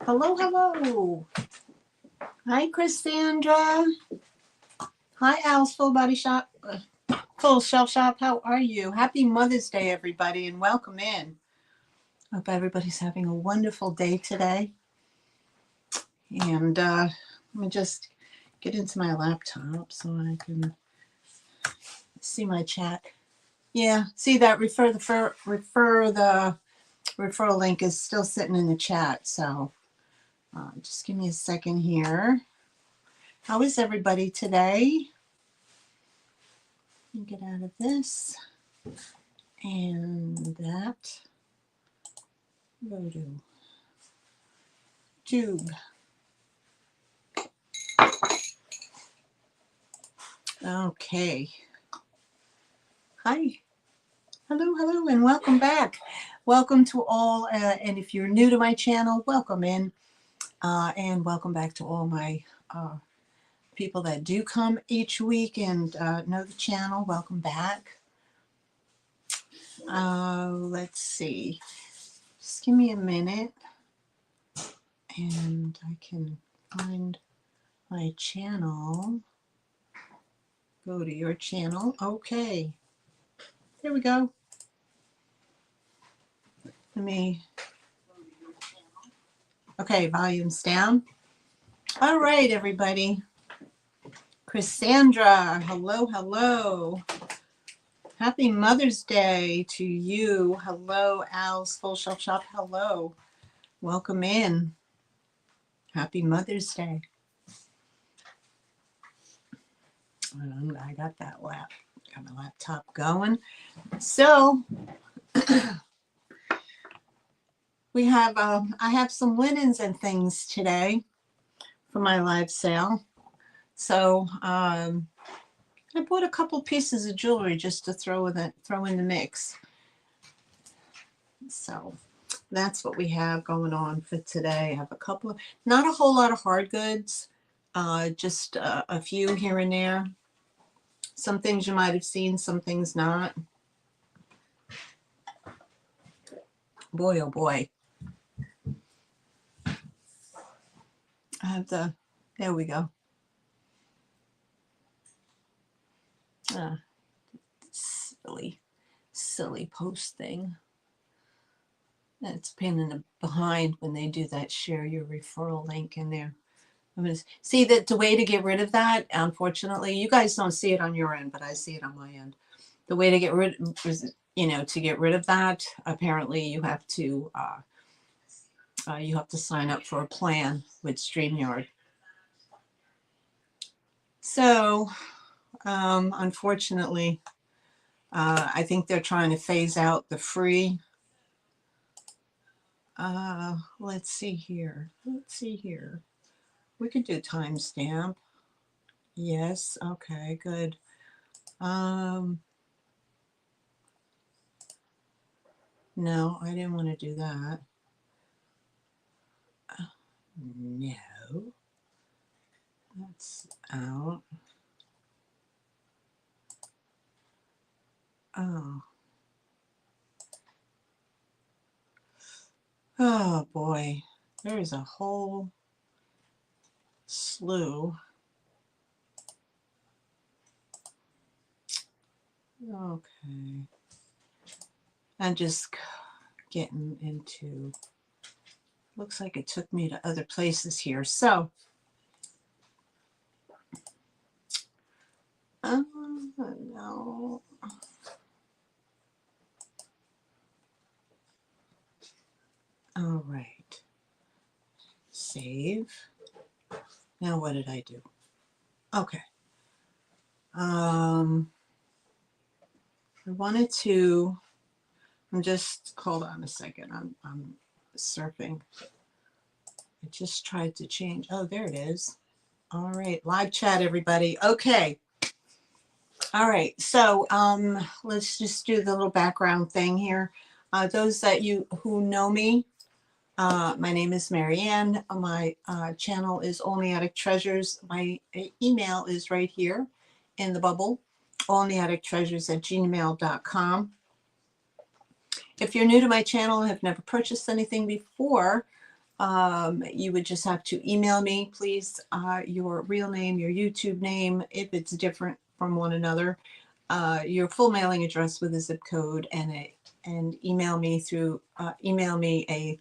Hello, hello. Hi, Cassandra. Hi, Al's Full Body Shop, Full Shelf Shop. How are you? Happy Mother's Day, everybody, and welcome in. Hope everybody's having a wonderful day today. And let me just get into my laptop so I can see my chat. Yeah, see that referral link is still sitting in the chat. So just give me a second here. How is everybody today? Get out of this and that. Go to tube. Okay. Hi. Hello, hello, and welcome back. Welcome to all, and if you're new to my channel, welcome in, and welcome back to all my people that do come each week and know the channel. Welcome back. Let's see. Just give me a minute, and I can find my channel. Go to your channel. Okay. There we go. Let me. Okay, volume's down. All right, everybody. Cassandra, hello, hello. Happy Mother's Day to you. Hello, Al's Full Shelf Shop. Hello. Welcome in. Happy Mother's Day. I got got my laptop going. So we have, I have some linens and things today for my live sale. So I bought a couple pieces of jewelry just to throw in the mix. So that's what we have going on for today. I have a couple of, not a whole lot of hard goods, just a few here and there. Some things you might have seen, some things not. Boy, oh boy. I have there we go. Silly post thing. It's a pain in the behind when they do that share your referral link in there. I'm going to see that the way to get rid of that, unfortunately, you guys don't see it on your end, but I see it on my end. The way to get rid of that, apparently you have to sign up for a plan with StreamYard. So, unfortunately, I think they're trying to phase out the free. Let's see here. We could do timestamp. Yes. Okay, good. No, I didn't want to do that. No. That's out. Oh boy. There is a whole slew. Okay. I'm just getting into, looks like it took me to other places here. So, no. All right. Save. Now what did I do? Okay. I wanted to, hold on a second. I'm surfing. I just tried to change. Oh, there it is. All right. Live chat, everybody. Okay. All right. So let's just do the little background thing here. Those who know me, my name is Maryanne. My channel is Only Attic Treasures. My email is right here in the bubble, onlyatictreasures@gmail.com. If you're new to my channel and have never purchased anything before, You would just have to email me, please, your real name, your YouTube name, if it's different from one another, your full mailing address with a zip code, and email me through email me a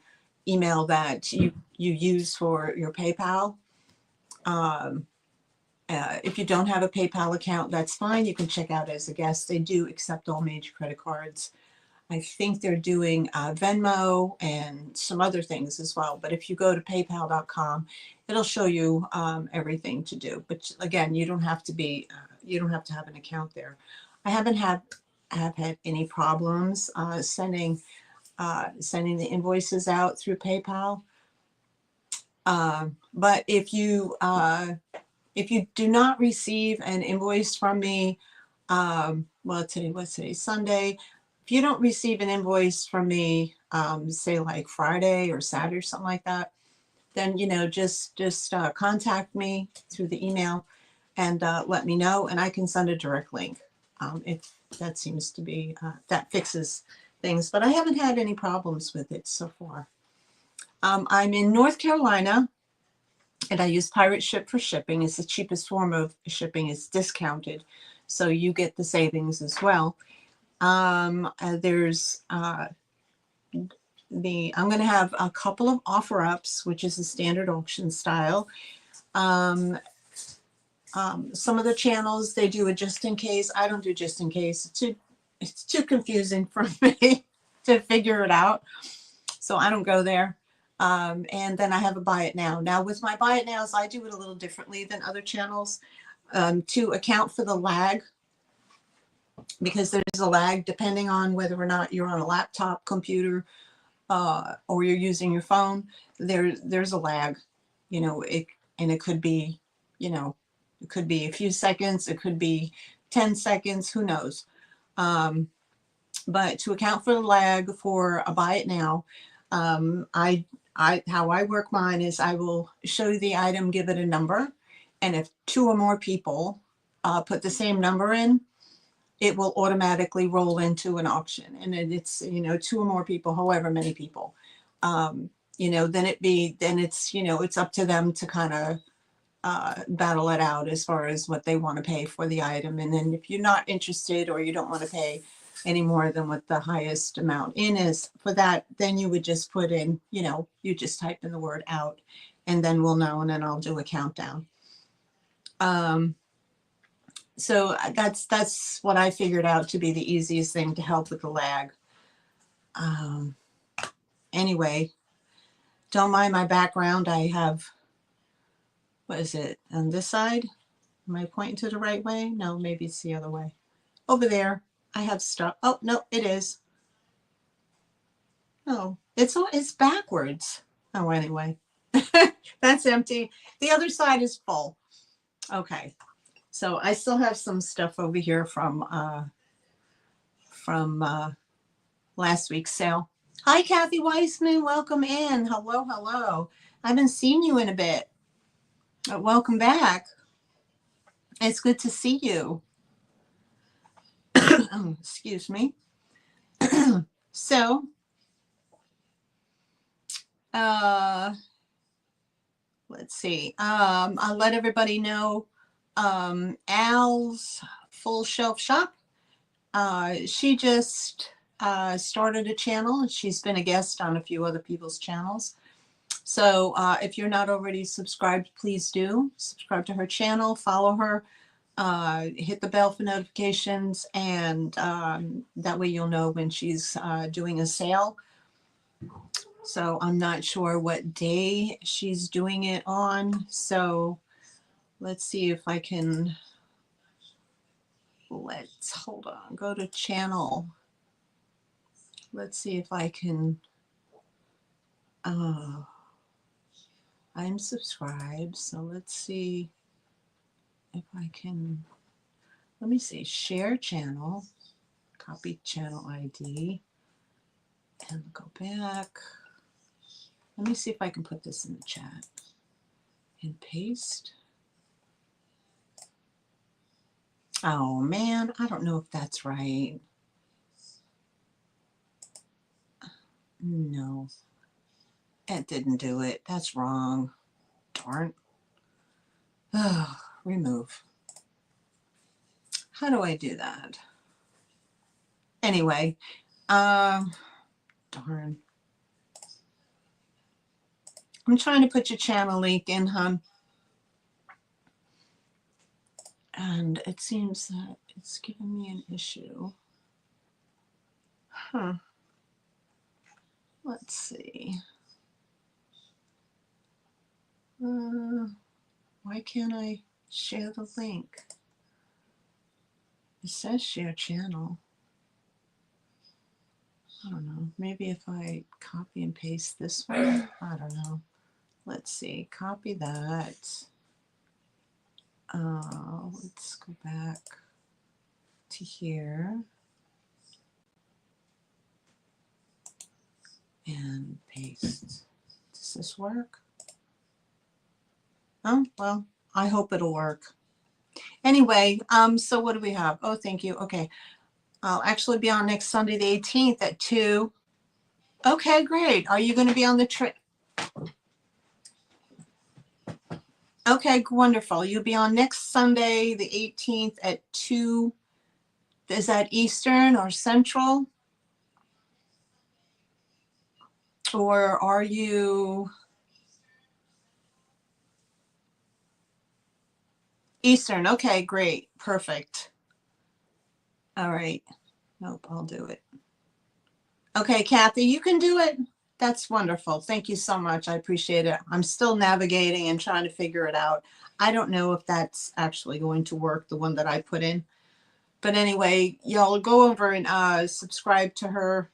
email that you use for your PayPal. If you don't have a PayPal account, that's fine. You can check out as a guest. They do accept all major credit cards. I think they're doing Venmo and some other things as well. But if you go to paypal.com, it'll show you everything to do. But again, you don't have to be, you don't have to have an account there. I haven't have had any problems sending the invoices out through PayPal. But if you do not receive an invoice from me, well, what's today? Sunday. If you don't receive an invoice from me, say like Friday or Saturday or something like that, then, you know, just contact me through the email and let me know, and I can send a direct link. If that seems to be, that fixes things, but I haven't had any problems with it so far. I'm in North Carolina, and I use Pirate Ship for shipping. It's the cheapest form of shipping. It's discounted, so you get the savings as well. There's I'm going to have a couple of offer ups, which is the standard auction style. Some of the channels, they do a just in case. I don't do just in case. It's too confusing for me to figure it out, so I don't go there. And then I have a buy it now. Now with my buy it nows, I do it a little differently than other channels to account for the lag, because there's a lag depending on whether or not you're on a laptop computer or you're using your phone. There's a lag, you know, and it could be, you know, it could be a few seconds, it could be 10 seconds, who knows. But to account for the lag for a buy it now, how I work mine is I will show you the item, give it a number, and if 2 or more people put the same number in, it will automatically roll into an auction. And it's, you know, 2 or more people, however many people, you know, then it's, you know, it's up to them to kind of battle it out as far as what they want to pay for the item. And then if you're not interested or you don't want to pay any more than what the highest amount in is for that, then you would just put in, you know, you just type in the word out, and then we'll know, and then I'll do a countdown. So that's what I figured out to be the easiest thing to help with the lag. Anyway, don't mind my background. I have, what is it, on this side? Am I pointing to the right way? No, maybe it's the other way. Over there, I have stuff. Oh, no, it is. No, it's backwards. Oh, anyway, that's empty. The other side is full. Okay, so I still have some stuff over here from last week's sale. Hi, Kathy Weissman. Welcome in. Hello, hello. I haven't seen you in a bit. Welcome back. It's good to see you. Excuse me. So, let's see. I'll let everybody know Al's Full Shelf Shop. She just started a channel, and she's been a guest on a few other people's channels. So if you're not already subscribed, please do subscribe to her channel, follow her, hit the bell for notifications, and that way you'll know when she's doing a sale. So I'm not sure what day she's doing it on. So let's see if I can, hold on, go to channel. Let's see if I can, I'm subscribed. So let's see if I can, let me see, share channel, copy channel ID, and go back. Let me see if I can put this in the chat and paste. Oh man, I don't know if that's right. No. It didn't do it. That's wrong. Darn. Oh, remove. How do I do that? Anyway, darn. I'm trying to put your channel link in, hon. And it seems that it's giving me an issue. Huh. Let's see. Why can't I share the link? It says share channel. I don't know. Maybe if I copy and paste this one, I don't know. Let's see. Copy that. Let's go back to here and paste. Does this work? Oh, well, I hope it'll work. Anyway, so what do we have? Oh, thank you. Okay. I'll actually be on next Sunday, the 18th at 2. Okay, great. Are you going to be on the trip? Okay, wonderful. You'll be on next Sunday, the 18th at 2. Is that Eastern or Central? Or are you Eastern? Okay, great. Perfect. All right. Nope, I'll do it. Okay, Kathy, you can do it. That's wonderful. Thank you so much. I appreciate it. I'm still navigating and trying to figure it out. I don't know if that's actually going to work, the one that I put in. But anyway, y'all go over and subscribe to her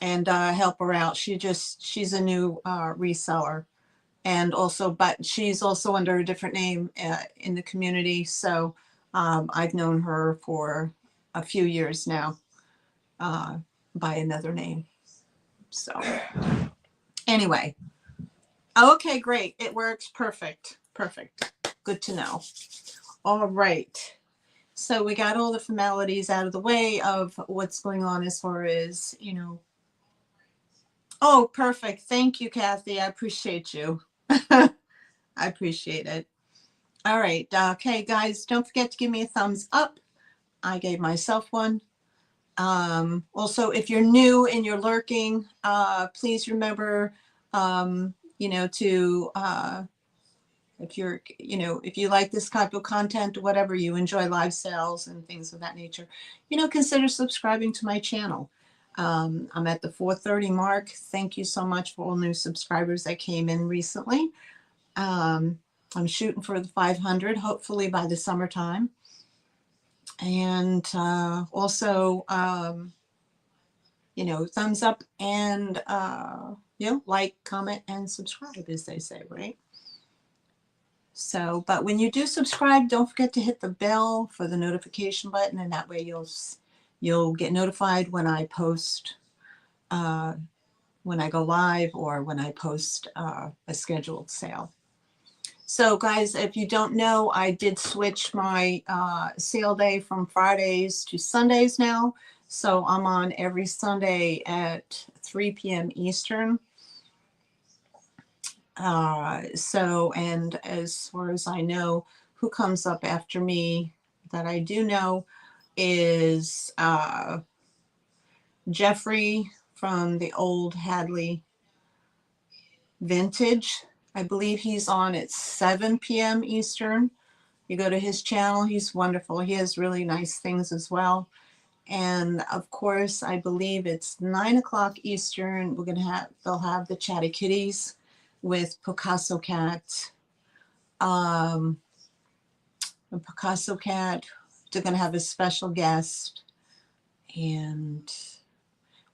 and help her out. She's a new reseller. And also, but she's also under a different name in the community. So I've known her for a few years now by another name. So anyway, okay, great. It works. Perfect. Perfect. Good to know. All right. So we got all the formalities out of the way of what's going on as far as, you know. Oh, perfect. Thank you, Kathy. I appreciate you. I appreciate it. All right. Okay, guys, don't forget to give me a thumbs up. I gave myself one. Also, if you're new and you're lurking, please remember, you know, to, if you're, you know, if you like this type of content or whatever, you enjoy live sales and things of that nature, you know, consider subscribing to my channel. I'm at the 430 mark. Thank you so much for all new subscribers that came in recently. I'm shooting for the 500, hopefully by the summertime. And also, you know, thumbs up and, you know, like, comment, and subscribe, as they say, right? So, but when you do subscribe, don't forget to hit the bell for the notification button, and that way you'll get notified when I post, when I go live or when I post a scheduled sale. So guys, if you don't know, I did switch my sale day from Fridays to Sundays now. So I'm on every Sunday at 3 p.m. Eastern. And as far as I know, who comes up after me that I do know is Jeffrey from the old Hadley Vintage. I believe he's on at 7 p.m. Eastern. You go to his channel, he's wonderful. He has really nice things as well. And of course, I believe it's 9 o'clock Eastern. They'll have the Chatty Kitties with Picasso Cat. The Picasso Cat, they're going to have a special guest. And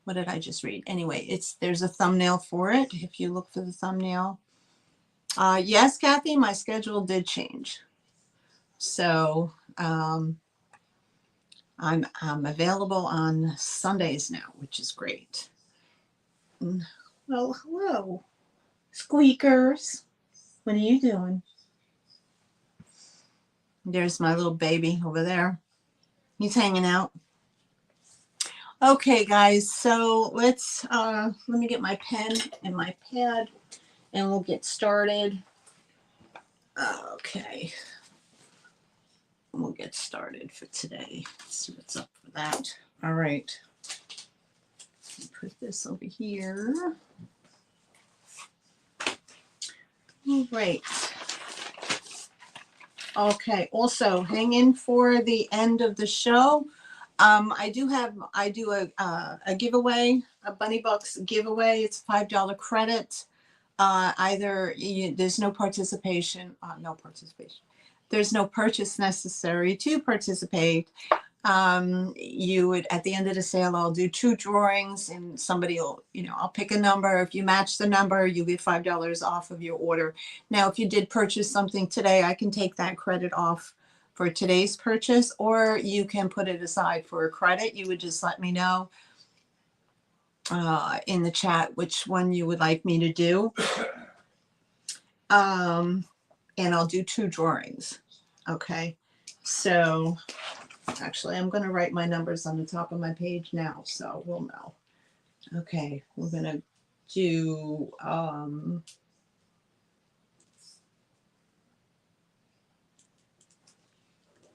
what did I just read? Anyway, there's a thumbnail for it if you look for the thumbnail. Yes, Kathy, my schedule did change. So I'm available on Sundays now, which is great. Well, hello, squeakers. What are you doing? There's my little baby over there. He's hanging out. Okay, guys, so let me get my pen and my pad and we'll get started. Okay, we'll get started for today. Let's see what's up for that. All right, put this over here. All right. Okay, also hang in for the end of the show. I do a giveaway, a Bunny Bucks giveaway. It's a $5 credit. There's no participation. There's no purchase necessary to participate. You would, at the end of the sale, I'll do 2 drawings and somebody will, I'll pick a number. If you match the number, you get $5 off of your order. Now, if you did purchase something today, I can take that credit off for today's purchase, or you can put it aside for a credit. You would just let me know in the chat which one you would like me to do. And I'll do 2 drawings. Okay. So actually, I'm going to write my numbers on the top of my page now, so we'll know. Okay, we're going to do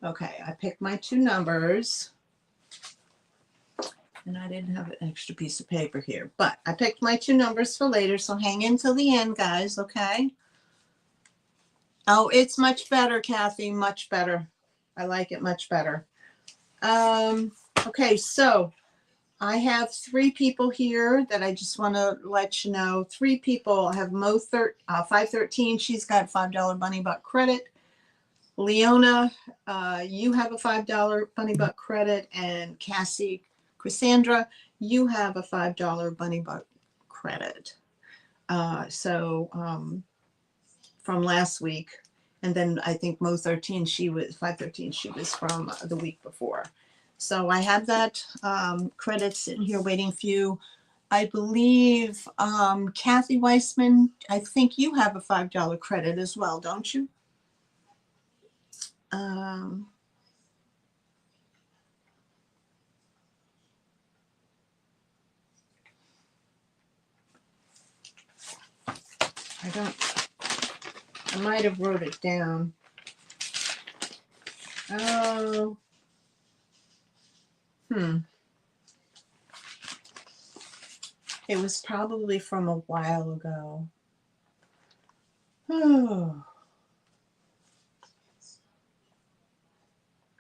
okay, I picked my 2 numbers. And I didn't have an extra piece of paper here, but I picked my 2 numbers for later, so hang in till the end, guys, okay? Oh, it's much better, Kathy, much better. I like it much better. Okay, so I have 3 people here that I just want to let you know. 3 people. I have 513. She's got $5 Bunny Buck credit. Leona, you have a $5 Bunny Buck credit. And Cassie, Cassandra, you have a $5 Bunny Buck credit. From last week. And then I think Mo13, 513, she was from the week before. So I have that credit sitting here waiting for you. I believe Kathy Weissman, I think you have a $5 credit as well, don't you? I might have wrote it down. Oh. It was probably from a while ago. Oh.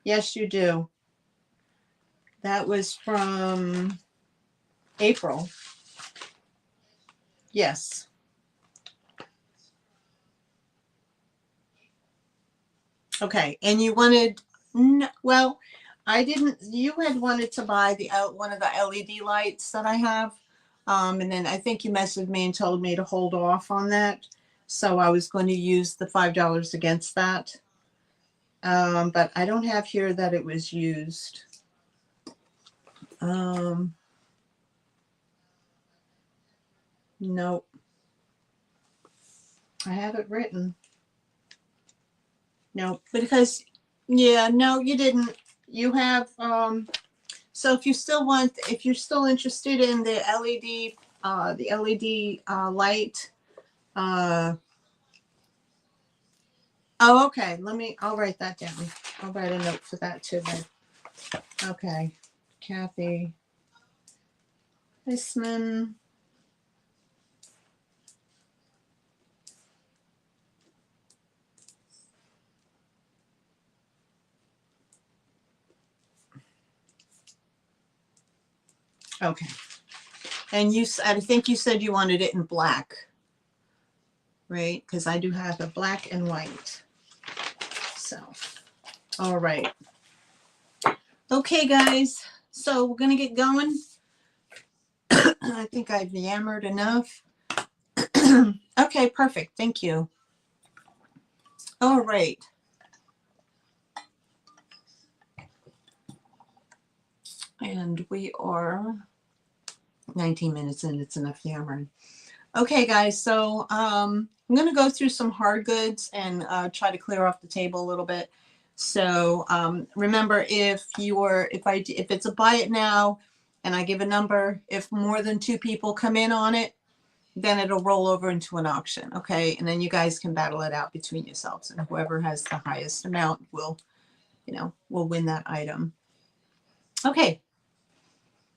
Yes, you do. That was from April. Yes. Okay, and you wanted, well, I didn't, you had wanted to buy one of the LED lights that I have. And then I think you messaged me and told me to hold off on that. So I was going to use the $5 against that. But I don't have here that it was used. Nope. I have it written. No, because, yeah, no, you didn't. You have, so if you're still interested in the LED light, oh, okay, I'll write that down. I'll write a note for that too then. Okay, Kathy Weissman. Okay. And I think you said you wanted it in black, right? Because I do have a black and white. So, all right. Okay, guys. So we're going to get going. I think I've yammered enough. Okay, perfect. Thank you. All right. And we are 19 minutes in. It's enough yammering. Okay, guys. So I'm going to go through some hard goods and try to clear off the table a little bit. So remember, if it's a buy it now and I give a number. If more than 2 people come in on it, then it'll roll over into an auction. Okay. And then you guys can battle it out between yourselves, and whoever has the highest amount will, will win that item. Okay.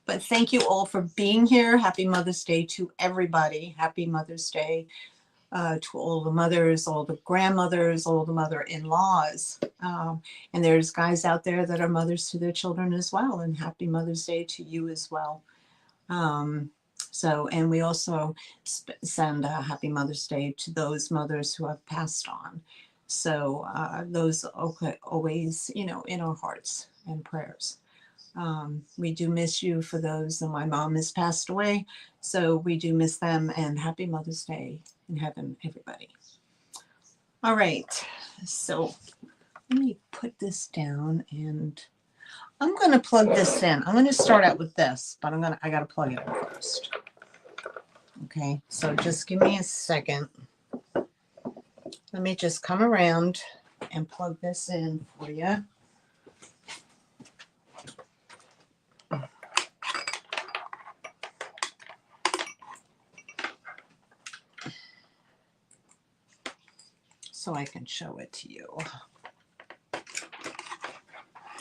But thank you all for being here. Happy Mother's Day to everybody. Happy Mother's Day to all the mothers, all the grandmothers, all the mother-in-laws. And there's guys out there that are mothers to their children as well. And happy Mother's Day to you as well. And we also send a happy Mother's Day to those mothers who have passed on. So those always, in our hearts and prayers. We do miss you for those, and my mom has passed away, so we do miss them, and happy Mother's Day in heaven, everybody. All right, so let me put this down, and I'm going to plug this in. I'm going to start out with this, but I got to plug it in first. Okay, so just give me a second. Let me just come around and plug this in for you. So I can show it to you.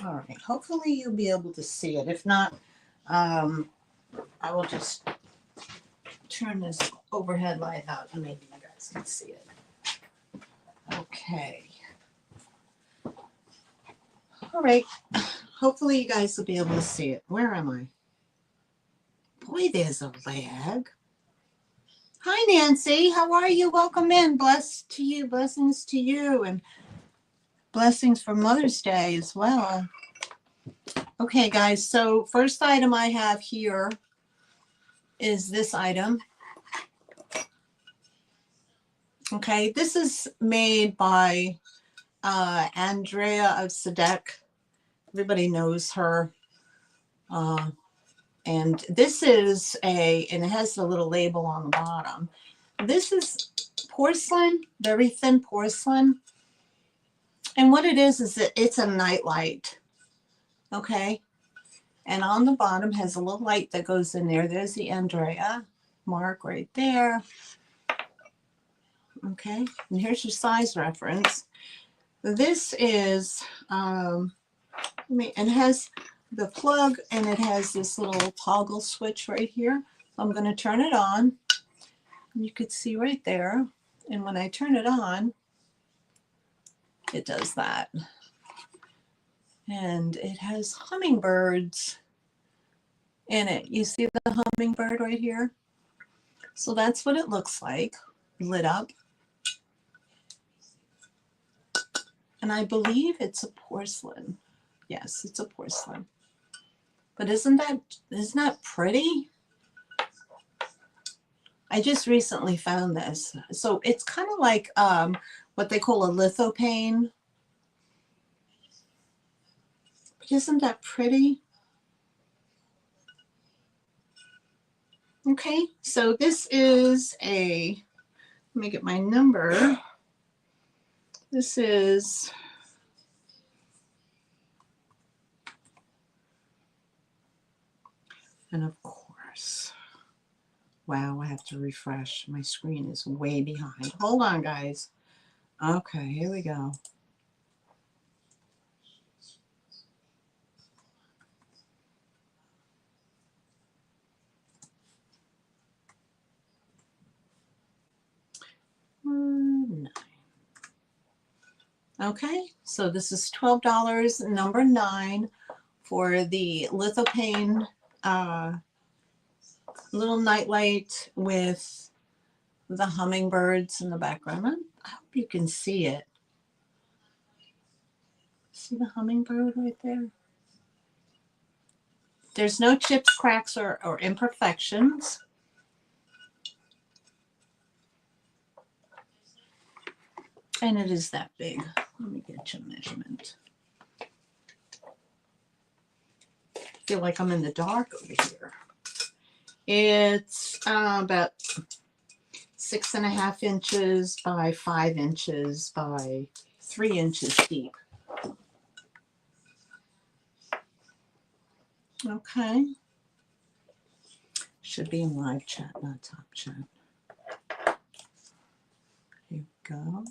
All right, hopefully you'll be able to see it. If not, I will just turn this overhead light out and maybe you guys can see it. Okay. All right, hopefully you guys will be able to see it. Where am I? Boy, there's a lag. Hi, Nancy. How are you? Welcome in. Blessed to you. Blessings to you. And blessings for Mother's Day as well. Okay, guys. So first item I have here is this item. Okay. This is made by Andrea of Sadek. Everybody knows her. And this is and it has a little label on the bottom. This is porcelain, very thin porcelain. And what it is that it's a nightlight. Okay. And on the bottom has a little light that goes in there. There's the Andrea mark right there. Okay. And here's your size reference. This is, and it has the plug, and it has this little toggle switch right here. So I'm going to turn it on. You could see right there. And when I turn it on, it does that. And it has hummingbirds in it. You see the hummingbird right here? So that's what it looks like, lit up. And I believe it's a porcelain. Yes, it's a porcelain. But isn't that pretty? I just recently found this. So it's kind of like what they call a lithopane. Isn't that pretty? Okay, so this is let me get my number. This is and of course, wow, I have to refresh. My screen is way behind. Hold on, guys. Okay, here we go. Okay, so this is $12, number 9, for the lithopane little nightlight with the hummingbirds in the background. I hope you can see it. See the hummingbird right there? There's no chips, cracks, or imperfections. And it is that big. Let me get your measurement. I feel like I'm in the dark over here. It's about 6.5 inches by 5 inches by 3 inches deep. Okay. Should be in live chat, not top chat. Here we go.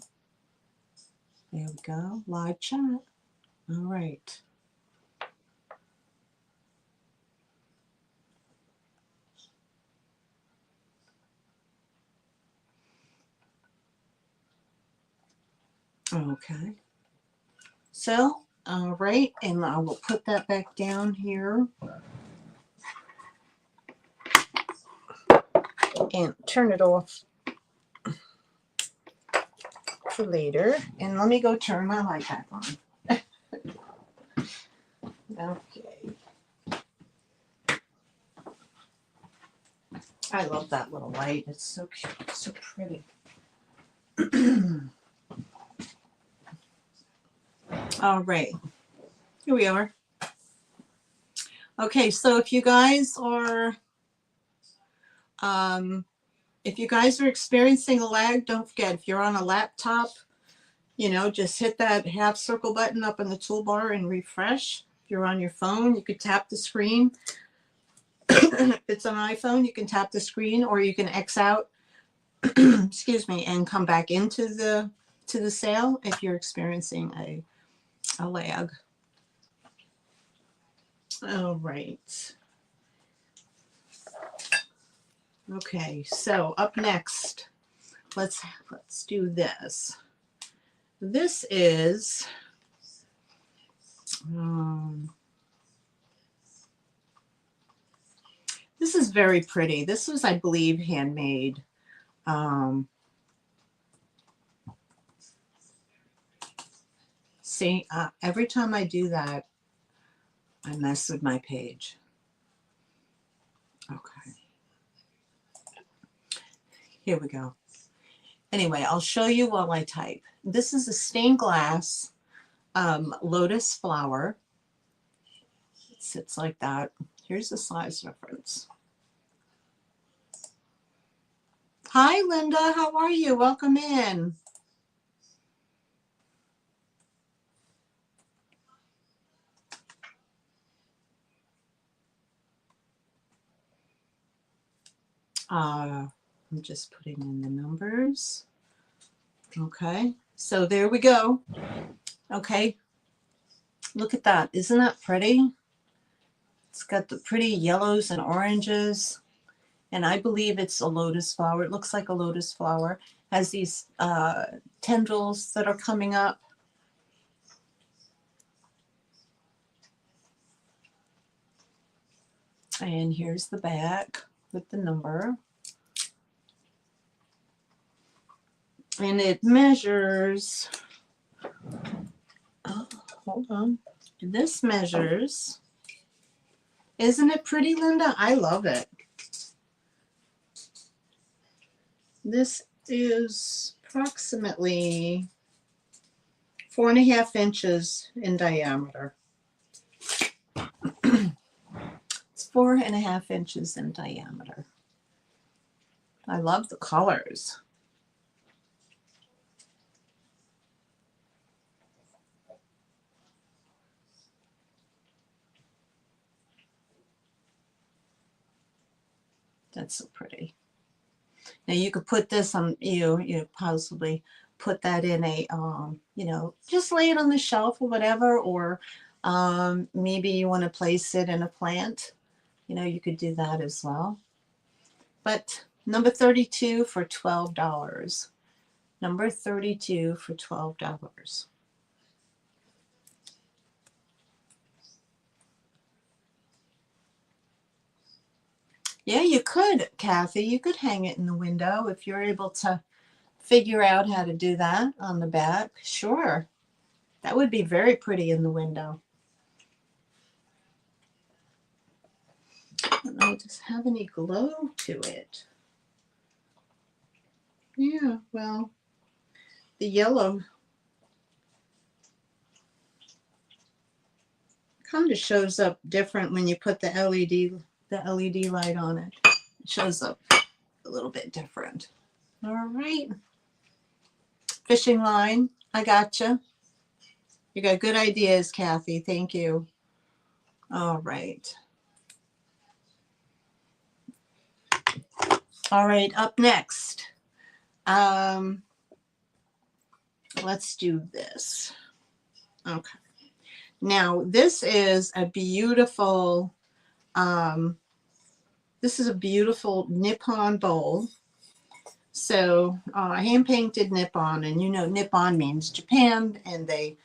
There we go. Live chat. All right. Okay. So, all right, and I will put that back down here and turn it off for later. And let me go turn my light back on. Okay. I love that little light. It's so cute, so pretty. All right, here we are. Okay, so if you guys are experiencing a lag, don't forget, if you're on a laptop, you know, just hit that half circle button up in the toolbar and refresh. If you're on your phone, you could tap the screen. If it's an iPhone, you can tap the screen, or you can X out, excuse me, and come back into the sale if you're experiencing a lag. All right. Okay, so up next, let's do this. This is this is very pretty. This was, I believe, handmade. See, every time I do that, I mess with my page. Okay. Here we go. Anyway, I'll show you while I type. This is a stained glass Lotus flower. It sits like that. Here's the size reference. Hi, Linda. How are you? Welcome in. I'm just putting in the numbers. Okay, so there we go. Okay, look at that. Isn't that pretty? It's got the pretty yellows and oranges. And I believe it's a lotus flower. It looks like a lotus flower. Has these tendrils that are coming up. And here's the back with the number. And it measures, oh, hold on. This measures, isn't it pretty, Linda? I love it. This is approximately 4.5 inches in diameter. It's 4.5 inches in diameter. I love the colors. That's so pretty. Now you could put this on, you possibly put that in a, you know, just lay it on the shelf or whatever, or maybe you want to place it in a plant. You know, you could do that as well. But number 32 for $12. Number 32 for $12. Yeah, you could, Kathy. You could hang it in the window if you're able to figure out how to do that on the back. Sure. That would be very pretty in the window. I don't know, does it have any glow to it? Yeah, well, the yellow kind of shows up different when you put the LED light on it. It shows up a little bit different. All right. Fishing line, I gotcha. You got good ideas, Kathy. Thank you. All right. All right, up next. Let's do this. Okay. Now, this is a beautiful, Nippon bowl. So, hand-painted Nippon, and you know Nippon means Japan, and they,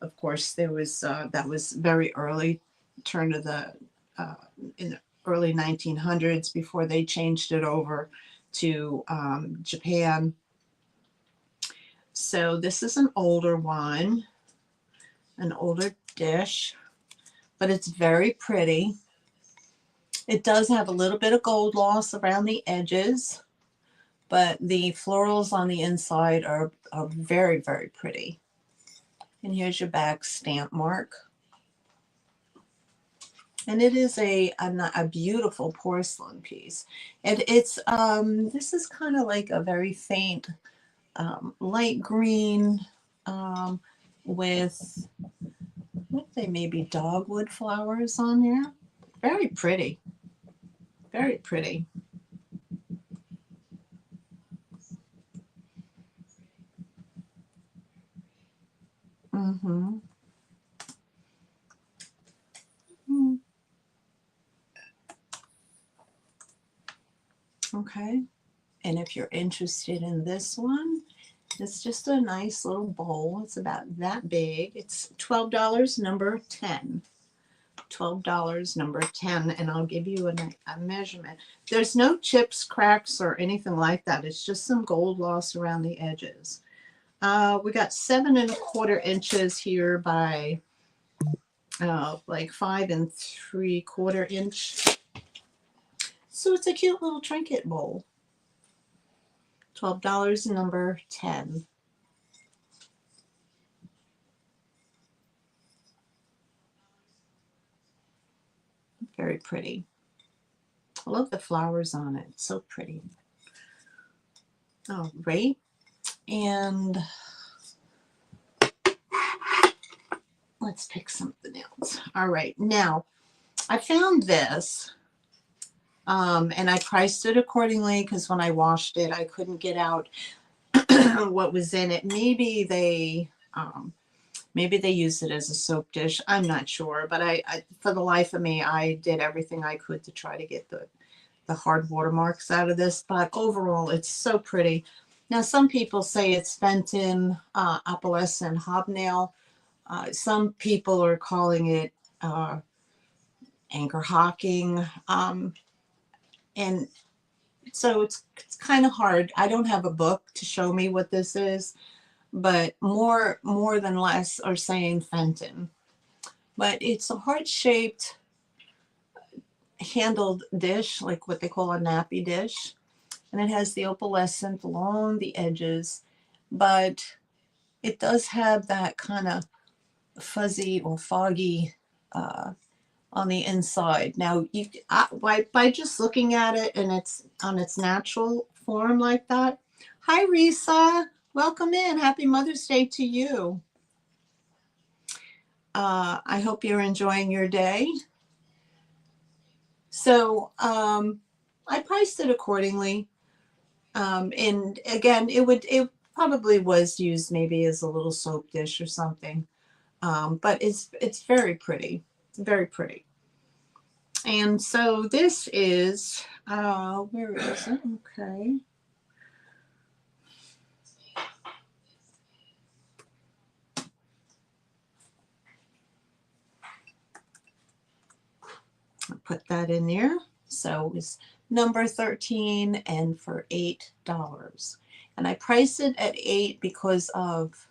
of course, there was, that was very early, turn of the, in the early 1900s, before they changed it over to Japan. So this is an older one, an older dish, but it's very pretty. It does have a little bit of gold loss around the edges, but the florals on the inside are very, very pretty. And here's your back stamp mark. And it is a beautiful porcelain piece. And it's, this is kind of like a very faint light green with, what they may be dogwood flowers on there. Very pretty. Very pretty. Mm-hmm. Mm. Okay. And if you're interested in this one, it's just a nice little bowl. It's about that big. It's $12, number 10. $12, number 10, and I'll give you a measurement. There's no chips, cracks, or anything like that. It's just some gold loss around the edges. We got 7¼ inches here by like 5 3/4 inch. So it's a cute little trinket bowl. $12, number 10. Very pretty. I love the flowers on it. It's so pretty. All right. And let's pick something else. All right. Now, I found this, and I priced it accordingly because when I washed it, I couldn't get out what was in it. Maybe they used it as a soap dish. I'm not sure, but I for the life of me, I did everything I could to try to get the hard watermarks out of this. But overall, it's so pretty. Now, some people say it's Fenton, opalescent hobnail. Some people are calling it anchor hocking. And so it's kind of hard. I don't have a book to show me what this is, but more than less are saying Fenton. But it's a heart-shaped handled dish, like what they call a nappy dish. And it has the opalescent along the edges, but it does have that kind of fuzzy or foggy on the inside. Now, by just looking at it and it's on its natural form like that. Hi, Risa. Welcome in. Happy Mother's Day to you. I hope you're enjoying your day. So I priced it accordingly. And again, it probably was used maybe as a little soap dish or something. But it's very pretty. It's very pretty. And so this is, where is it? Okay. I'll put that in there. So it's number 13 and for $8. And I priced it at 8 because of,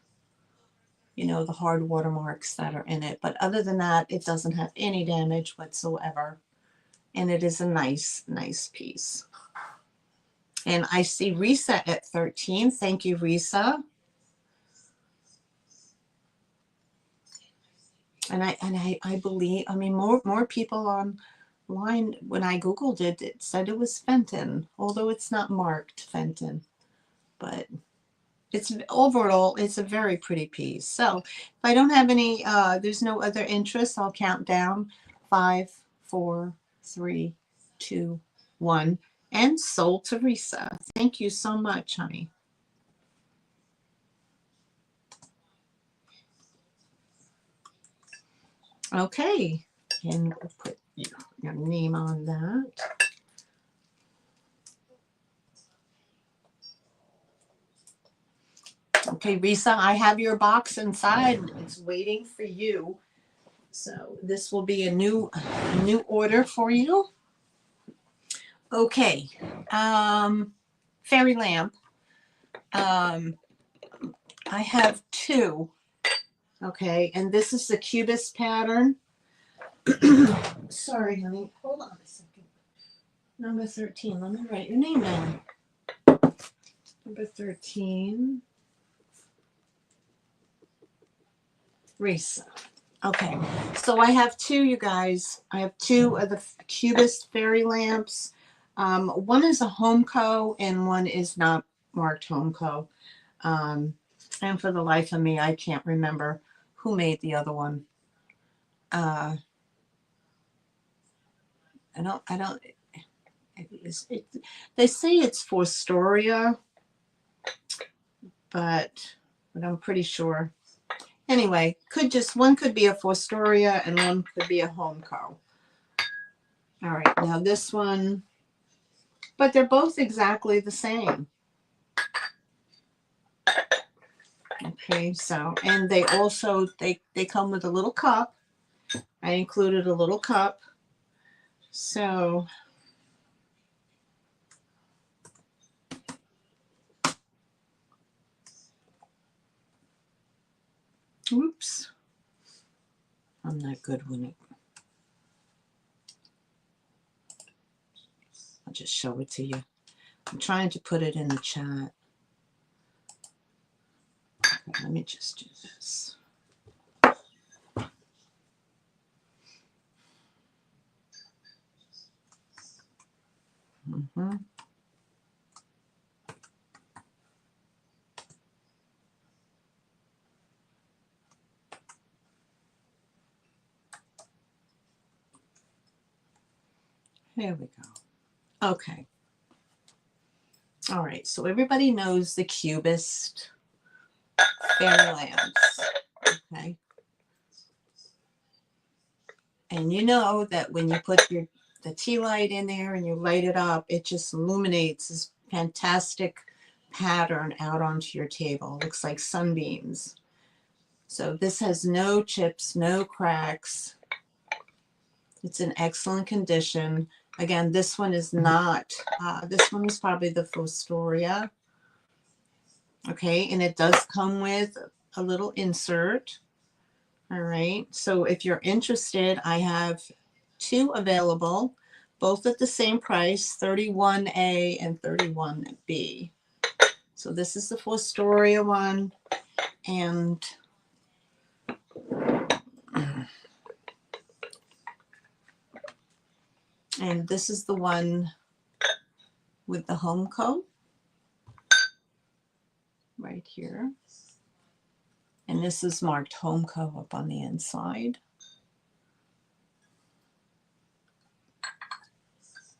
you know, the hard watermarks that are in it. But other than that, it doesn't have any damage whatsoever. And it is a nice, nice piece. And I see Risa at 13. Thank you, Risa. And I believe, I mean, more people online, when I Googled it, it said it was Fenton, although it's not marked Fenton. But it's overall, it's a very pretty piece. So if I don't have any, there's no other interest, I'll count down 5, 4, 3, 2, 1. And Soul Teresa. Thank you so much, honey. Okay. And we'll put your name on that. Okay, Risa, I have your box inside. It's waiting for you. So this will be a new order for you. Okay. Fairy lamp. I have two. Okay, and this is the Cubis pattern. Sorry, honey. Hold on a second. Number 13. Let me write your name down. Number 13. Risa. Okay, so I have two, you guys. I have two of the Cubist fairy lamps. One is a Homeco and one is not marked Homeco. And for the life of me, I can't remember who made the other one. I don't. They say it's for Storia, but I'm pretty sure. Anyway, one could be a Fostoria and one could be a Homeco. All right, now this one, but they're both exactly the same. Okay, so, and they also, they come with a little cup. I included a little cup. So, oops. I'm not good with it. I'll just show it to you. I'm trying to put it in the chat. Okay, let me just do this. Mm-hmm. There we go. Okay. All right, so everybody knows the Cubist fairy lamps. Okay. And you know that when you put the tea light in there and you light it up, it just illuminates this fantastic pattern out onto your table. It looks like sunbeams. So this has no chips, no cracks. It's in excellent condition. Again, this one is not, this one is probably the Fostoria. Okay, and it does come with a little insert. All right, so if you're interested, I have two available, both at the same price, 31A and 31B. So this is the Fostoria one, and this is the one with the Homeco right here. And this is marked Homeco up on the inside.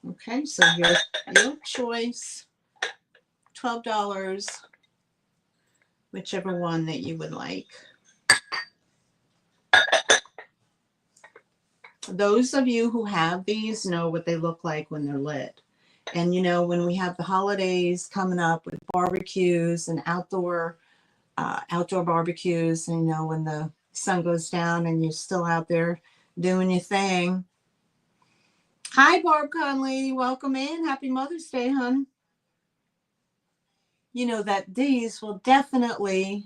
Okay, so your choice, $12, whichever one that you would like. Those of you who have these know what they look like when they're lit. And you know, when we have the holidays coming up with barbecues and outdoor barbecues, and you know, when the sun goes down and you're still out there doing your thing. Hi, BarbCon lady, welcome in. Happy Mother's Day, hon. You know that these will definitely,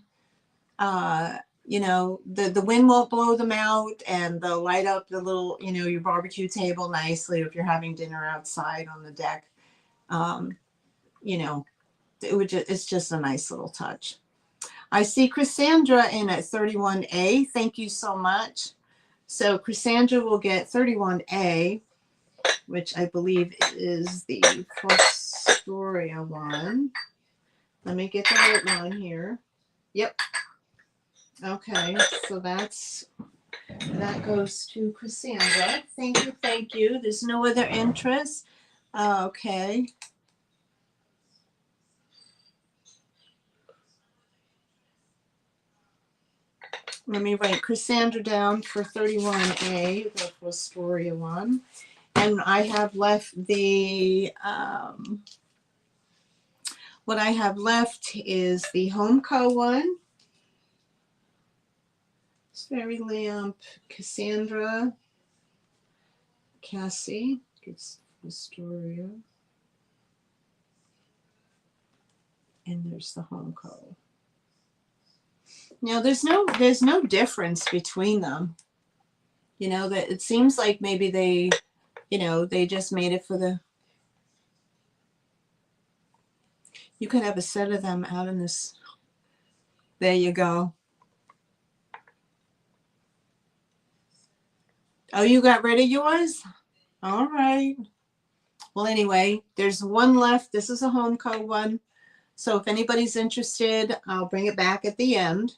you know, the wind won't blow them out, and they'll light up the little, you know, your barbecue table nicely if you're having dinner outside on the deck. You know, it's just a nice little touch. I see Cassandra in at 31A. Thank you so much. So Cassandra will get 31A, which I believe is the Fostoria one. Let me get the right one here. Yep. Okay, so that goes to Cassandra. Thank you, thank you. There's no other interest. Okay. Let me write Cassandra down for 31A, the Fostoria one. And I have left the, what I have left is the Homeco one. It's Fairy Lamp, Cassandra, Cassie, it's Fostoria. And there's the Homeco. Now there's no difference between them. You know, that it seems like maybe they, you know, they just made it for the, you could have a set of them out in this. There you go. Oh, you got rid of yours? All right. Well, anyway, there's one left. This is a Homeco one. So if anybody's interested, I'll bring it back at the end.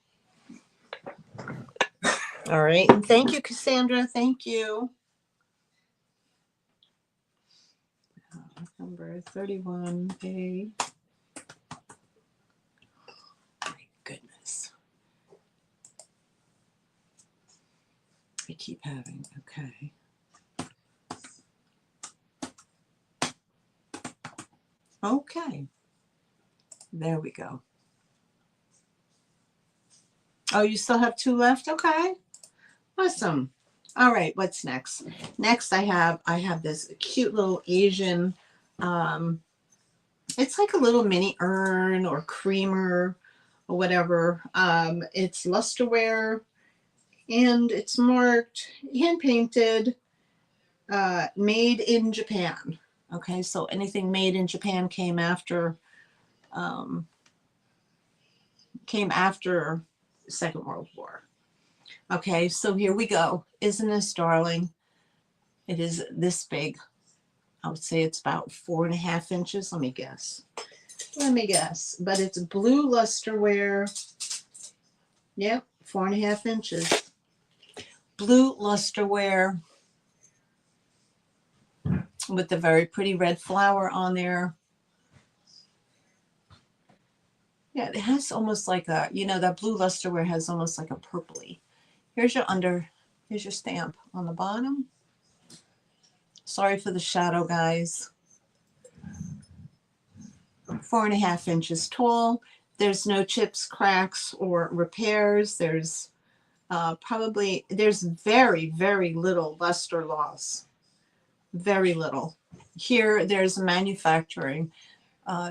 All right. And thank you, Cassandra. Thank you. Number 31A. My goodness. I keep having, okay. Okay. There we go. Oh, you still have two left? Okay. Awesome. All right, what's next? Next I have this cute little Asian, it's like a little mini urn or creamer or whatever. It's lusterware and it's marked hand painted, made in Japan. Okay, so anything made in Japan came after Second World War. Okay, so here we go. Isn't this darling? It is this big. I would say it's about 4.5 inches. Let me guess. But it's blue lusterware. Yep, 4.5 inches. Blue lusterware with the very pretty red flower on there. Yeah, it has almost like a, you know, that blue lusterware has almost like a purpley. Here's your stamp on the bottom. Sorry for the shadow, guys. 4.5 inches tall. There's no chips, cracks, or repairs. There's there's very, very little luster loss. Very little. Here, there's manufacturing.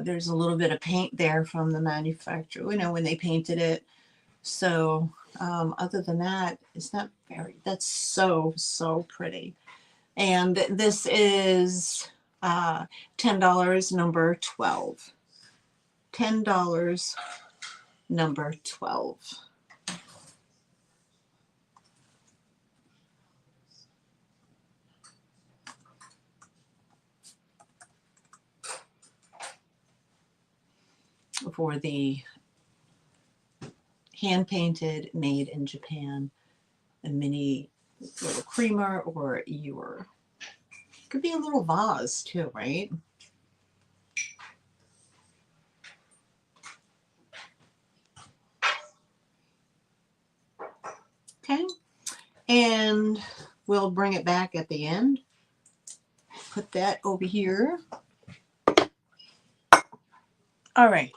There's a little bit of paint there from the manufacturer, you know, when they painted it. So other than that, it's not very, that's so, so pretty. And this is $10, number 12. $10, number 12. For the hand painted, made in Japan, a mini little creamer, or your, could be a little vase too, right? Okay, and we'll bring it back at the end. Put that over here. All right,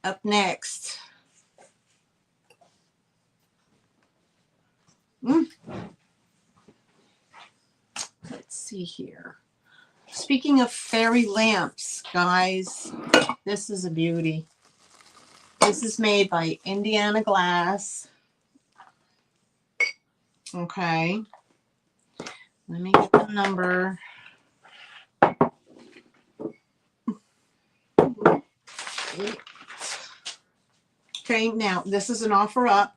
up next. Let's see here. Speaking of fairy lamps, guys, this is a beauty. This is made by Indiana Glass. Okay. Let me get the number. Okay, now this is an offer up.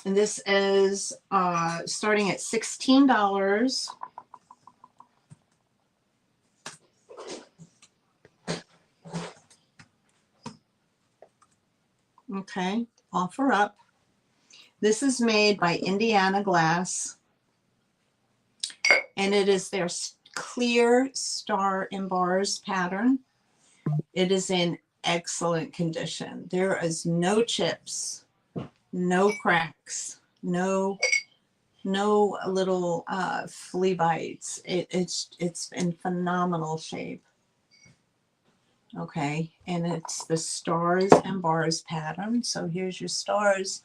And this is starting at $16. Okay, offer up. This is made by Indiana Glass. And it is their clear star and bars pattern. It is in excellent condition. There is no chips, no cracks, no little flea bites. It's in phenomenal shape. Okay, and it's the stars and bars pattern. So here's your stars,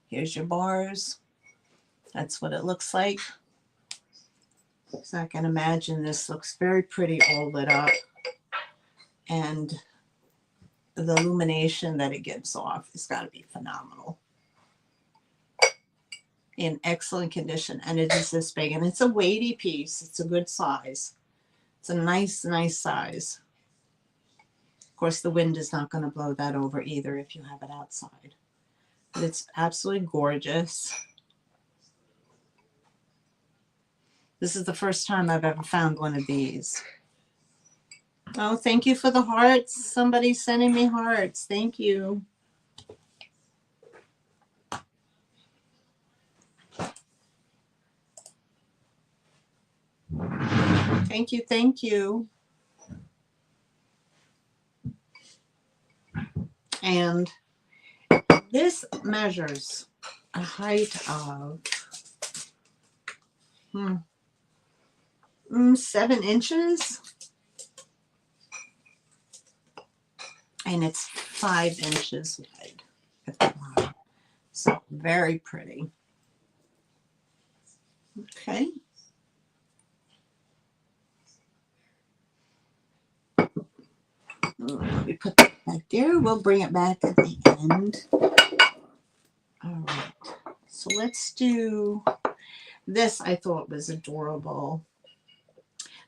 here's your bars. That's what it looks like. So I can imagine this looks very pretty all lit up, and the illumination that it gives off has got to be phenomenal. In excellent condition, and it is this big, and it's a weighty piece. It's a good size. It's a nice size. Of course, the wind is not going to blow that over either if you have it outside. But it's absolutely gorgeous. This is the first time I've ever found one of these. Oh, thank you for the hearts. Somebody's sending me hearts. Thank you. Thank you, thank you. And this measures a height of 7 inches. And it's 5 inches wide at the bottom. So very pretty. Okay. We put that back there. We'll bring it back at the end. All right. So let's do this. I thought was adorable.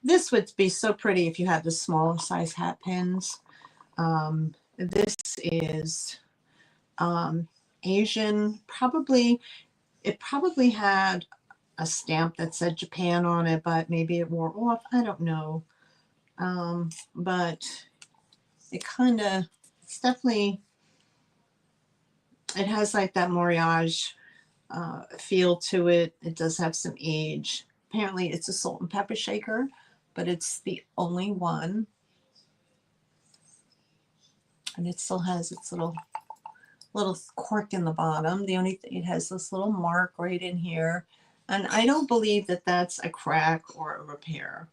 This would be so pretty if you had the smaller size hat pins. This is Asian. It probably had a stamp that said Japan on it, but maybe it wore off. I don't know. But it kind of, it's definitely, it has like that mariage feel to it. It does have some age. Apparently it's a salt and pepper shaker, but it's the only one. And it still has its little cork in the bottom. The only thing, it has this little mark right in here. And I don't believe that that's a crack or a repair.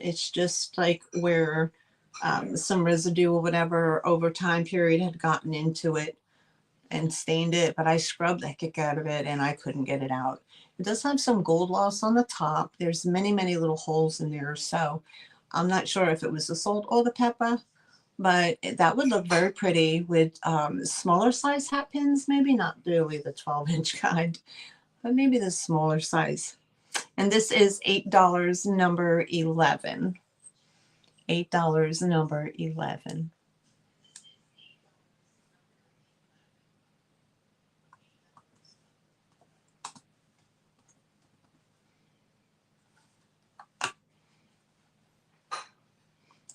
It's just like where some residue or whatever over time period had gotten into it and stained it, but I scrubbed the heck out of it and I couldn't get it out. It does have some gold loss on the top. There's many little holes in there, so I'm not sure if it was the salt or the pepper, but that would look very pretty with smaller size hat pins, maybe not really the 12-inch kind, but maybe the smaller size. And this is $8, number 11. $8, number 11.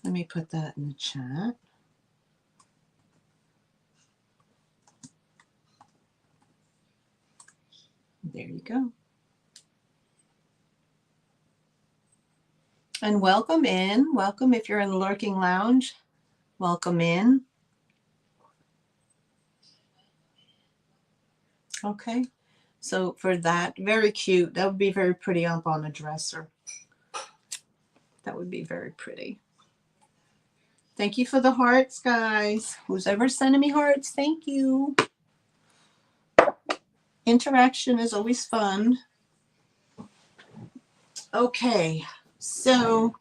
Let me put that in the chat. There you go. And welcome in. Welcome if you're in the Lurking Lounge. Welcome in. Okay. So for that, very cute. That would be very pretty up on a dresser. That would be very pretty. Thank you for the hearts, guys. Who's ever sending me hearts, thank you. Interaction is always fun. Okay, so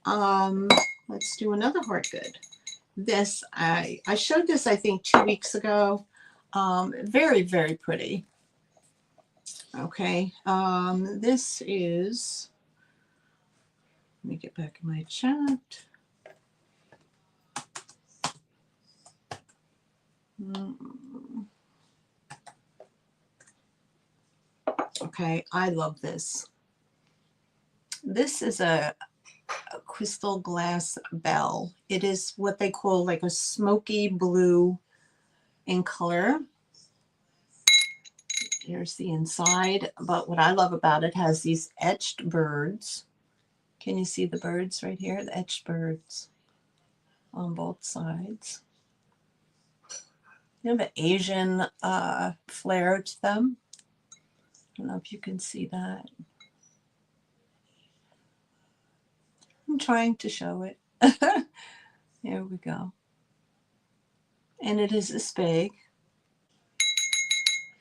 let's do another heart good. This, I showed this, I think, 2 weeks ago. Very pretty. Okay, this is, let me get back in my chat. Okay, I love this. This is a crystal glass bell. It is what they call like a smoky blue in color. Here's the inside, but what I love about it has these etched birds. Can you see the birds right here? The etched birds on both sides. They have an Asian flair to them. I don't know if you can see that. I'm trying to show it. There we go. And it is this big.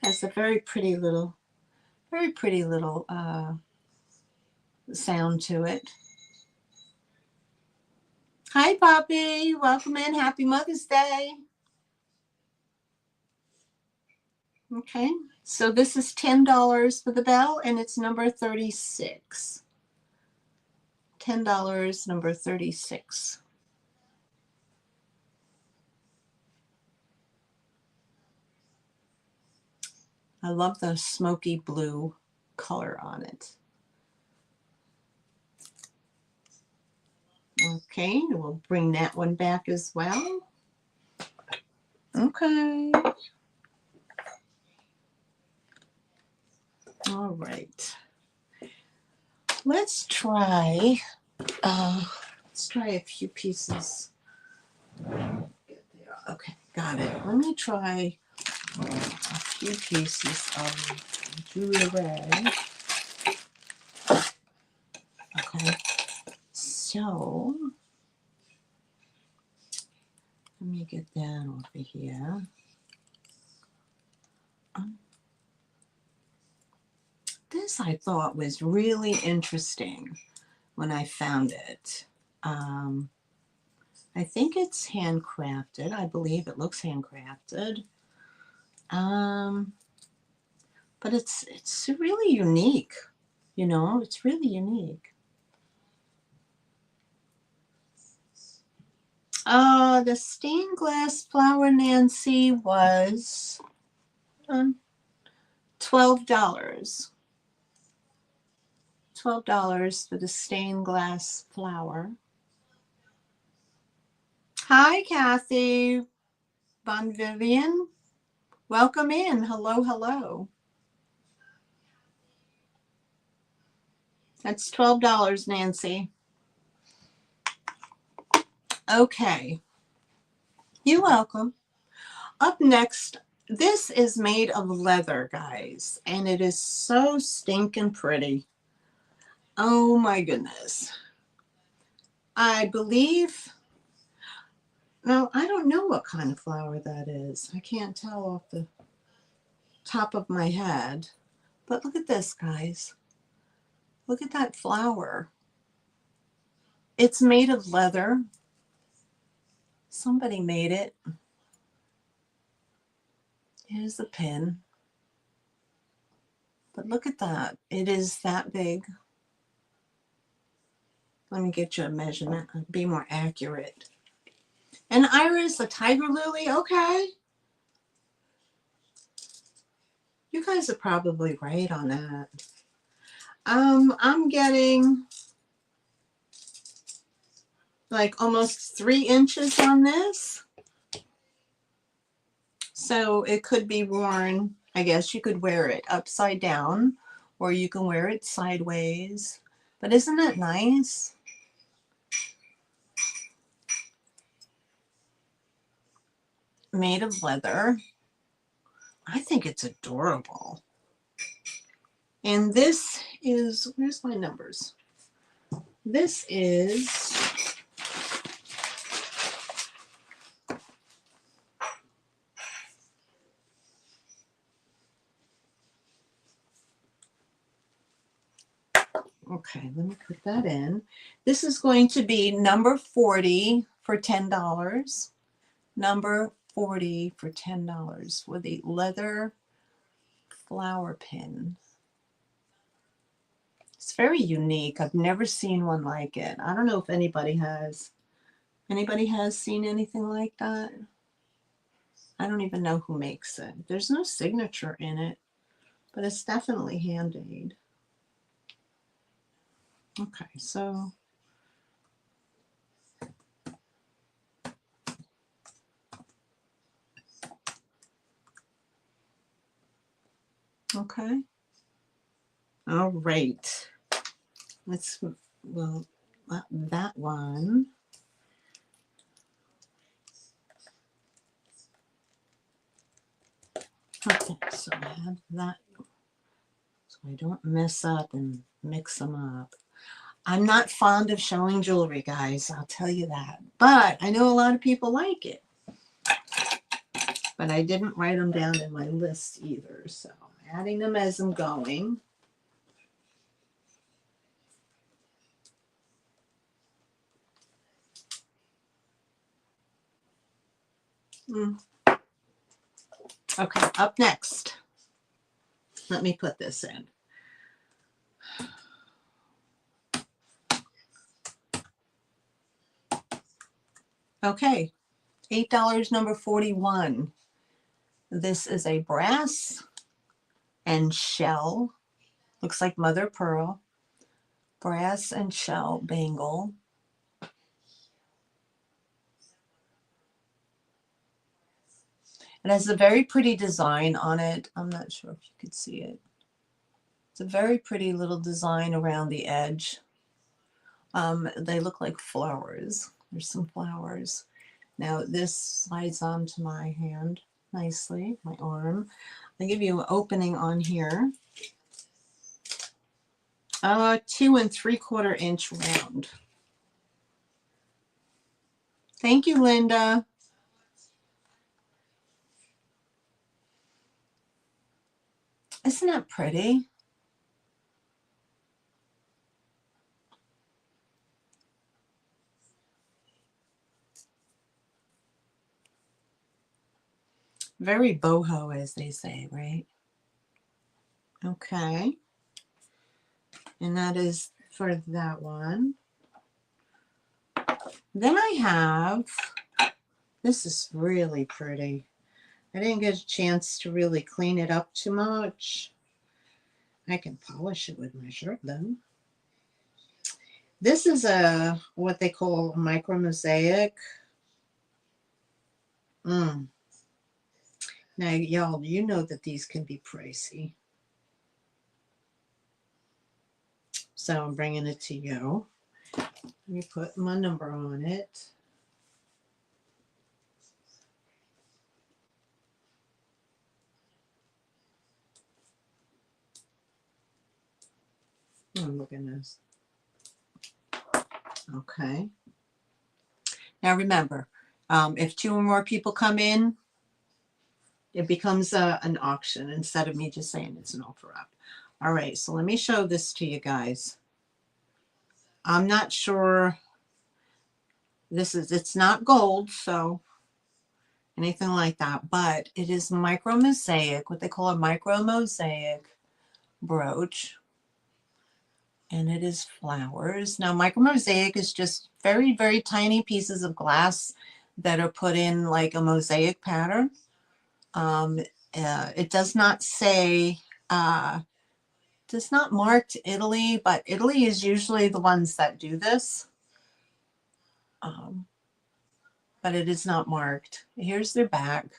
Has a very pretty little sound to it. Hi, Poppy. Welcome in. Happy Mother's Day. Okay, so this is $10 for the bell, and it's number 36. $10, number 36. I love the smoky blue color on it. Okay, we'll bring that one back as well. Okay. All right. Let's try a few pieces. Okay, got it. Let me try a few pieces of jewelry. Okay, so let me get that over here. This I thought was really interesting when I found it. I think it's handcrafted. I believe it looks handcrafted. But it's really unique. You know, it's really unique. The stained glass flower Nancy was $12. $12 for the stained glass flower. Hi, Kathy Von Vivian. Welcome in. Hello, hello. That's $12, Nancy. Okay. You're welcome. Up next, this is made of leather, guys, and it is so stinking pretty. Oh my goodness. I believe, no, I don't know what kind of flower that is. I can't tell off the top of my head. But look at this, guys. Look at that flower. It's made of leather. Somebody made it. Here's the pin. But look at that. It is that big. Let me get you a measurement. I'll be more accurate. An iris, a tiger lily. Okay. You guys are probably right on that. I'm getting like almost 3 inches on this. So it could be worn, I guess you could wear it upside down or you can wear it sideways. But isn't it nice? Made of leather. I think it's adorable. And this is, where's my numbers? This is okay, let me put that in. This is going to be number 40 for $10. Number 40 for $10 with a leather flower pin. It's very unique. I've never seen one like it. I don't know if anybody has. Anybody has seen anything like that? I don't even know who makes it. There's no signature in it, but it's definitely handmade. Okay, so okay. All right. Let's, well, that one. Okay, so I have that, so I don't mess up and mix them up. I'm not fond of showing jewelry, guys, I'll tell you that. But I know a lot of people like it. But I didn't write them down in my list either, so I'm adding them as I'm going. Okay, up next. Let me put this in. Okay, $8, number 41. This is a brass and shell. Looks like mother pearl. Brass and shell bangle. It has a very pretty design on it. I'm not sure if you could see it. It's a very pretty little design around the edge. They look like flowers. There's some flowers. Now this slides onto my hand nicely, my arm. I'll give you an opening on here. 2 3/4 inch round. Thank you, Linda. Isn't that pretty? Very boho, as they say, right? Okay. And that is for that one. Then I have, this is really pretty. I didn't get a chance to really clean it up too much. I can polish it with my shirt though. This is a what they call a micro mosaic. Now, y'all, you know that these can be pricey. So I'm bringing it to you. Let me put my number on it. Oh, look at this. Okay. Now remember, if 2 or more people come in, it becomes an auction instead of me just saying it's an offer up. All right, so let me show this to you guys. I'm not sure. It's not gold, so anything like that, but it is micro mosaic, what they call a micro mosaic brooch. And it is flowers. Now, micro mosaic is just very, very tiny pieces of glass that are put in like a mosaic pattern. It does not say, does not mark Italy, but Italy is usually the ones that do this. But it is not marked. Here's their back.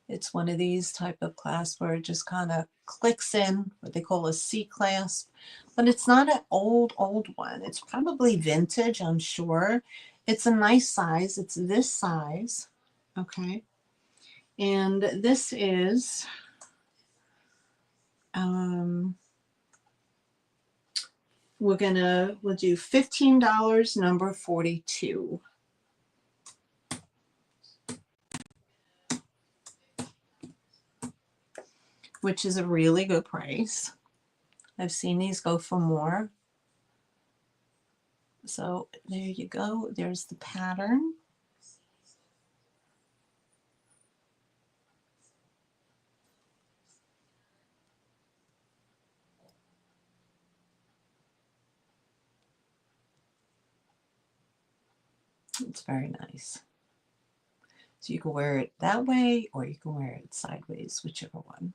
It's one of these type of clasps where it just kind of clicks in, what they call a C clasp, but it's not an old one. It's probably vintage, I'm sure. It's a nice size. It's this size. Okay. And this is, we'll do $15, number 42. Which is a really good price. I've seen these go for more. So there you go. There's the pattern. It's very nice. So you can wear it that way or you can wear it sideways, whichever one.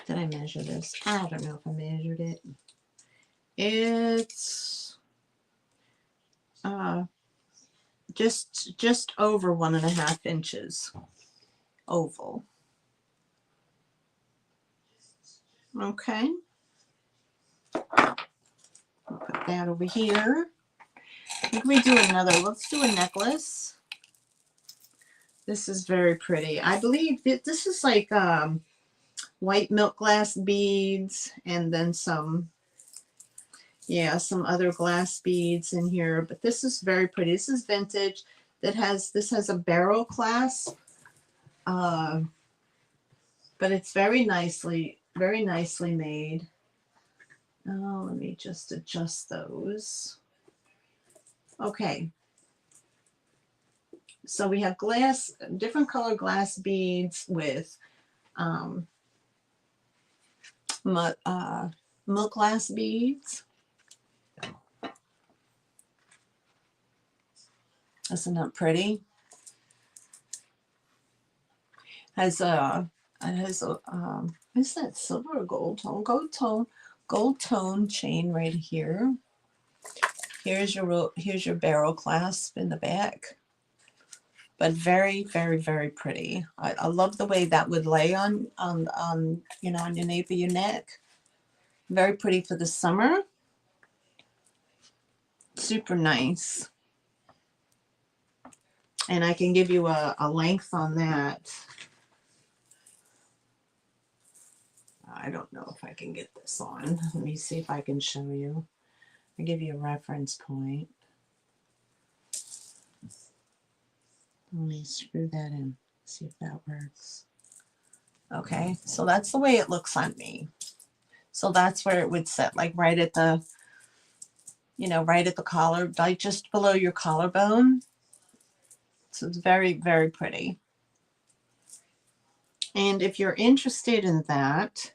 Did I measure this? I don't know if I measured it. It's just over 1.5 inches oval. Okay. I'll put that over here. I think we do another. Let's do a necklace. This is very pretty. I believe this is like white milk glass beads and then some, yeah, some other glass beads in here. But this is very pretty. This is vintage. This has a barrel clasp, but it's very nicely made. Oh, let me just adjust those. Okay. So we have different color glass beads with milk glass beads. Isn't that pretty? Is that silver or gold tone? Gold tone chain right here. Here's your barrel clasp in the back. But very, very, very pretty. I love the way that would lay on you know, on your nape of your neck. Very pretty for the summer. Super nice. And I can give you a length on that. I don't know if I can get this on. Let me see if I can show you. I'll give you a reference point. Let me screw that in. See if that works. Okay, so that's the way it looks on me. So that's where it would sit, like right at the, you know, right at the collar, like just below your collarbone. So it's very, very pretty. And if you're interested in that,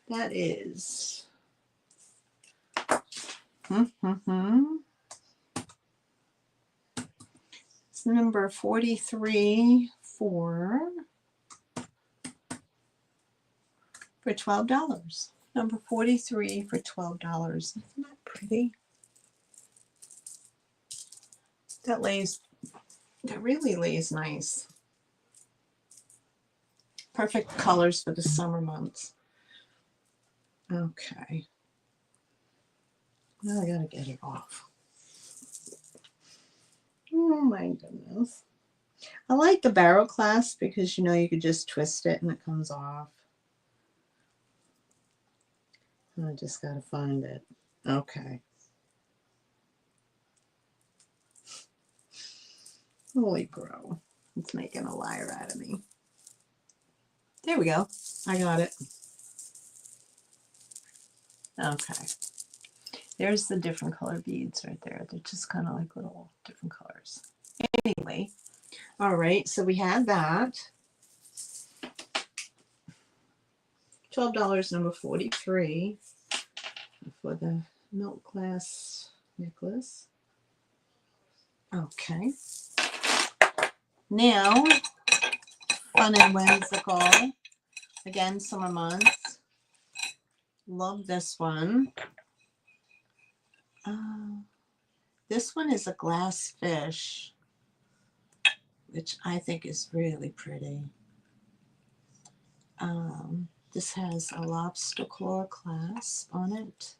that is it's number 43 for $12. Number 43 for $12. Isn't that pretty? That really lays nice. Perfect colors for the summer months. Okay. Now I gotta get it off. Oh my goodness. I like the barrel clasp because, you know, you could just twist it and it comes off. I just gotta find it. Okay. Holy crow. It's making a liar out of me. There we go. I got it. Okay. There's the different color beads right there. They're just kind of like little different colors. Anyway, all right, so we had that. $12, number 43 for the milk glass necklace. Okay. Now, fun and whimsical. Again, summer months. Love this one. This one is a glass fish, which I think is really pretty. This has a lobster claw clasp on it.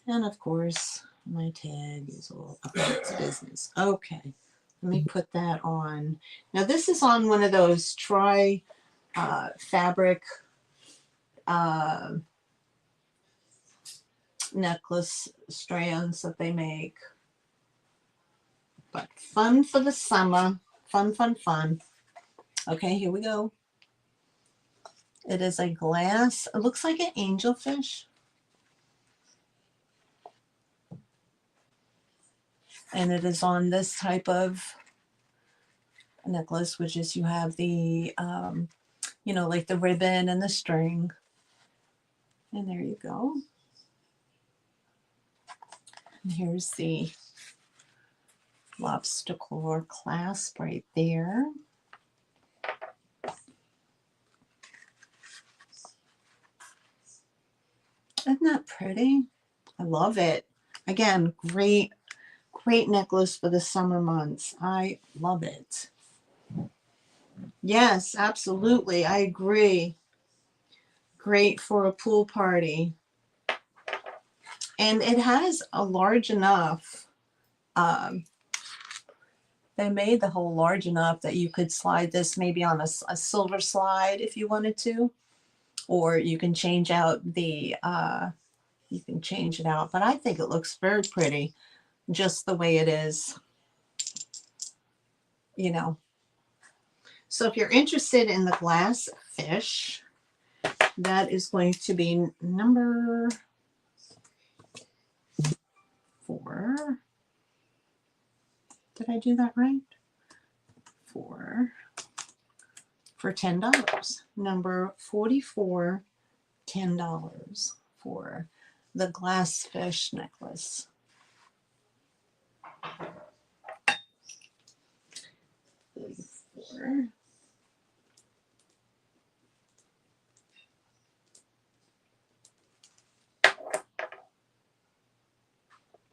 And of course, my tag is all about its business. Okay, let me put that on. Now this is on one of those fabric necklace strands that they make. But fun for the summer. Fun, fun, fun. Okay, here we go. It is a glass. It looks like an angelfish. And it is on this type of necklace, which is you have the, you know, like the ribbon and the string. And there you go. And here's the lobster claw clasp right there. Isn't that pretty? I love it. Again, great necklace for the summer months. I love it. Yes, absolutely. I agree. Great for a pool party. And it has a large enough, they made the hole large enough that you could slide this maybe on a silver slide if you wanted to, or you can change out the, you can change it out, but I think it looks very pretty just the way it is, you know. So if you're interested in the glass fish, that is going to be number 4. Did I do that right? 4 for $10. Number 44, $10 for the glass fish necklace.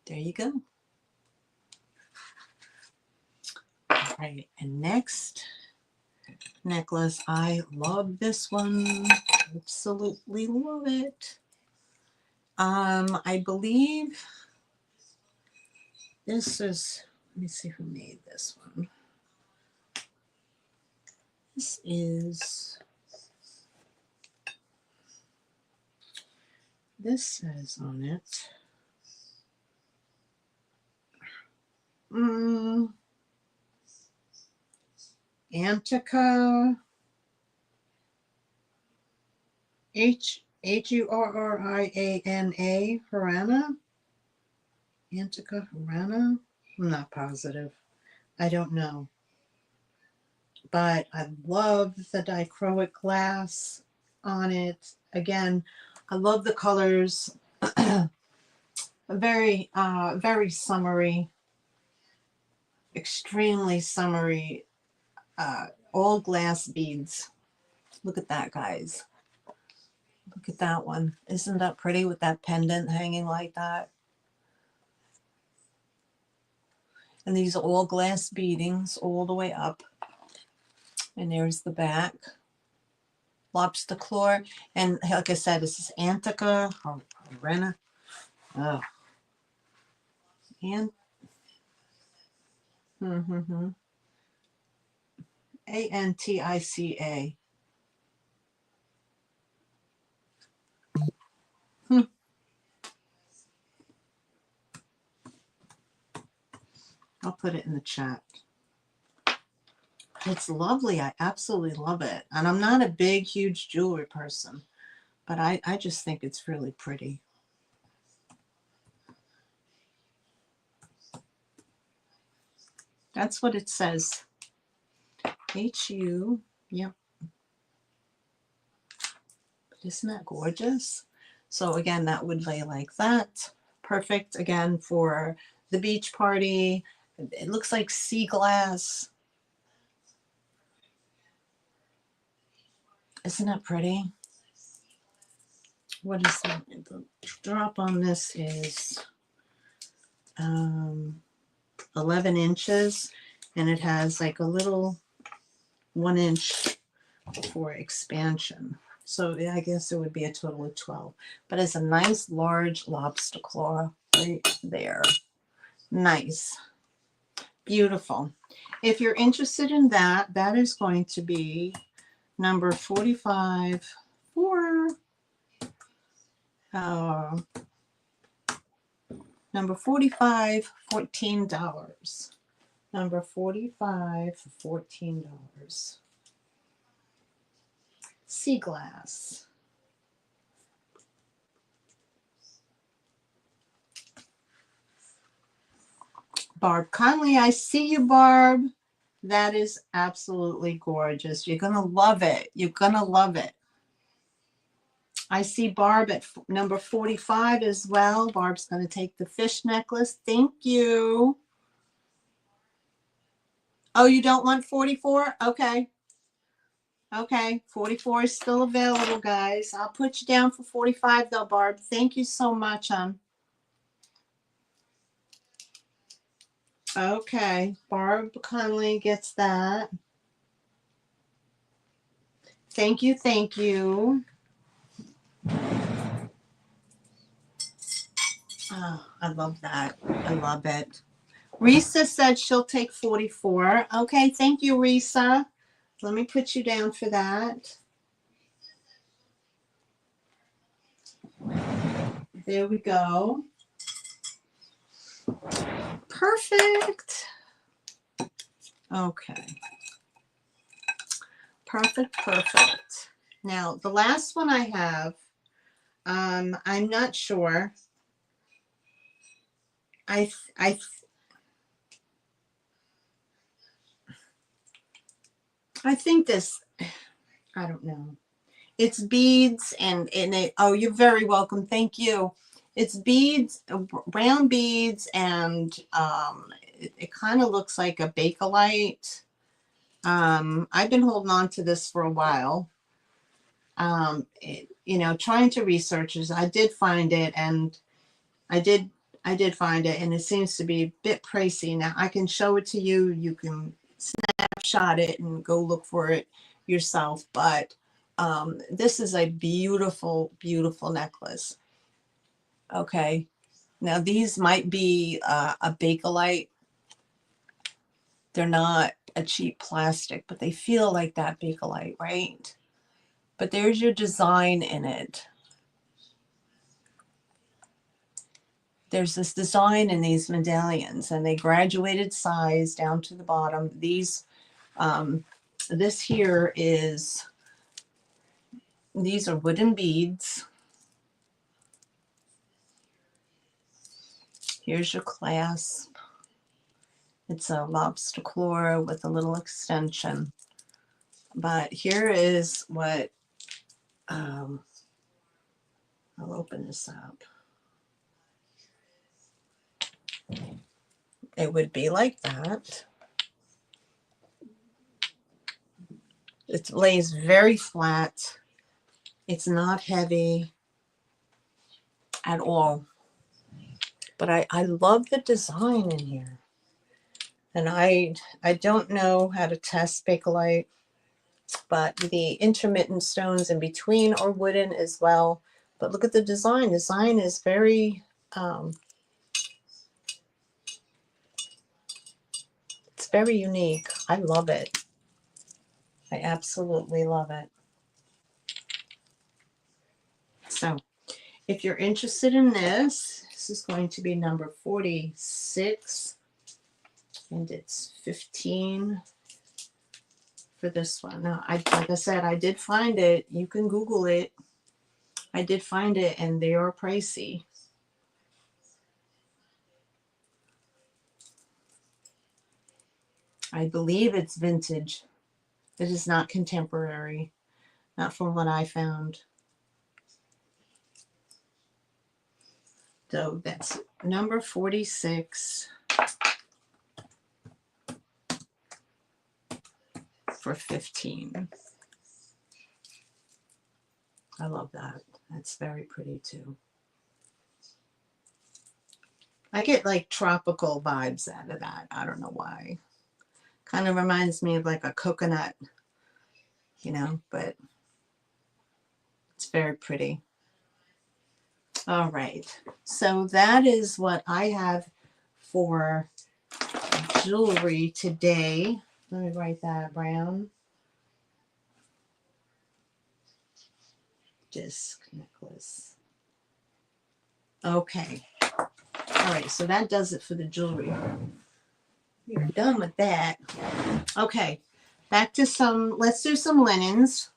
There you go. All right, and next necklace. I love this one. Absolutely love it. I believe this is, let me see who made this one. This says on it, Antica, Hurriana, Hurriana, Antica Hurriana. I'm not positive. I don't know. But I love the dichroic glass on it. Again, I love the colors. Very, very summery, extremely summery, all glass beads. Look at that, guys. Look at that one. Isn't that pretty with that pendant hanging like that? And these are all glass beadings all the way up. And there's the back. Lobster claw. And like I said, this is Antica Hurriana. Oh. And Antica. I'll put it in the chat. It's lovely. I absolutely love it. And I'm not a big, huge jewelry person, but I just think it's really pretty. That's what it says. HU. Yep. Isn't that gorgeous? So again, that would lay like that. Perfect again for the beach party. It looks like sea glass. Isn't that pretty? What is that? The drop on this is 11 inches, and it has like a little 1 inch for expansion. So I guess it would be a total of 12. But it's a nice large lobster claw right there. Nice. Beautiful. If you're interested in that, that is going to be number 45 for number 45, $14. Number 45 for $14. Sea glass. Barb Conley, I see you, Barb. That is absolutely gorgeous. You're going to love it. You're going to love it. I see Barb at number 45 as well. Barb's going to take the fish necklace. Thank you. Oh, you don't want 44? Okay. Okay. 44 is still available, guys. I'll put you down for 45 though, Barb. Thank you so much, Okay. Barb Conley gets that. Thank you. Thank you. Oh, I love that. I love it. Risa said she'll take 44. Okay, thank you, Risa. Let me put you down for that. There we go. Perfect. Okay. Perfect, perfect. Now, the last one I have, I'm not sure. I think this, I don't know. It's beads and it, oh, you're very welcome. Thank you. It's beads, brown beads, and it kind of looks like a Bakelite. I've been holding on to this for a while. You know, trying to research this. I did find it, and I did find it, and it seems to be a bit pricey. Now I can show it to you. You can snapshot it and go look for it yourself. But this is a beautiful, beautiful necklace. Okay. Now these might be a Bakelite. They're not a cheap plastic, but they feel like that Bakelite, right? But there's your design in it. There's this design in these medallions, and they graduated size down to the bottom. These, this here is, these are wooden beads. Here's your clasp. It's a lobster claw with a little extension. But here is what, I'll open this up. It would be like that. It lays very flat. It's not heavy at all. But I love the design in here. And I don't know how to test Bakelite, but the intermittent stones in between are wooden as well. But look at the design. Design is very, it's very unique. I love it. I absolutely love it. So if you're interested in this, this is going to be number 46. And it's 15 for this one. Now, like I said, I did find it. You can Google it. I did find it, and they are pricey. I believe it's vintage. It is not contemporary, not from what I found. So that's number 46 for 15. I love that. That's very pretty too. I get like tropical vibes out of that. I don't know why. Kind of reminds me of like a coconut, you know, but it's very pretty. All right. So that is what I have for jewelry today. Let me write that brown. Disc necklace. Okay. All right. So that does it for the jewelry. We're done with that. Okay. Back to some, let's do some linens.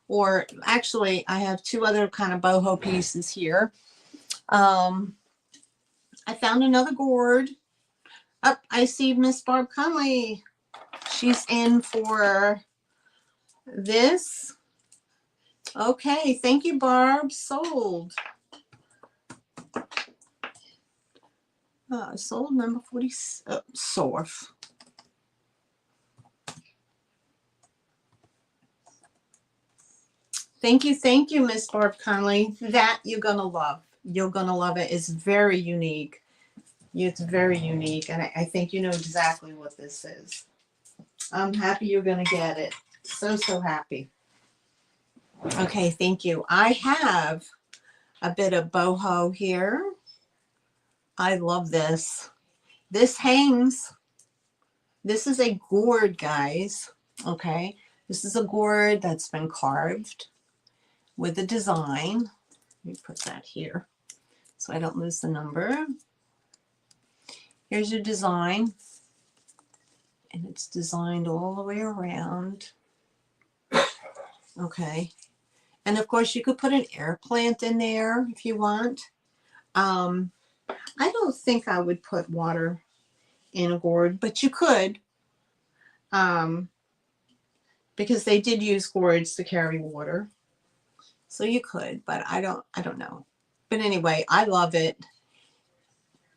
Or actually, I have two other kind of boho pieces here. I found another gourd. Oh, I see Miss Barb Conley. She's in for this. Okay, thank you, Barb. Sold. Sold number 40. Source. Thank you, Miss Barb Conley. That you're gonna love. You're gonna love it. It's very unique. It's very unique, and I think you know exactly what this is. I'm happy you're gonna get it. So happy. Okay, thank you. I have a bit of boho here. I love this. This hangs. This is a gourd, guys. Okay, this is a gourd that's been carved with a design. Let me put that here so I don't lose the number. Here's your design, and it's designed all the way around. Okay, and of course you could put an air plant in there if you want. I don't think I would put water in a gourd, but you could, because they did use gourds to carry water, so you could. But I don't know. But anyway, I love it.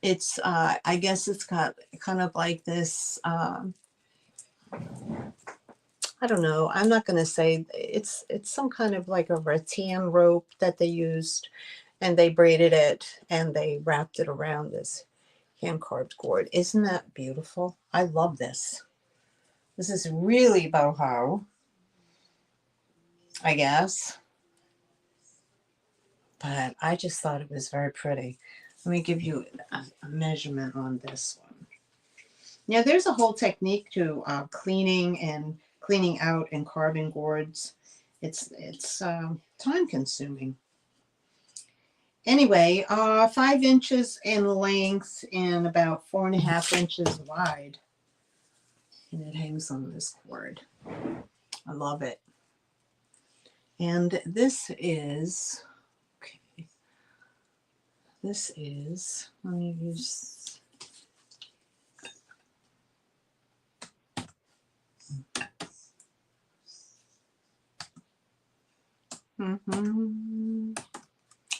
It's I guess it's got kind of like this. I don't know. I'm not going to say it's some kind of like a rattan rope that they used, and they braided it and they wrapped it around this hand carved gourd. Isn't that beautiful? I love this. This is really boho, I guess, but I just thought it was very pretty. Let me give you a measurement on this one. Now, there's a whole technique to cleaning out and carving gourds. It's time consuming. Anyway, 5 inches in length and about 4.5 inches wide. And it hangs on this cord. I love it. And this is, okay, this is, let me use,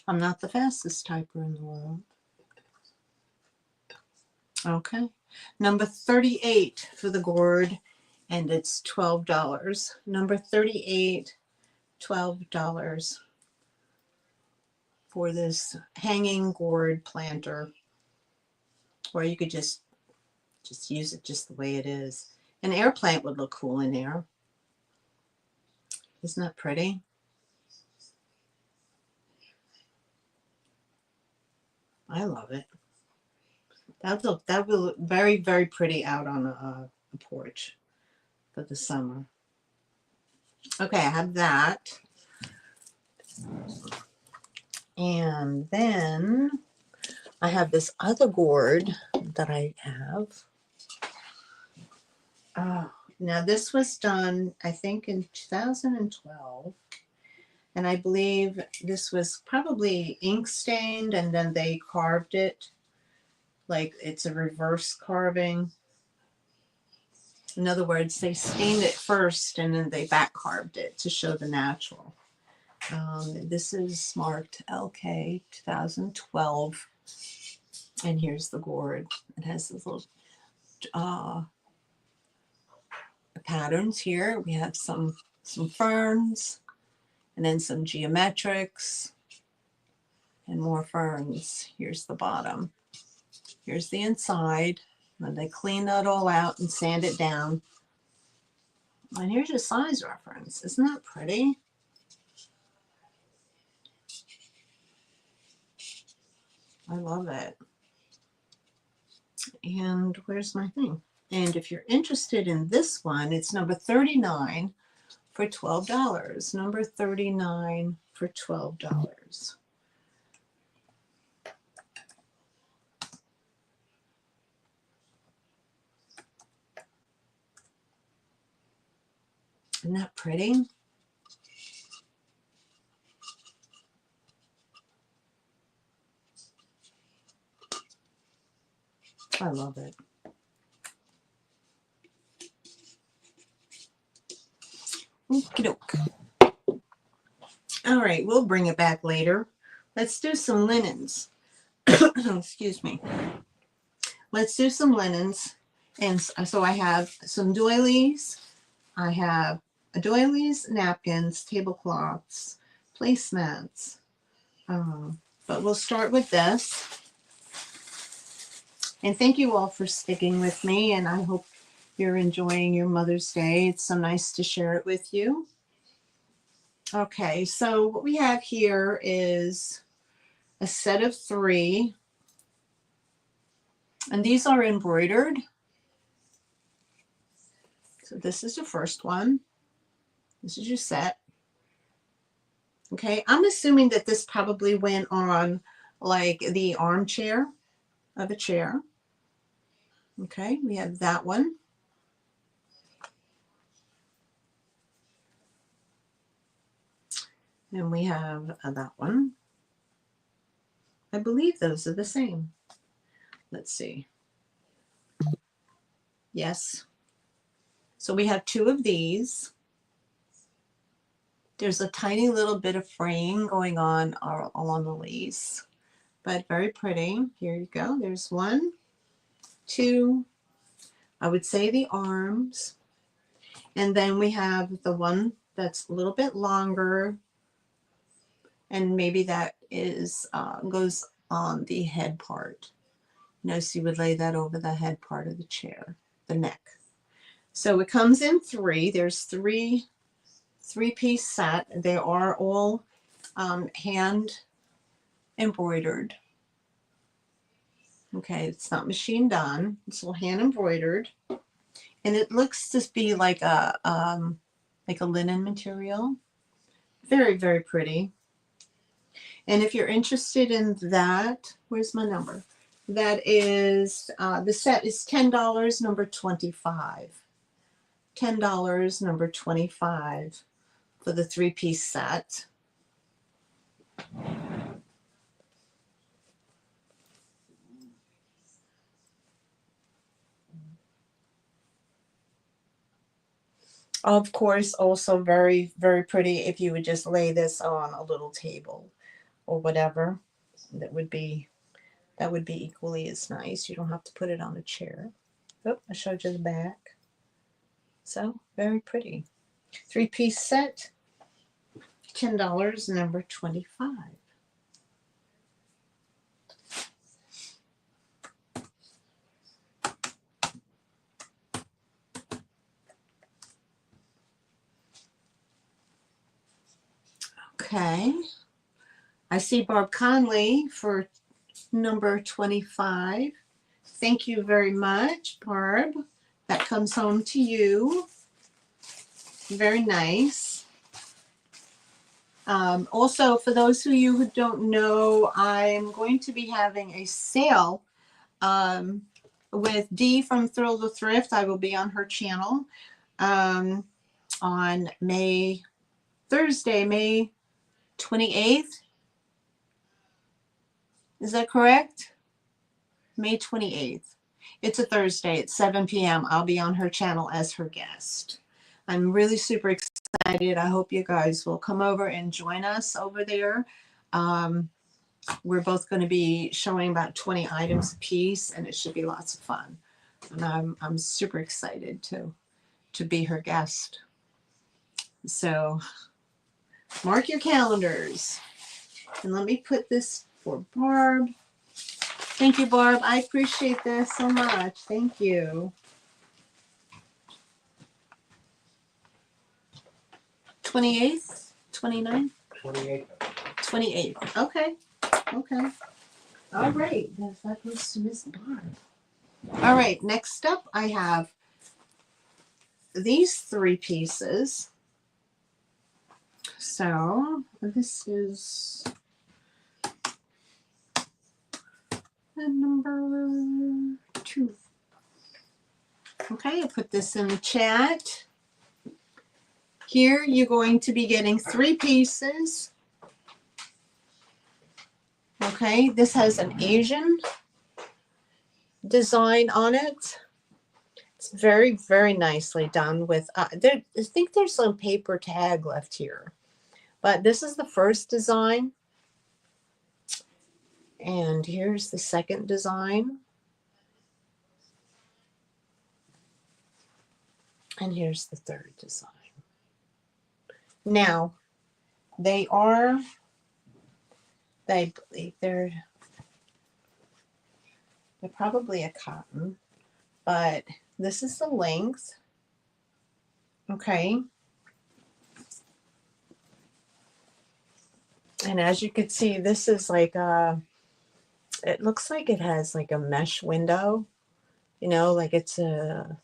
I'm not the fastest typer in the world. Okay, number 38 for the gourd, and it's $12. Number 38, $12 for this hanging gourd planter, or you could just use it just the way it is. An air plant would look cool in there. Isn't that pretty? I love it. That would look very, very pretty out on a porch for the summer. Okay, I have that. And then I have this other gourd that I have. Now this was done, I think, in 2012. And I believe this was probably ink stained, and then they carved it. Like it's a reverse carving. In other words, they stained it first and then they back carved it to show the natural. This is marked LK 2012. And here's the gourd. It has this little patterns here. We have some ferns, and then some geometrics, and more ferns. Here's the bottom. Here's the inside. And they clean that all out and sand it down. And here's your size reference. Isn't that pretty? I love it. And where's my thing? And if you're interested in this one, it's number 39 for $12. Number 39 for $12. Isn't that pretty? I love it. Okie doke. All right, we'll bring it back later. Let's do some linens. Excuse me. Let's do some linens. And so I have some doilies. I have doilies, napkins, tablecloths, placemats. But we'll start with this. And thank you all for sticking with me, and I hope you're enjoying your Mother's Day. It's so nice to share it with you. Okay, so what we have here is a set of 3, and these are embroidered. So this is the first one. This is your set. Okay, I'm assuming that this probably went on like the armchair of a chair. Okay, we have that one. And we have that one. I believe those are the same. Let's see. Yes. So we have 2 of these. There's a tiny little bit of fraying going on along the lace, but very pretty. Here you go. There's 1, 2, I would say the arms. And then we have the one that's a little bit longer, and maybe that is goes on the head part. So you would lay that over the head part of the chair, the neck. So it comes in 3. There's 3-piece set. They are all hand embroidered. Okay, it's not machine done. It's all hand embroidered, and it looks to be like a linen material. Very, very pretty. And if you're interested in that, where's my number? That is, the set is $10, number 25. $10, number 25 for the 3-piece set. Of course, also very, very pretty if you would just lay this on a little table or whatever. That would be equally as nice. You don't have to put it on a chair. Oh, I showed you the back. So very pretty. 3-piece set, $10, number 25. Okay. I see Barb Conley for number 25. Thank you very much, Barb. That comes home to you. Very nice. Also, for those of you who don't know, I'm going to be having a sale with Dee from Thrill to Thrift. I will be on her channel on Thursday, May 28th. Is that correct? May 28th. It's a Thursday at 7 p.m. I'll be on her channel as her guest. I'm really super excited. I hope you guys will come over and join us over there. We're both going to be showing about 20 items a piece, and it should be lots of fun. And I'm super excited to be her guest. So mark your calendars. And let me put this for Barb. Thank you, Barb. I appreciate this so much. Thank you. 28th? 29th? 28th. 28th. Okay. Okay. All right. That goes to Miss Barb. All right. Next up, I have these 3 pieces. So this is number 2. Okay, I put this in the chat. Here you're going to be getting 3 pieces. Okay, this has an Asian design on it. It's very, very nicely done with, I think there's some paper tag left here. But this is the first design. And here's the second design. And here's the third design. Now, they're probably a cotton, but this is the length. Okay. And as you can see, this is like it looks like it has like a mesh window, you know, like it's a,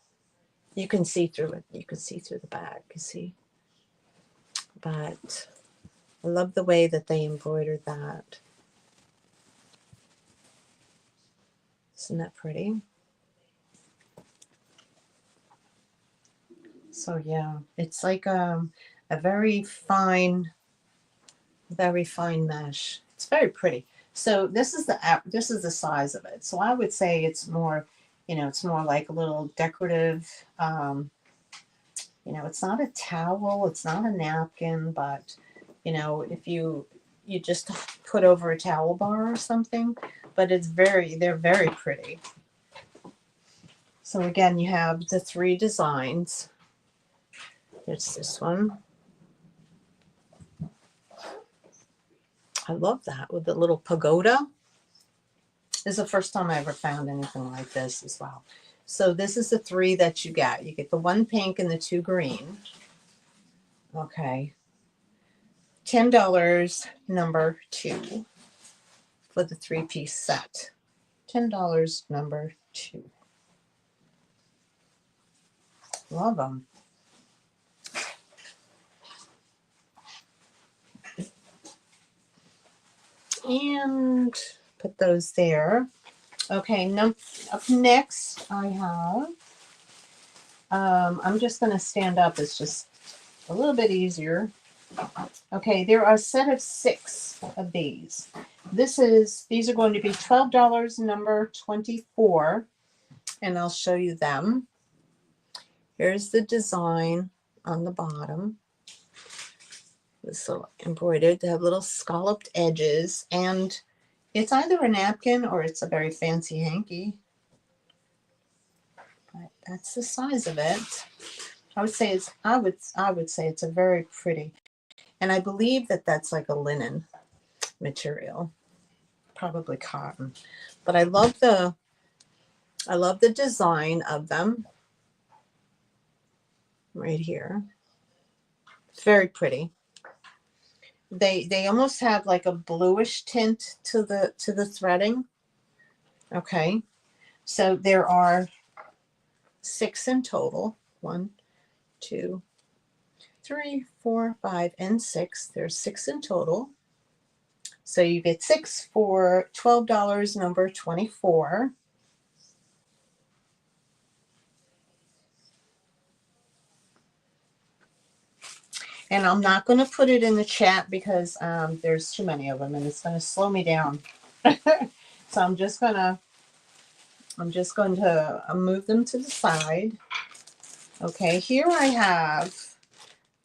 you can see through it. You can see through the back, you see. But I love the way that they embroidered that. Isn't that pretty? So yeah, it's like a very fine mesh. It's very pretty. So this is the size of it. So I would say it's more, you know, it's more like a little decorative. You know, it's not a towel, it's not a napkin, but you know, if you just put over a towel bar or something, but they're very pretty. So again, you have the 3 designs. There's this one. I love that with the little pagoda. This is the first time I ever found anything like this as well. So this is the 3 that you get. You get the 1 pink and the 2 green. Okay. $10, number 2 for the 3-piece set. $10, number 2. Love them. And put those there. Okay, up next I have, I'm just going to stand up. It's just a little bit easier. Okay, there are a set of 6 of these. These are going to be $12, number 24, and I'll show you them. Here's the design on the bottom. This little embroidered. They have little scalloped edges, and it's either a napkin or it's a very fancy hanky. But that's the size of it. I would say it's a very pretty, and I believe that that's like a linen material, probably cotton. But I love the design of them right here. It's very pretty. They almost have like a bluish tint to the threading. Okay, so there are 6 in total. 1, 2, 3, 4, 5, and 6. There's 6 in total. So you get 6 for $12, number 24. And I'm not going to put it in the chat because there's too many of them and it's going to slow me down. So I'm just going to move them to the side. Okay, here I have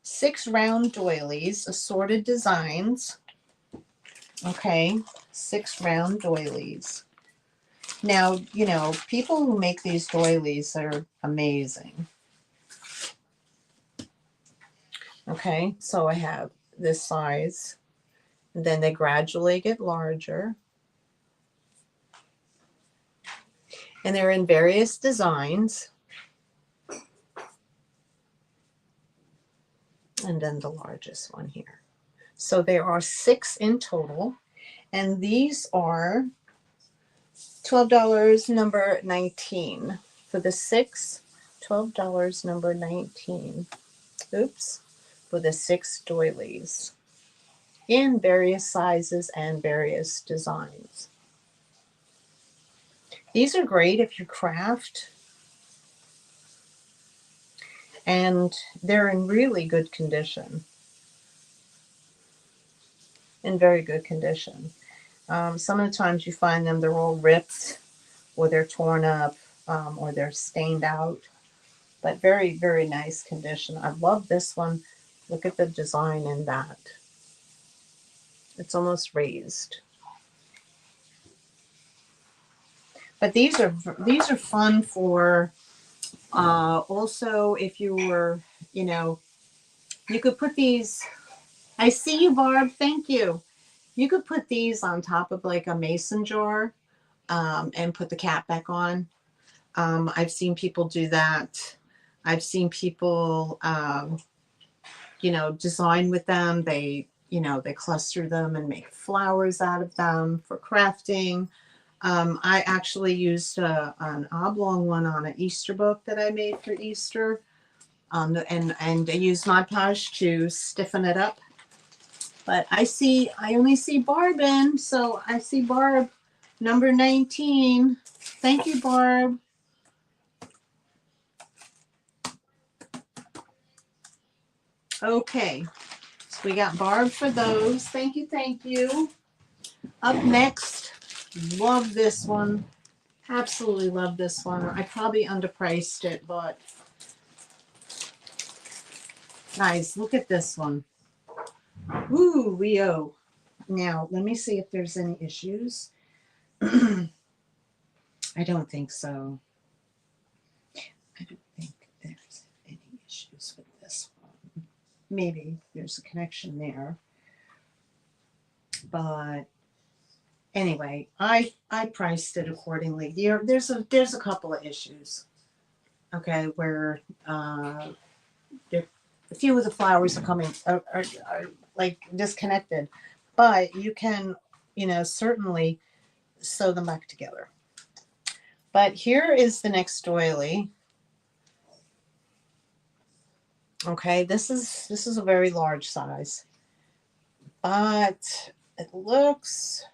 6 round doilies, assorted designs. Okay, 6 round doilies. Now, you know, people who make these doilies are amazing. Okay, so I have this size, and then they gradually get larger. And they're in various designs. And then the largest one here. So there are 6 in total. And these are $12, number 19. For the 6, $12, number 19. Oops. For the 6 doilies. In various sizes and various designs. These are great if you craft. And they're in really good condition. In very good condition. Some of the times you find them, they're all ripped or they're torn up or they're stained out. But very, very nice condition. I love this one. Look at the design in that. It's almost raised. But these are fun for also if you were, you know, you could put these. I see you, Barb. Thank you. You could put these on top of like a mason jar and put the cap back on. I've seen people do that. I've seen people, you know, design with them. They you know, they cluster them and make flowers out of them for crafting. I actually used an oblong one on an Easter book that I made for Easter. And I used Mod Podge to stiffen it up. But I only see Barb in, so I see Barb, number 19. Thank you, Barb. Okay, so we got Barb for those. Thank you, thank you. Up next, love this one. Absolutely love this one. I probably underpriced it, but guys, look at this one. Ooh, Leo. Now, let me see if there's any issues. I don't think so. I don't think there's any issues with this one. Maybe there's a connection there. But anyway, I priced it accordingly. There's a couple of issues. Okay, where a few of the flowers are coming are like disconnected, but you can, you know, certainly sew them back together. But here is the next doily. Okay, this is a very large size, but it looks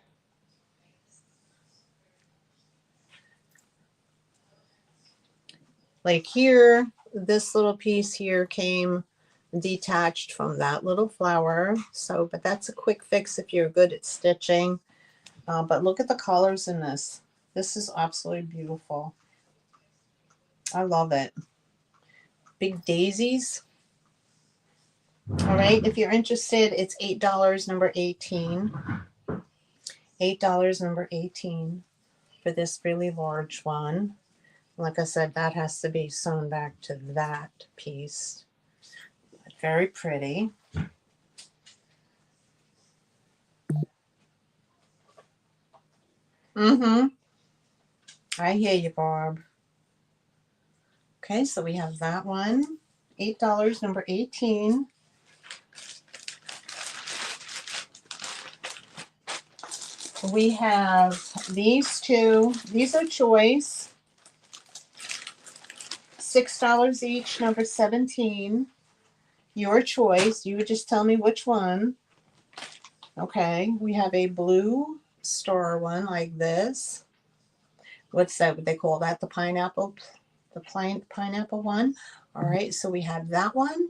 like here, this little piece here came detached from that little flower. So, but that's a quick fix if you're good at stitching. But look at the colors in this. This is absolutely beautiful. I love it. Big daisies. All right, if you're interested, it's $8, number 18. $8, number 18 for this really large one. Like I said, that has to be sewn back to that piece. Very pretty. Mm-hmm. I hear you, Barb. Okay, so we have that one. $8, number 18. We have these two. These are choice. $6 each, number 17. Your choice. You would just tell me which one. Okay, we have a blue star one like this. What's that? What they call that? The pineapple? The pineapple one. All right, so we have that one.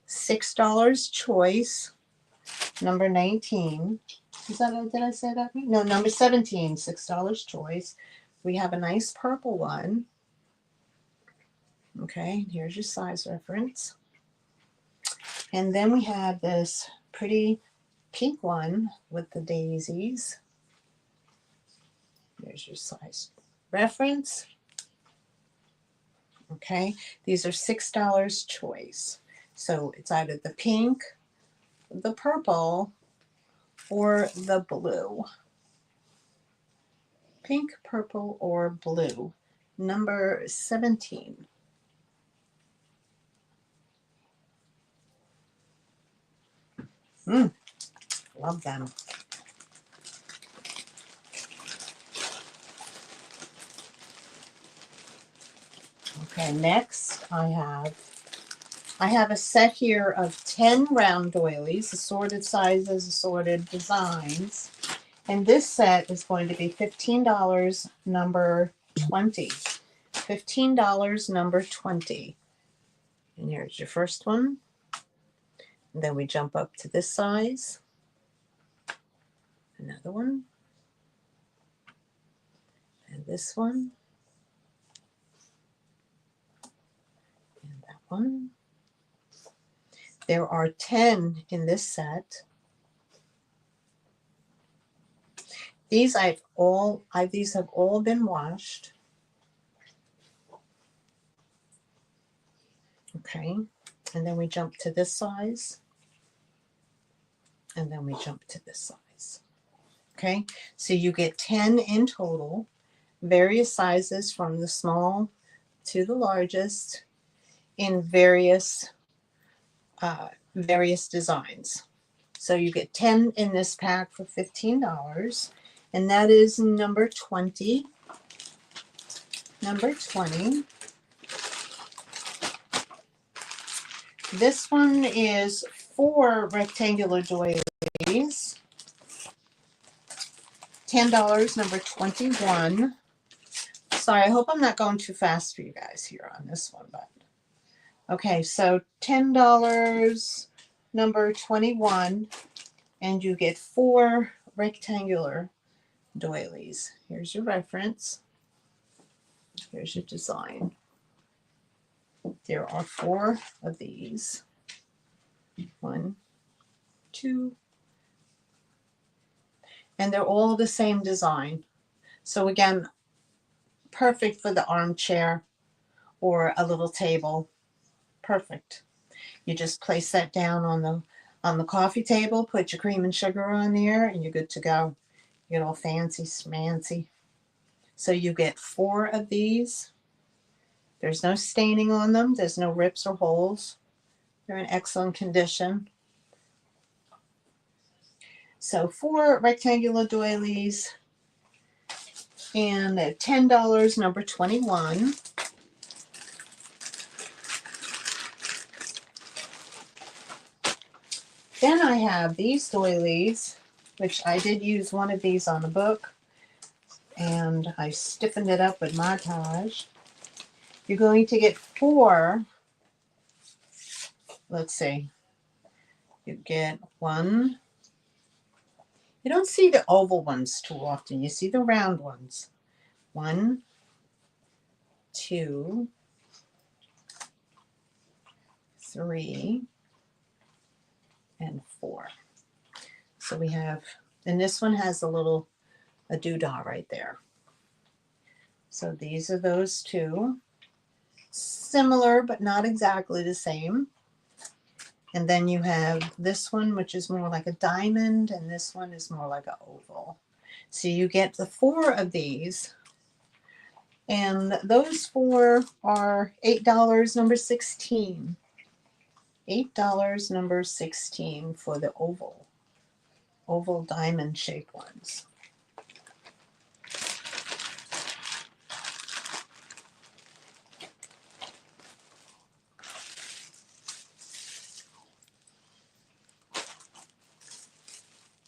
$6 choice, number 19. Is that, did I say that? No, number 17, $6 choice. We have a nice purple one. Okay, here's your size reference. And then we have this pretty pink one with the daisies. There's your size reference. Okay, these are $6 choice. So it's either the pink, the purple, or the blue. Pink, purple, or blue. Number 17. Love them. Okay, next I have a set here of 10 round doilies, assorted sizes, assorted designs. And this set is going to be $15, number 20. $15, number 20. And here's your first one. And then we jump up to this size. Another one. And this one. And that one. There are 10 in this set. These have all been washed. Okay, and then we jump to this size, and then we jump to this size. Okay, so you get 10 in total, various sizes from the small to the largest, in various designs. So you get 10 in this pack for $15. And that is number 20. Number 20. This one is 4 rectangular doilies. $10, number 21. Sorry, I hope I'm not going too fast for you guys here on this one, but okay, so $10, number 21, and you get 4 rectangular doilies. Here's your reference. Here's your design. There are 4 of these. 1, 2, and they're all the same design. So again, perfect for the armchair or a little table. Perfect. You just place that down on the coffee table, put your cream and sugar on there, and you're good to go. You get all fancy schmancy. So you get 4 of these. There's no staining on them. There's no rips or holes. They're in excellent condition. So 4 rectangular doilies and $10, number 21. Then I have these doilies, which I did use one of these on the book, and I stiffened it up with Mod Podge. You're going to get 4. Let's see. You get 1. You don't see the oval ones too often. You see the round ones. 1, 2, 3, and 4. So we have, and this one has a doodah right there. So these are those 2. Similar, but not exactly the same. And then you have this one, which is more like a diamond, and this one is more like an oval. So you get the 4 of these, and those 4 are $8, number 16. $8, number 16 for the oval diamond shaped ones.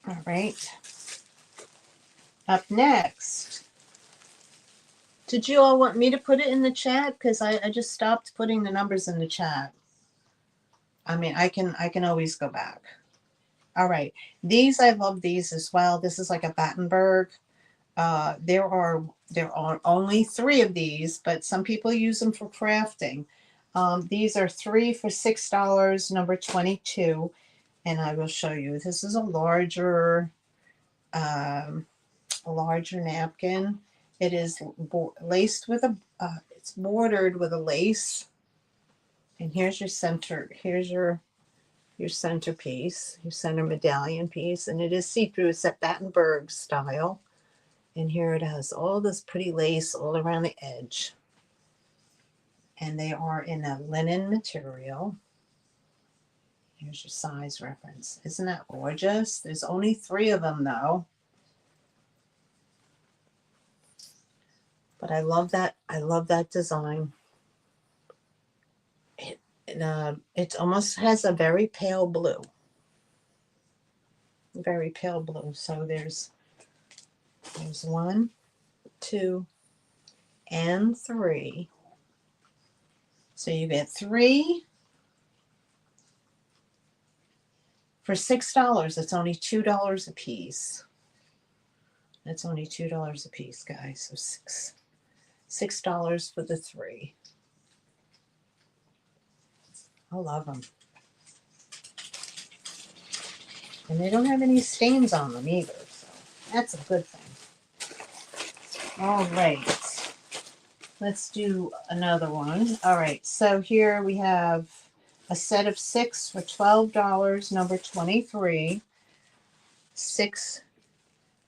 All right. Up next, did you all want me to put it in the chat? Because I just stopped putting the numbers in the chat. I mean, I can always go back. All right. These, I love these as well. This is like a Battenberg. There are only 3 of these, but some people use them for crafting. These are 3 for $6, number 22. And I will show you. This is a larger napkin. It is laced with it's bordered with a lace. And here's your center. Here's your centerpiece, your center medallion piece, and it is see-through. It's that Battenberg style. And here it has all this pretty lace all around the edge. And they are in a linen material. Here's your size reference. Isn't that gorgeous? There's only 3 of them though. But I love that. I love that design. It almost has a very pale blue. Very pale blue. So there's 1, 2, and 3. So you get 3 for $6. It's only $2 a piece. That's only $2 a piece, guys. So $6 for the 3. I love them. And they don't have any stains on them either, so that's a good thing. All right. Let's do another one. All right, so here we have a set of 6 for $12, number 23. 6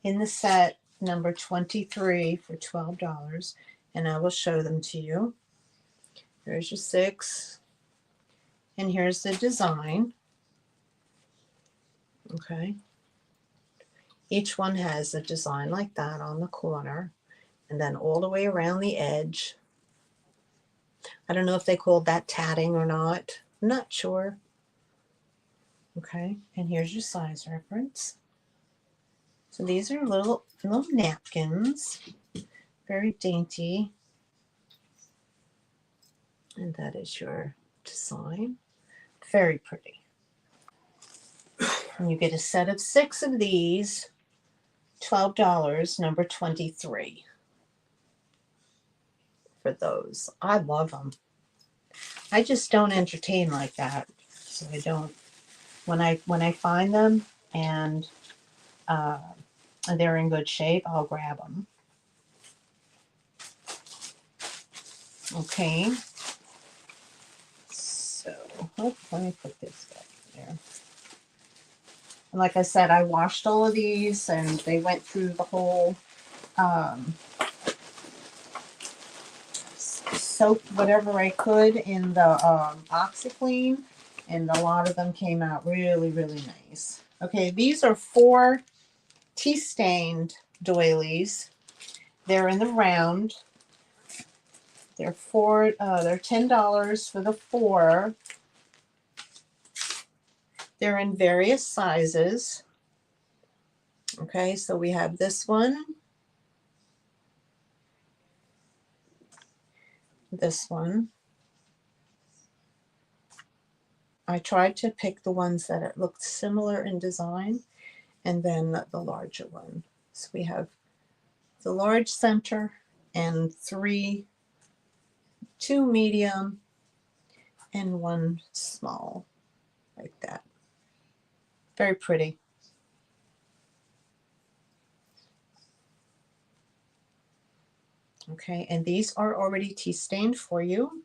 in the set, number 23 for $12. And I will show them to you. Here's your 6. And here's the design. Okay. Each one has a design like that on the corner, and then all the way around the edge. I don't know if they called that tatting or not. I'm not sure. Okay, and here's your size reference. So these are little napkins, very dainty. And that is your design. Very pretty. And you get a set of 6 of these, $12, number 23 for those. I love them. I just don't entertain like that. So I don't, when I find them and they're in good shape, I'll grab them. Okay. So, let me put this back there. And like I said, I washed all of these and they went through the whole soaked whatever I could in the OxiClean, and a lot of them came out really, really nice. Okay, these are 4 tea stained doilies. They're in the round. They're $10 for the 4. They're in various sizes. Okay, so we have this one, this one. I tried to pick the ones that it looked similar in design, and then the larger one. So we have the large center and 2 medium and 1 small, like that. Very pretty. Okay, and these are already tea stained for you.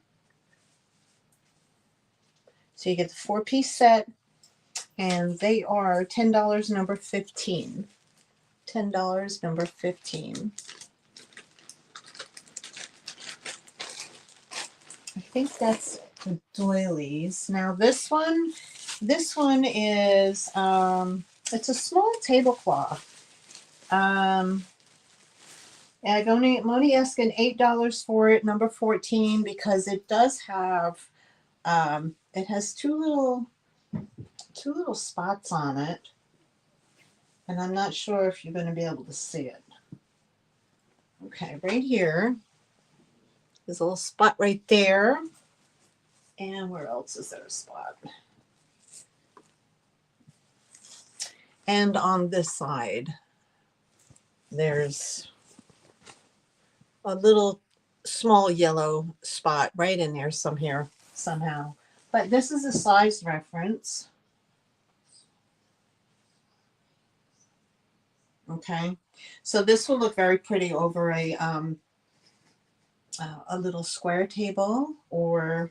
So you get the 4-piece set, and they are $10, number 15. $10, number 15. I think that's the doilies. Now this one is it's a small tablecloth. I'm only asking $8 for it, number 14, because it does have it has two little spots on it, and I'm not sure if you're going to be able to see it. Okay, right here. There's a little spot right there. And where else is there a spot? And on this side, there's a little small yellow spot right in there somehow. But this is a size reference. Okay, so this will look very pretty over a little square table, or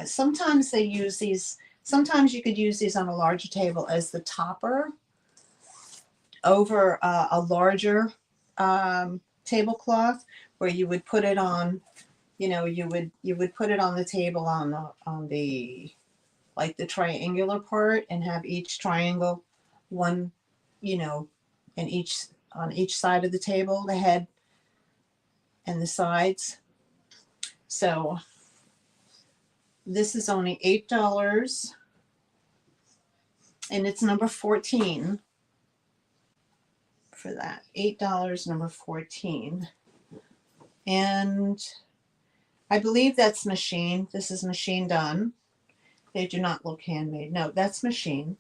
sometimes they use these. Sometimes you could use these on a larger table as the topper over a larger tablecloth, where you would put it on. You know, you would put it on the table on the like the triangular part, and have each triangle one, you know, and on each side of the table, the head and the sides. So this is only $8, and it's number 14 for that. $8, number 14. And I believe that's machine. This is machine done. They do not look handmade. No, that's machine.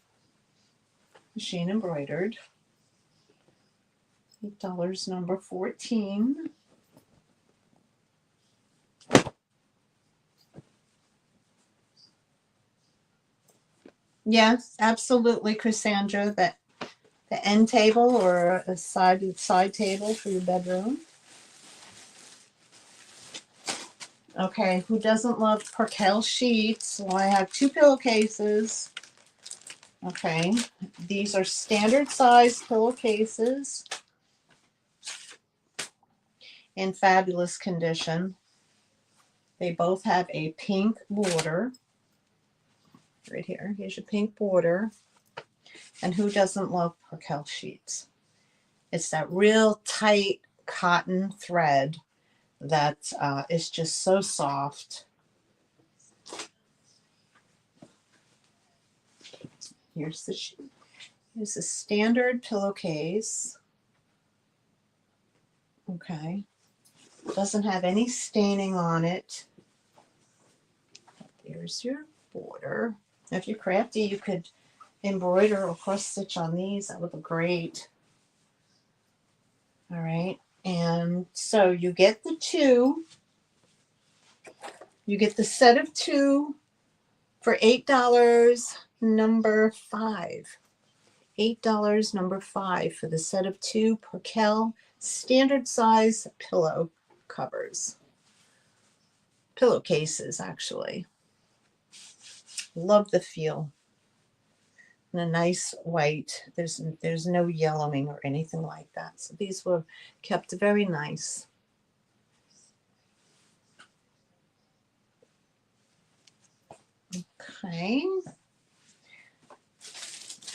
Machine embroidered. $8, number 14. Yes, absolutely, Cassandra. That the end table or a side table for your bedroom. Okay, who doesn't love percale sheets? Well, I have 2 pillowcases. Okay, these are standard size pillowcases in fabulous condition. They both have a pink border. right here. Here's your pink border. And who doesn't love percale sheets? It's that real tight cotton thread that is just so soft. Here's the sheet. Here's a standard pillowcase. Okay. Doesn't have any staining on it. There's your border. If you're crafty, you could embroider or cross stitch on these. That would look great. All right. And so you get the two. You get the set of two for $8, number 5. $8, number 5 for the set of two percale standard size pillow covers. Pillowcases, actually. Love the feel. And a nice white. There's no yellowing or anything like that. So these were kept very nice. Okay.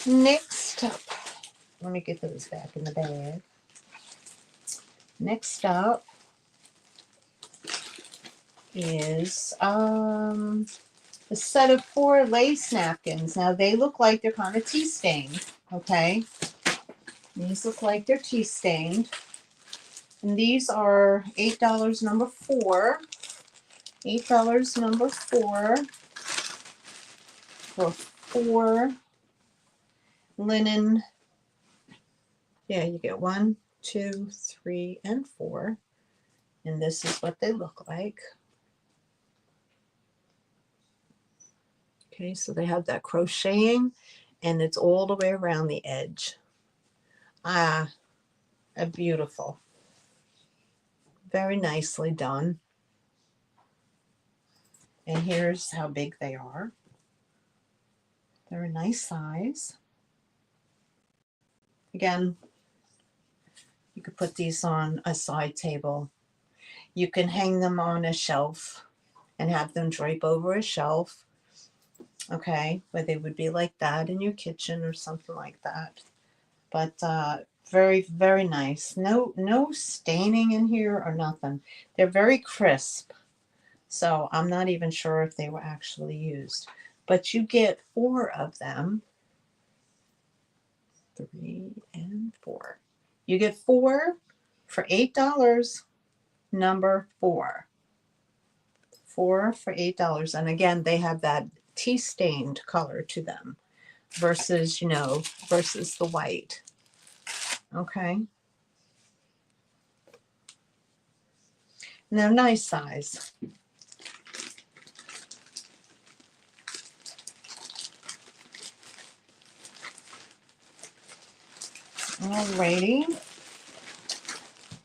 Next up, let me get those back in the bag. Next up is a set of 4 lace napkins. Now they look like they're kind of tea stained. Okay, these look like they're tea stained, and these are $8, number 4. $8, number 4 for 4 linen. Yeah, you get 1, 2, 3, and 4. And this is what they look like. Okay, so they have that crocheting, and it's all the way around the edge. Beautiful. Very nicely done. And here's how big they are. They're a nice size. Again, you could put these on a side table. You can hang them on a shelf and have them drape over a shelf. Okay, where they would be like that in your kitchen or something like that. But very, very nice. No staining in here or nothing. They're very crisp. So I'm not even sure if they were actually used. But you get 4 of them. 3 and 4. You get 4 for $8, number 4. 4 for $8. And again, they have that tea stained color to them versus, versus the white. Okay. And they're nice size. Alrighty.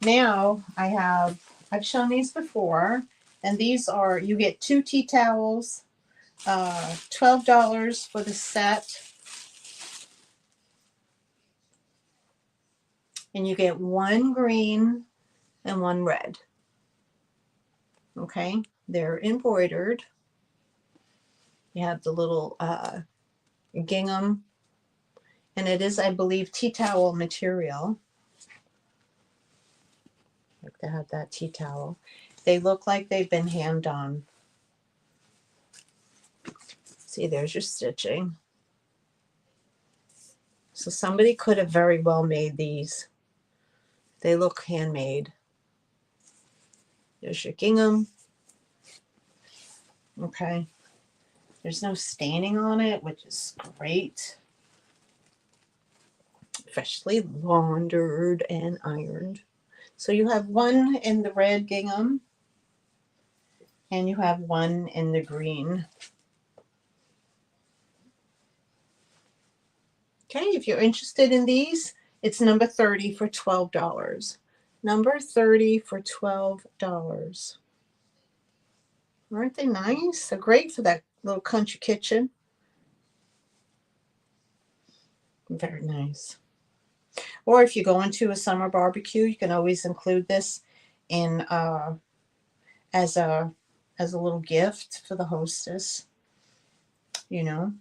Now I've shown these before, and these are, you get 2 tea towels, $12 for the set. And you get 1 green and 1 red. Okay, they're embroidered. You have the little gingham, and it is, I believe, tea towel material. Like they have that tea towel. They look like they've been hand done. See, there's your stitching. So somebody could have very well made these. They look handmade. There's your gingham. Okay. There's no staining on it, which is great. Freshly laundered and ironed. So you have 1 in the red gingham, and you have 1 in the green. Okay, if you're interested in these, it's number 30 for $12. Number 30 for $12. Aren't they nice? They're great for that little country kitchen. Very nice. Or if you go into a summer barbecue, you can always include this in as a little gift for the hostess. you know,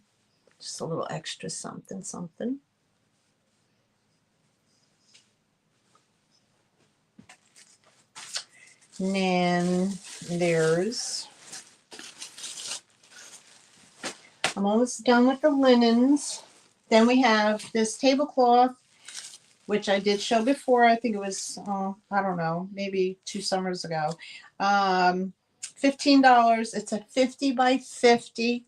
just a little extra something, something. And then there's, I'm almost done with the linens. Then we have this tablecloth, which I did show before. I think it was, I don't know, maybe 2 summers ago. $15. It's a 50 by 50.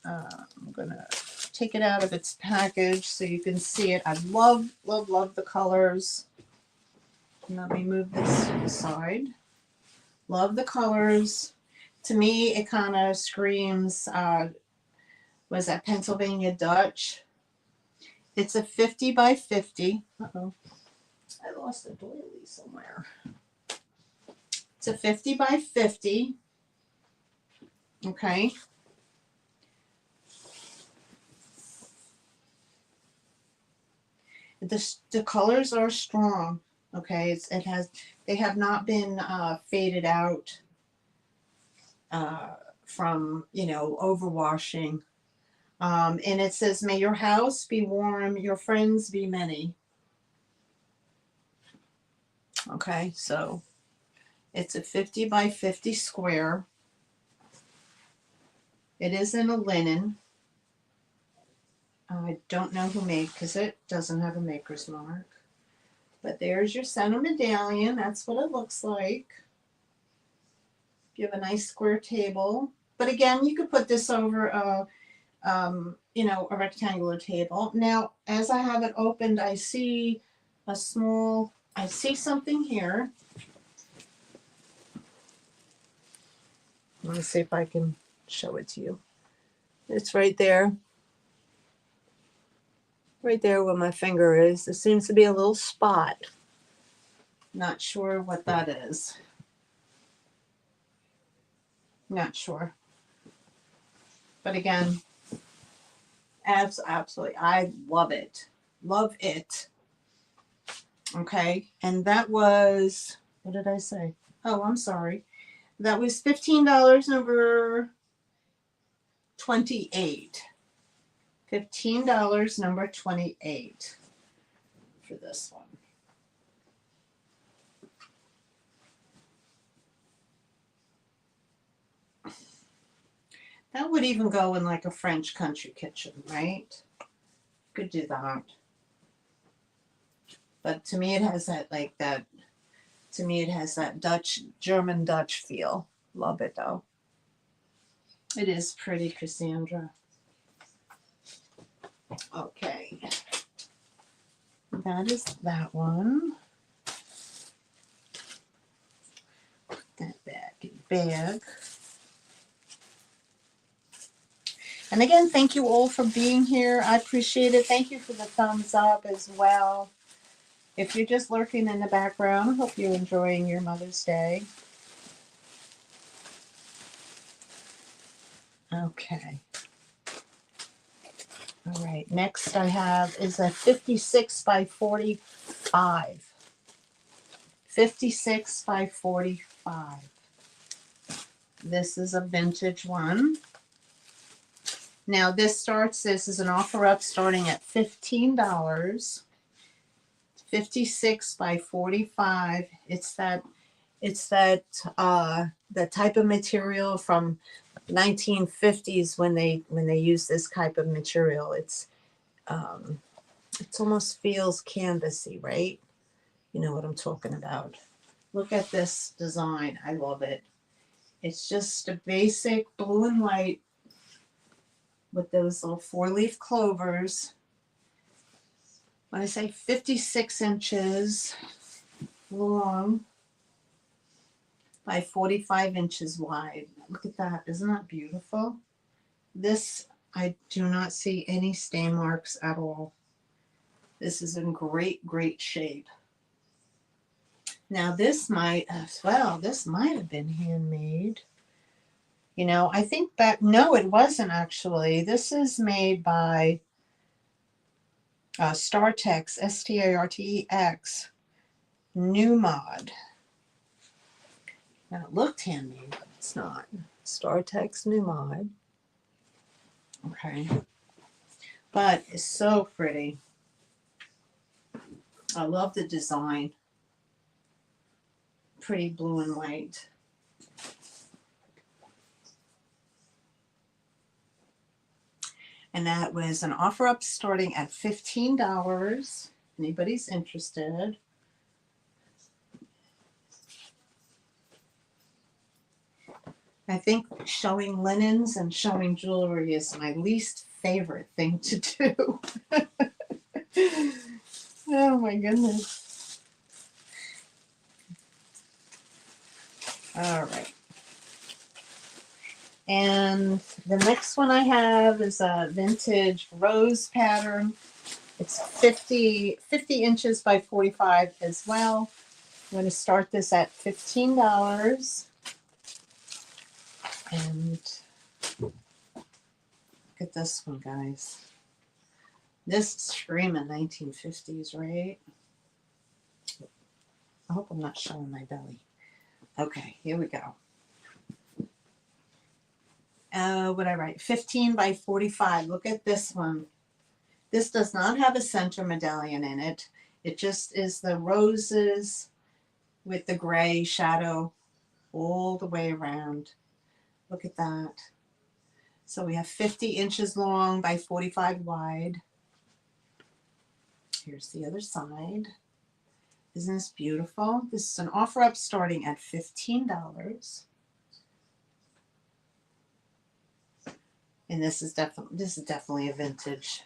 I'm gonna take it out of its package so you can see it. I love, love, love the colors. Let me move this to the side. Love the colors. To me, it kind of screams, was that Pennsylvania Dutch? It's a 50 by 50. Uh-oh. I lost a doily somewhere. It's a 50 by 50. Okay. The colors are strong. Okay. They have not been faded out from, you know, overwashing. And it says, may your house be warm, your friends be many. Okay, so it's a 50 by 50 square. It is in a linen. I don't know who made, because it doesn't have a maker's mark. But there's your center medallion. That's what it looks like. You have a nice square table. But again, you could put this over a, you know, a rectangular table. Now, as I have it opened, I see a small, I see something here. Let me see if I can show it to you. It's right there. Right there where my finger is. There seems to be a little spot. Not sure what that is. Not sure. But again, absolutely, I love it. Love it. Okay, and that was, what did I say? Oh, I'm sorry. That was $15, number 28. $15, number 28 for this one. That would even go in like a French country kitchen, right? Could do that. But to me, it has that, like that, to me, it has that Dutch, German Dutch feel. Love it though. It is pretty, Cassandra. Okay. That is that one. Put that back in the bag. And again, thank you all for being here. I appreciate it. Thank you for the thumbs up as well. If you're just lurking in the background, I hope you're enjoying your Mother's Day. Okay. All right. Next I have is a 56 by 45. 56 by 45. This is a vintage one. Now this is an offer up starting at $15. 56 by 45. It's that the type of material from 1950s when they use this type of material. It's almost feels canvasy, right? You know what I'm talking about. Look at this design. I love it. It's just a basic blue and white with those little 4-leaf clovers. When I say 56 inches long by 45 inches wide. Look at that. Isn't that beautiful? This, I do not see any stain marks at all. This is in great, great shape. Now this might have been handmade. You know, I think back, no, it wasn't actually. This is made by Startex, Startex, New Mod. Now it looked handmade, but it's not. Startex New Mod. Okay. But it's so pretty. I love the design. Pretty blue and white. And that was an offer up starting at $15. Anybody's interested. I think showing linens and showing jewelry is my least favorite thing to do. Oh my goodness. All right. And the next one I have is a vintage rose pattern. It's 50 inches by 45 as well. I'm going to start this at $15. And look at this one, guys. This is screaming 1950s, right? I hope I'm not showing my belly. Okay, here we go. What I write? 15 by 45. Look at this one. This does not have a center medallion in it. It just is the roses with the gray shadow all the way around. Look at that. So we have 50 inches long by 45 wide. Here's the other side. Isn't this beautiful? This is an offer up starting at $15. And this is definitely a vintage.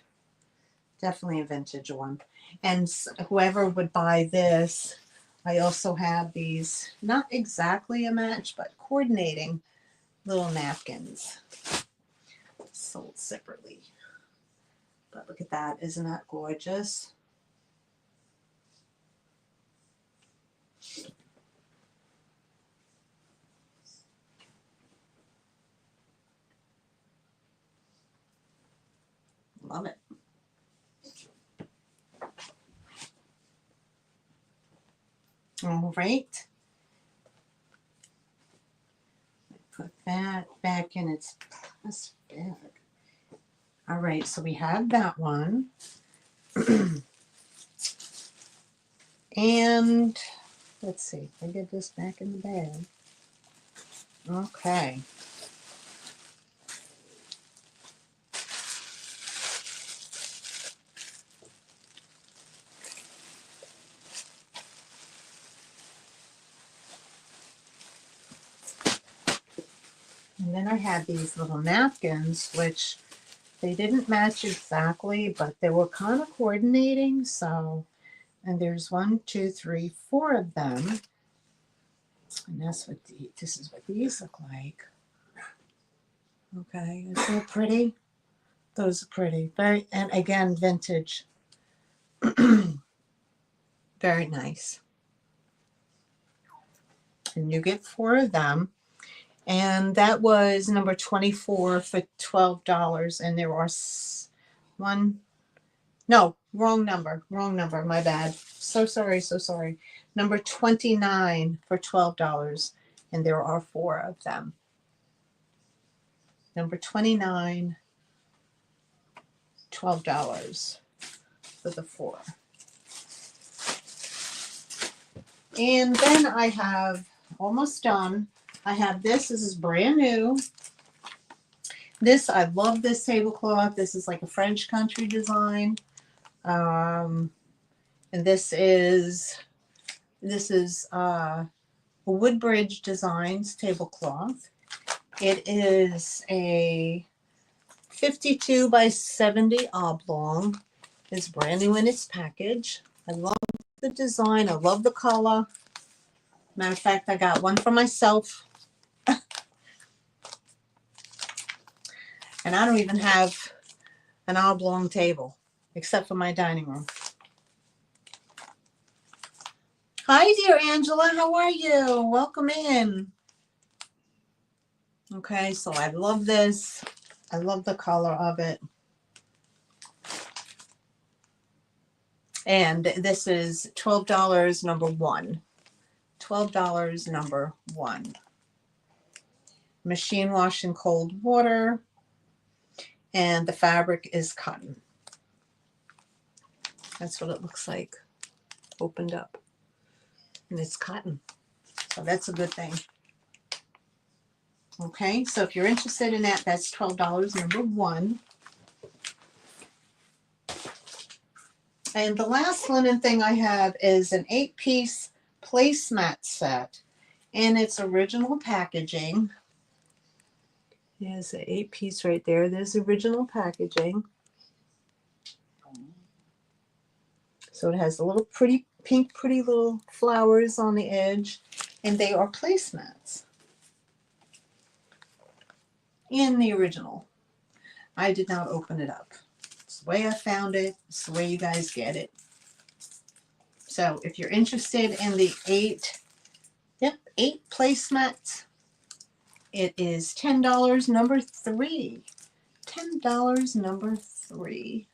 Definitely a vintage one. And whoever would buy this, I also have these, not exactly a match, but coordinating little napkins sold separately. But look at that. Isn't that gorgeous? Love it. All right. Put that back in its plastic bag. All right, so we have that one. And let's see if I get this back in the bag. Okay. And then I had these little napkins, which they didn't match exactly, but they were kind of coordinating. So, and there's 1, 2, 3, 4 of them. And that's what this is what these look like. Okay, isn't that pretty? Those are pretty. Very, and again, vintage. Very nice. And you get 4 of them. And that was number 24 for $12. And there are no, wrong number, my bad. So sorry. Number 29 for $12. And there are 4 of them. Number 29, $12 for the 4. And then I have, almost done, I have this is brand new. This, I love this tablecloth. This is like a French country design. And this is Woodbridge Designs tablecloth. It is a 52 by 70 oblong. It's brand new in its package. I love the design. I love the color. Matter of fact, I got one for myself. And I don't even have an oblong table, except for my dining room. Hi, dear Angela. How are you? Welcome in. Okay, so I love this. I love the color of it. And this is $12 number 1. $12 number 1. Machine wash in cold water. and the fabric is cotton. That's what it looks like opened up, and it's cotton, so that's a good thing. Okay, so if you're interested in that, that's $12, number one. And the last linen thing I have is an 8-piece placemat set in its original packaging. There's the 8-piece right there. There's the original packaging. So it has the little pretty pink, pretty little flowers on the edge, and they are placemats in the original. I did not open it up. It's the way I found it. It's the way you guys get it. So if you're interested in the 8 placemats, it is $10, number 3. $10, number 3.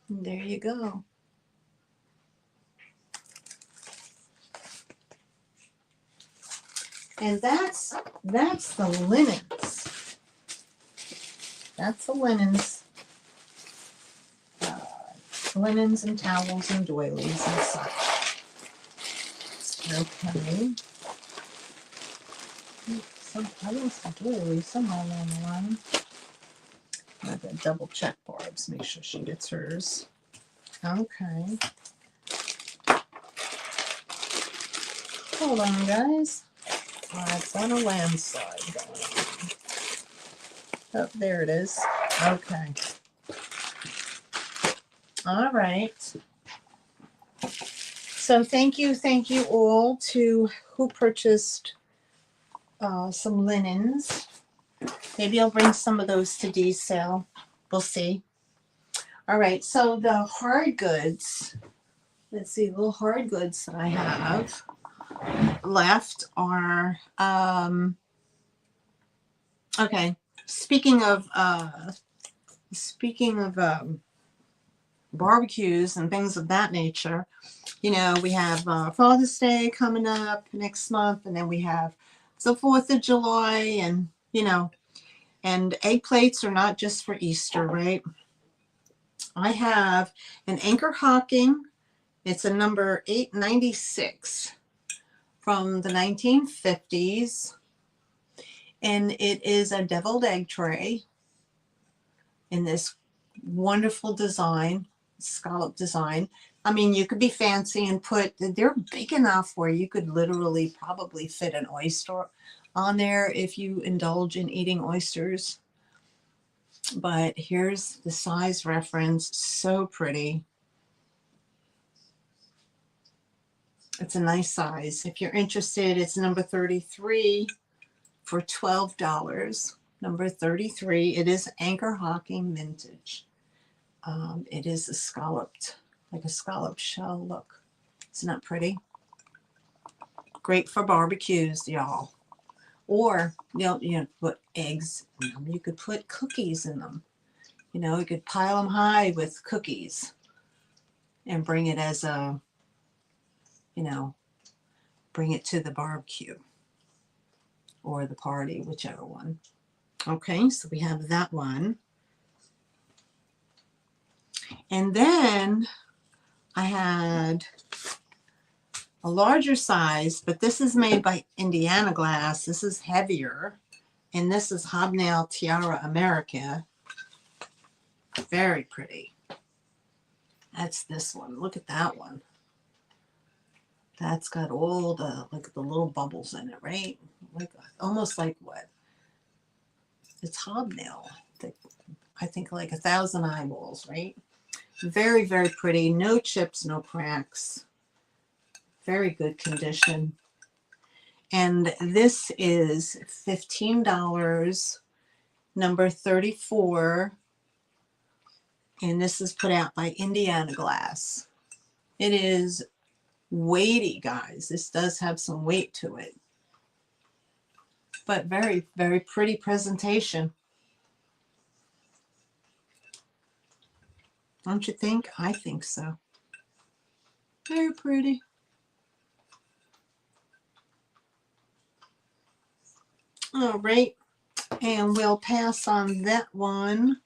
And there you go. And that's the linens. That's the linens. Linens and towels and doilies and such. Okay. I lost the doily somewhere along the line. I have to double check Barb's, make sure she gets hers. Okay. Hold on, guys. I've got a landslide going on. Oh, there it is. Okay. All right. So thank you all to who purchased some linens. Maybe I'll bring some of those to Dee's sale. We'll see. All right, so the hard goods, let's see, little hard goods that I have left are, okay, speaking of barbecues and things of that nature, you know, we have Father's Day coming up next month, and then we have the 4th of July, and, you know, and egg plates are not just for Easter, right? I have an Anchor Hocking. It's a number 896 from the 1950s. And it is a deviled egg tray in this wonderful design, scallop design. I mean, you could be fancy and they're big enough where you could literally probably fit an oyster on there if you indulge in eating oysters. But here's the size reference. So pretty. It's a nice size. If you're interested, it's number 33 for $12. Number 33. It is Anchor Hocking vintage. It is a scalloped, like a scalloped shell look. Isn't that pretty? Great for barbecues, y'all. Or you know, put eggs in them. You could put cookies in them. You know, you could pile them high with cookies and bring it as a, you know, bring it to the barbecue or the party, whichever one. Okay, so we have that one. And then I had a larger size, but this is made by Indiana Glass. This is heavier. And this is Hobnail Tiara America. Very pretty. That's this one. Look at that one. That's got all the, like the little bubbles in it, right? Like almost like what? It's hobnail. I think like 1,000 eyeballs, right? Very, very pretty. No chips, no cracks. Very good condition. And this is $15, number 34. And this is put out by Indiana Glass. It is weighty, guys. This does have some weight to it. But very, very pretty presentation. Don't you think? I think so. Very pretty. All right. And we'll pass on that one.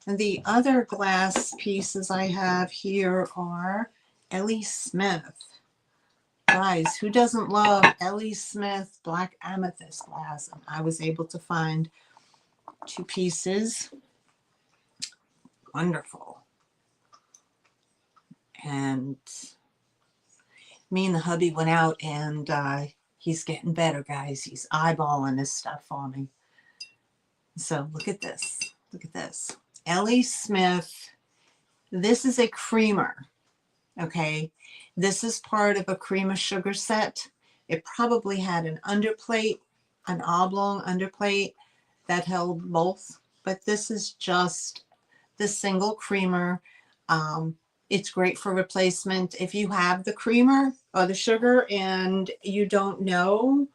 And the other glass pieces I have here are Ellie Smith. Guys, who doesn't love Ellie Smith black amethyst glass? And I was able to find 2 pieces. Wonderful. And me and the hubby went out, and he's getting better, guys. He's eyeballing this stuff for me. So look at this. Look at this. Ellie Smith. This is a creamer. Okay. This is part of a cream of sugar set. It probably had an underplate, an oblong underplate that held both. But this is just the single creamer. It's great for replacement. If you have the creamer or the sugar and you don't know,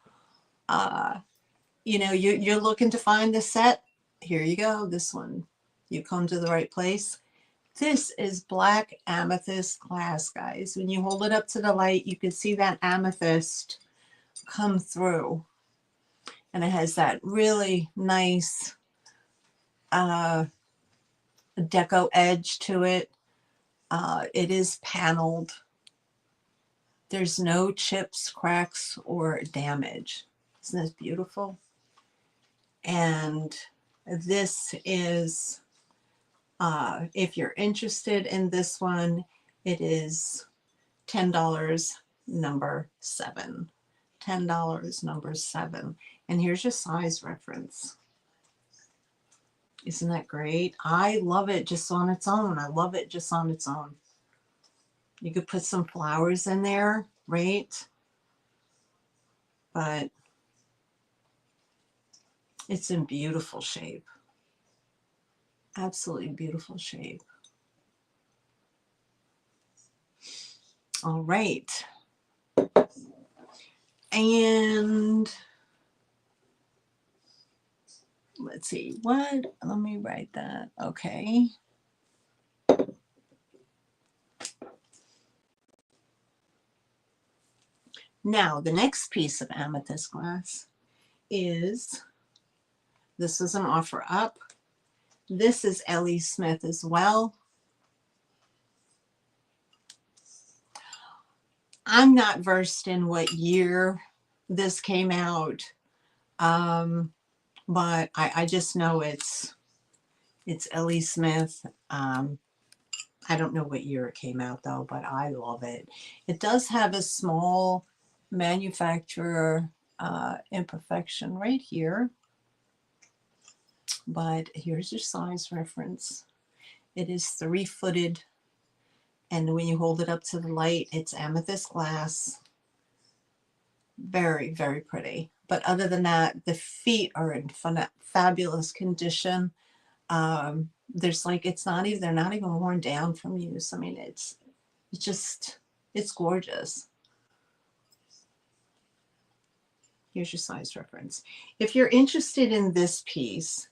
you know, you're looking to find the set, here you go. This one, you come to the right place. This is black amethyst glass, guys. When you hold it up to the light, you can see that amethyst come through. And it has that really nice deco edge to it. It is paneled. There's no chips, cracks, or damage. Isn't this beautiful? And this is, if you're interested in this one, it is $10, number 7. $10, number 7. And here's your size reference. Isn't that great? I love it just on its own. I love it just on its own. You could put some flowers in there, right? But it's in beautiful shape. Absolutely beautiful shape. All right. And let's see, what? Let me write that. Okay. Now, the next piece of amethyst glass is, this is an offer up. This is Ellie Smith as well. I'm not versed in what year this came out, but I just know it's Ellie Smith. I don't know what year it came out though, but I love it. It does have a small manufacturer imperfection right here, but here's your size reference. It is 3-footed, and when you hold it up to the light, it's amethyst glass. Very, very pretty. But other than that, the feet are in fabulous condition. There's like, it's not even, they're not even worn down from use. I mean, it's gorgeous. Here's your size reference. If you're interested in this piece,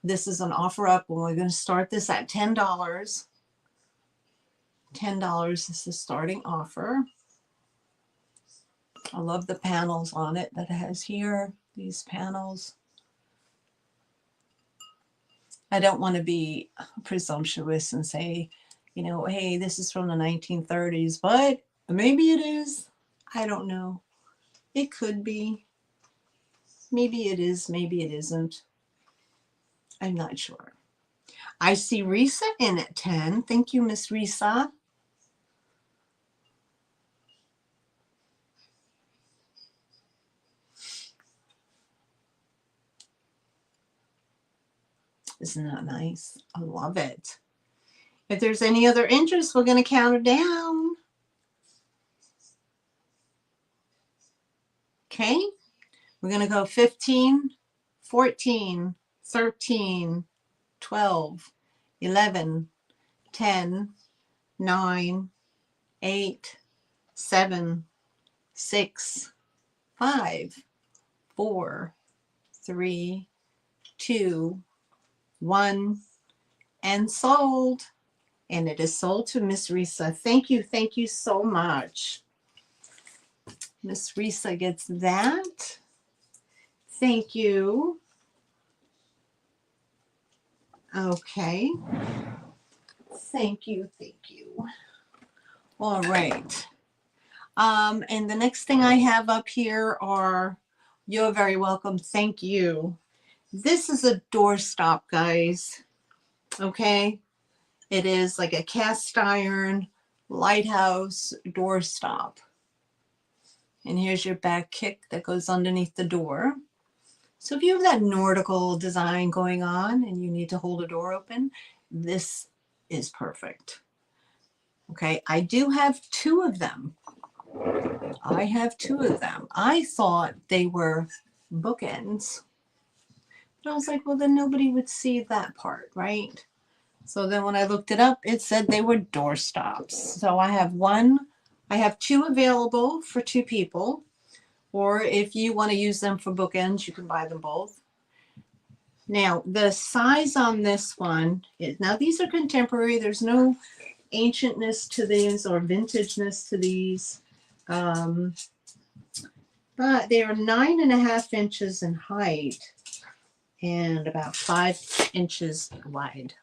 this is an offer up, and we're going to start this at $10. $10 is the starting offer. I love the panels on it that it has here, these panels. I don't want to be presumptuous and say, you know, hey, this is from the 1930s, but maybe it is. I don't know. It could be. Maybe it is, maybe it isn't. I'm not sure. I see Risa in at 10. Thank you, Miss Risa. Isn't that nice? I love it. If there's any other interest, we're going to count it down. Okay. We're going to go 15, 14, 13, 12, 11, 10, 9, 8, 7, 6, 5, 4, 3, 2, 1, and sold. And it is sold to Miss Risa. Thank you so much. Miss Risa gets that. Thank you. Okay. Thank you. Thank you. All right. And the next thing I have up here are, you're very welcome. Thank you. This is a doorstop, guys. Okay. It is like a cast iron lighthouse doorstop. And here's your back kick that goes underneath the door. So if you have that nautical design going on and you need to hold a door open, this is perfect. Okay, I do have two of them. I have two of them. I thought they were bookends. But I was like, well, then nobody would see that part, right? So then when I looked it up, it said they were door stops. So I have two available for two people. Or if you want to use them for bookends, you can buy them both. Now, the size on this one is, now these are contemporary. There's no ancientness to these or vintageness to these. But they are 9.5 inches in height and about 5 inches wide.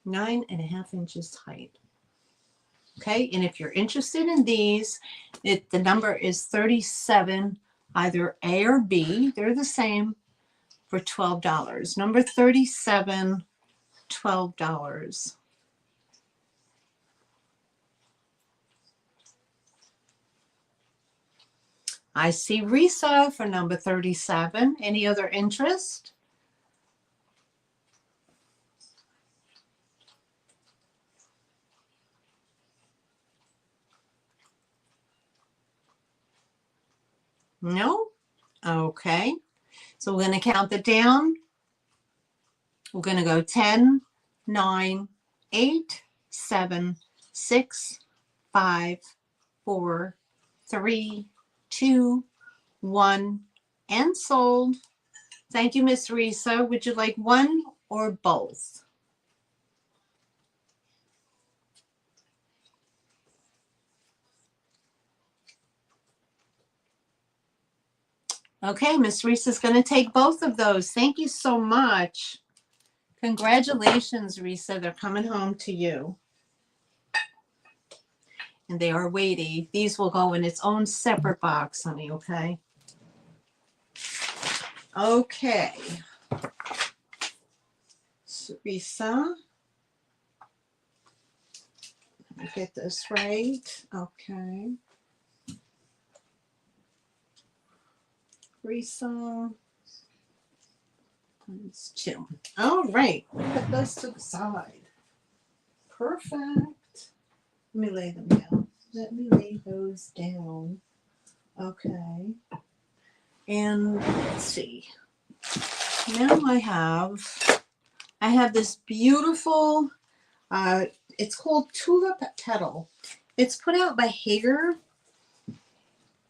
9.5 inches height. Okay, and if you're interested in these, the number is 37, either A or B. They're the same, for $12. Number 37, $12. I see Risa for number 37. Any other interest? No? Okay. So we're going to count it down. We're going to go 10, 9, 8, 7, 6, 5, 4, 3, 2, 1, and sold. Thank you, Miss Risa. Would you like one or both? Okay, Miss Risa's going to take both of those. Thank you so much. Congratulations, Risa. They're coming home to you. And they are weighty. These will go in its own separate box, honey, okay? Okay. So, Risa. Let me get this right. Okay. Risa. Times 2. All right. Put those to the side. Perfect. Let me lay them down. Let me lay those down. Okay. And let's see. Now I have this beautiful, it's called Tulip Petal. It's put out by Hager,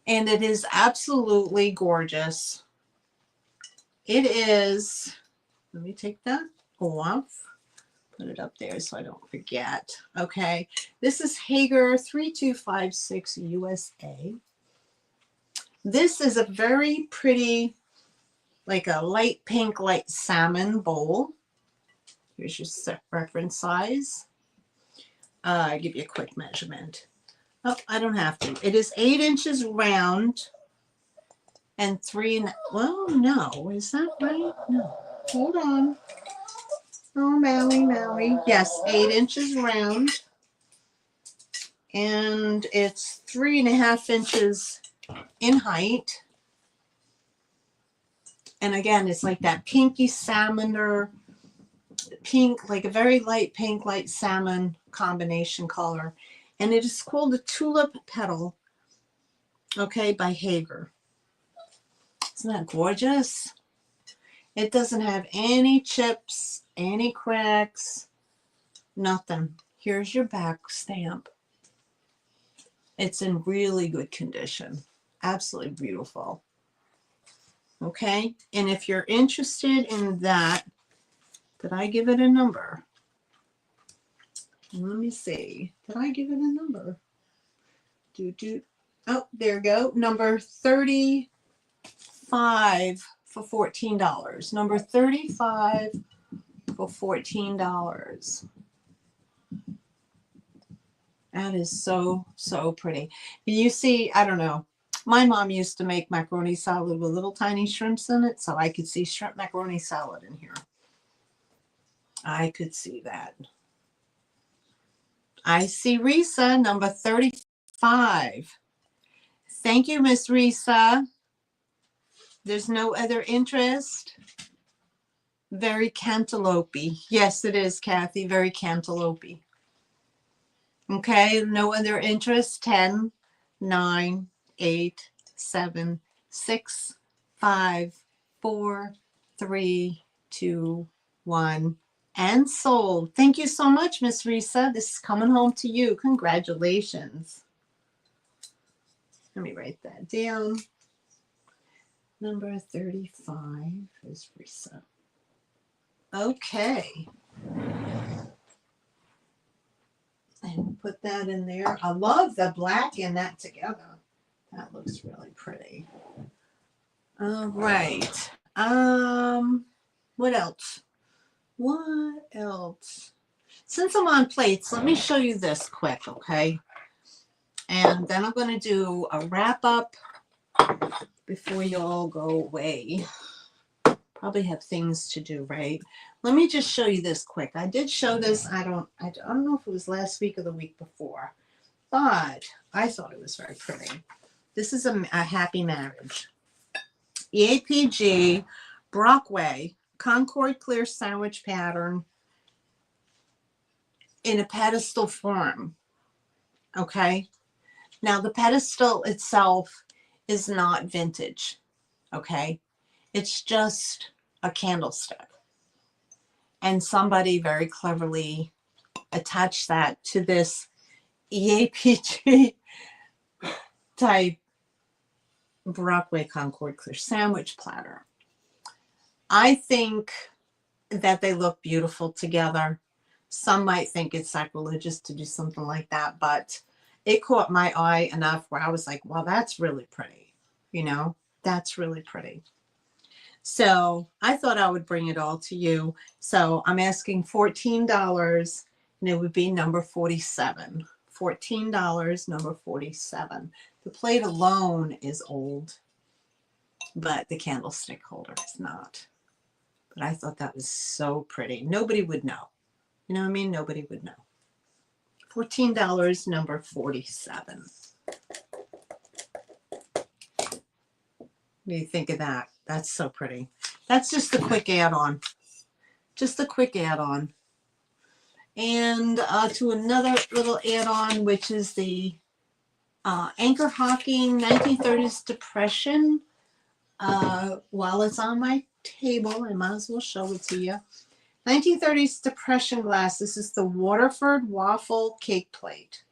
and it is absolutely gorgeous. It is, let me take that off. Put it up there so I don't forget. Okay, this is Hager 3256 USA. This is a very pretty, like a light pink, light salmon bowl. Here's your set reference size. I give you a quick measurement. Oh, I don't have to. It is 8 inches round and 3, well, no, is that right? No, hold on. Oh, Maui. Yes, 8 inches round. And it's 3.5 inches in height. And again, it's like that pinky salmon or pink, like a very light pink, light salmon combination color. And it is called the Tulip Petal, okay, by Hager. Isn't that gorgeous? It doesn't have any chips, any cracks, nothing. Here's your back stamp. It's in really good condition. Absolutely beautiful. Okay, and if you're interested in that, did I give it a number? Let me see. Did I give it a number? Oh, there you go. Number 35 for $14. Number 35 for $14. That is so, so pretty. You see, I don't know. My mom used to make macaroni salad with little tiny shrimps in it, so I could see shrimp macaroni salad in here. I could see that. I see Risa, number 35. Thank you, Miss Risa. There's no other interest. Very cantaloupe-y. Yes, it is, Kathy. Very cantaloupe-y. Okay, no other interest. 10, 9, 8, 7, 6, 5, 4, 3, 2, 1. And sold. Thank you so much, Miss Risa. This is coming home to you. Congratulations. Let me write that down. Number 35 is Risa. Okay. And put that in there. I love the black and that together. That looks really pretty. All right. What else? What else? Since I'm on plates, let me show you this quick, okay? And then I'm going to do a wrap up before you all go away. Probably have things to do, right? Let me just show you this quick. I did show this. I don't know if it was last week or the week before, but I thought it was very pretty. This is a happy marriage. EAPG Brockway Concord clear sandwich pattern in a pedestal form. Okay. Now the pedestal itself is not vintage. Okay. It's just a candlestick. And somebody very cleverly attached that to this EAPG type Brockway Concord clear sandwich platter. I think that they look beautiful together. Some might think it's sacrilegious to do something like that, but it caught my eye enough where I was like, well, that's really pretty. You know, that's really pretty. So I thought I would bring it all to you. So I'm asking $14, and it would be number 47. $14, number 47. The plate alone is old, but the candlestick holder is not. But I thought that was so pretty. Nobody would know. You know what I mean? Nobody would know. $14, number 47. What do you think of that? That's so pretty. That's just a quick add-on. Just a quick add-on. And to another little add-on, which is the Anchor Hocking 1930s Depression. While it's on my table, I might as well show it to you. 1930s Depression glass. This is the Waterford Waffle Cake Plate.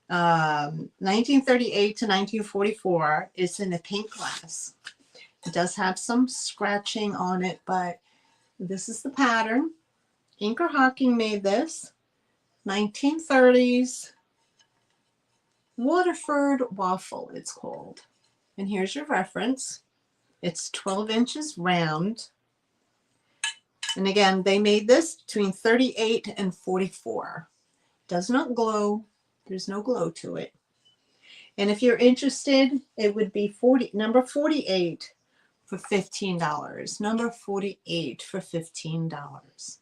1938 to 1944. It's in a pink glass. It does have some scratching on it, but this is the pattern. Anchor Hocking made this. 1930s Waterford Waffle, it's called. And here's your reference. It's 12 inches round. And again, they made this between 38 and 44. Does not glow. There's no glow to it. And if you're interested, it would be number 48 for $15. Number 48 for $15.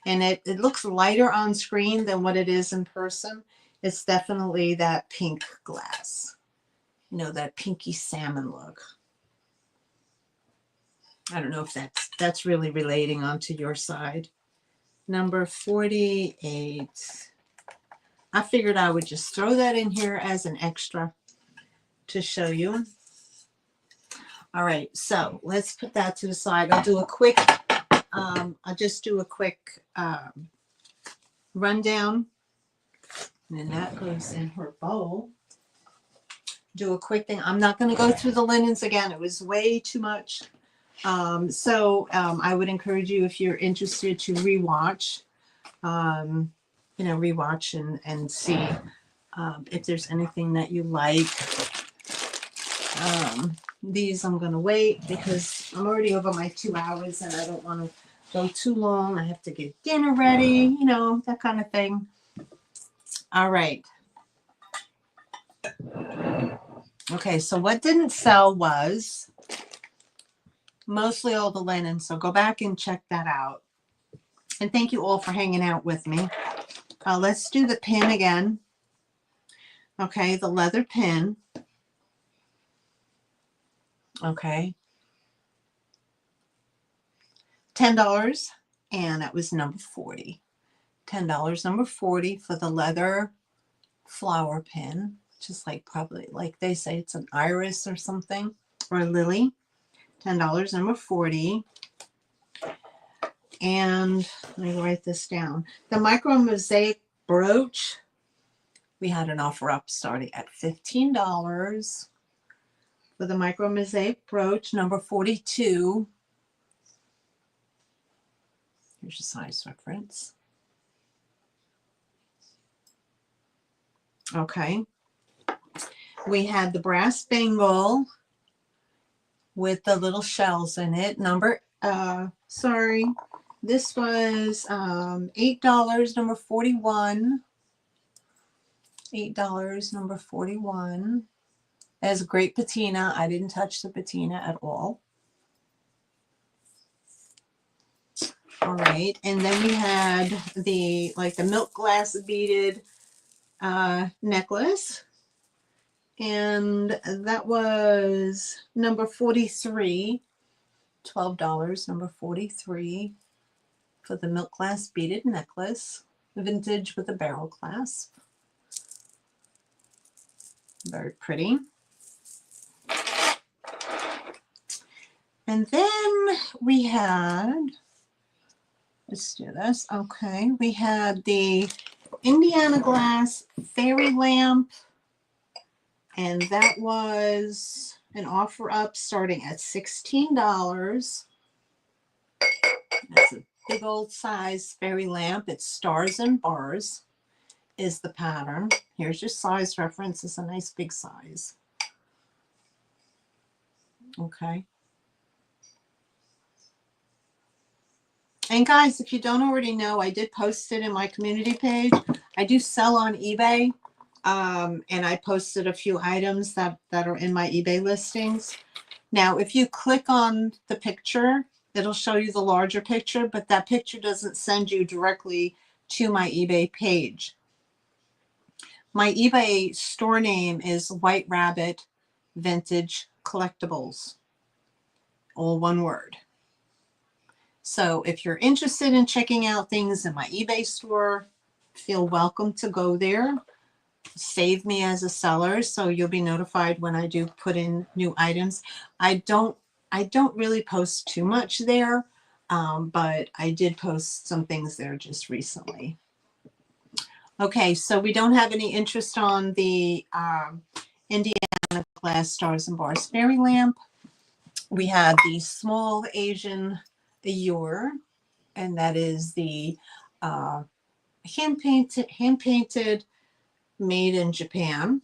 And it looks lighter on screen than what it is in person. It's definitely that pink glass. You know, that pinky salmon look. I don't know if that's really relating onto your side. Number 48. I figured I would just throw that in here as an extra to show you. All right, so let's put that to the side. I'll do a quick, I'll just do a quick rundown. And then that goes in her bowl. Do a quick thing. I'm not going to go through the linens again. It was way too much. I would encourage you, if you're interested, to rewatch, rewatch and see if there's anything that you like. These I'm going to wait because I'm already over my 2 hours and I don't want to go too long. I have to get dinner ready, you know, that kind of thing. All right. Okay, so what didn't sell was mostly all the linen. So go back and check that out. And thank you all for hanging out with me. Let's do the pin again. Okay, the leather pin. Okay. $10. And that was number 40. $10, number 40 for the leather flower pin. Just like probably, like they say, it's an iris or something. Or a lily. $10, number 40. And let me write this down. The micro mosaic brooch, we had an offer up starting at $15 for the micro mosaic brooch, number 42. Here's your size reference. Okay. We had the brass bangle with the little shells in it. This was $8, number 41. $8, number 41. It has a great patina. I didn't touch the patina at all. All right. And then we had the milk glass beaded necklace. And that was number 43. $12, number 43 for the milk glass beaded necklace. Vintage with a barrel clasp. Very pretty. And then we had, let's do this. Okay, we had the Indiana glass fairy lamp, and that was an offer up starting at $16. That's a big old size fairy lamp. It's stars and bars is the pattern. Here's your size reference. It's a nice big size. Okay. And guys, if you don't already know, I did post it in my community page. I do sell on eBay. And I posted a few items that are in my eBay listings. Now, if you click on the picture, it'll show you the larger picture, but that picture doesn't send you directly to my eBay page. My eBay store name is White Rabbit Vintage Collectibles, all one word. So if you're interested in checking out things in my eBay store, feel welcome to go there. Save me as a seller, so you'll be notified when I do put in new items. I don't really post too much there, but I did post some things there just recently. Okay, so we don't have any interest on the Indiana glass stars and bars fairy lamp. We had the small Asian ewer, and that is the hand painted made in Japan.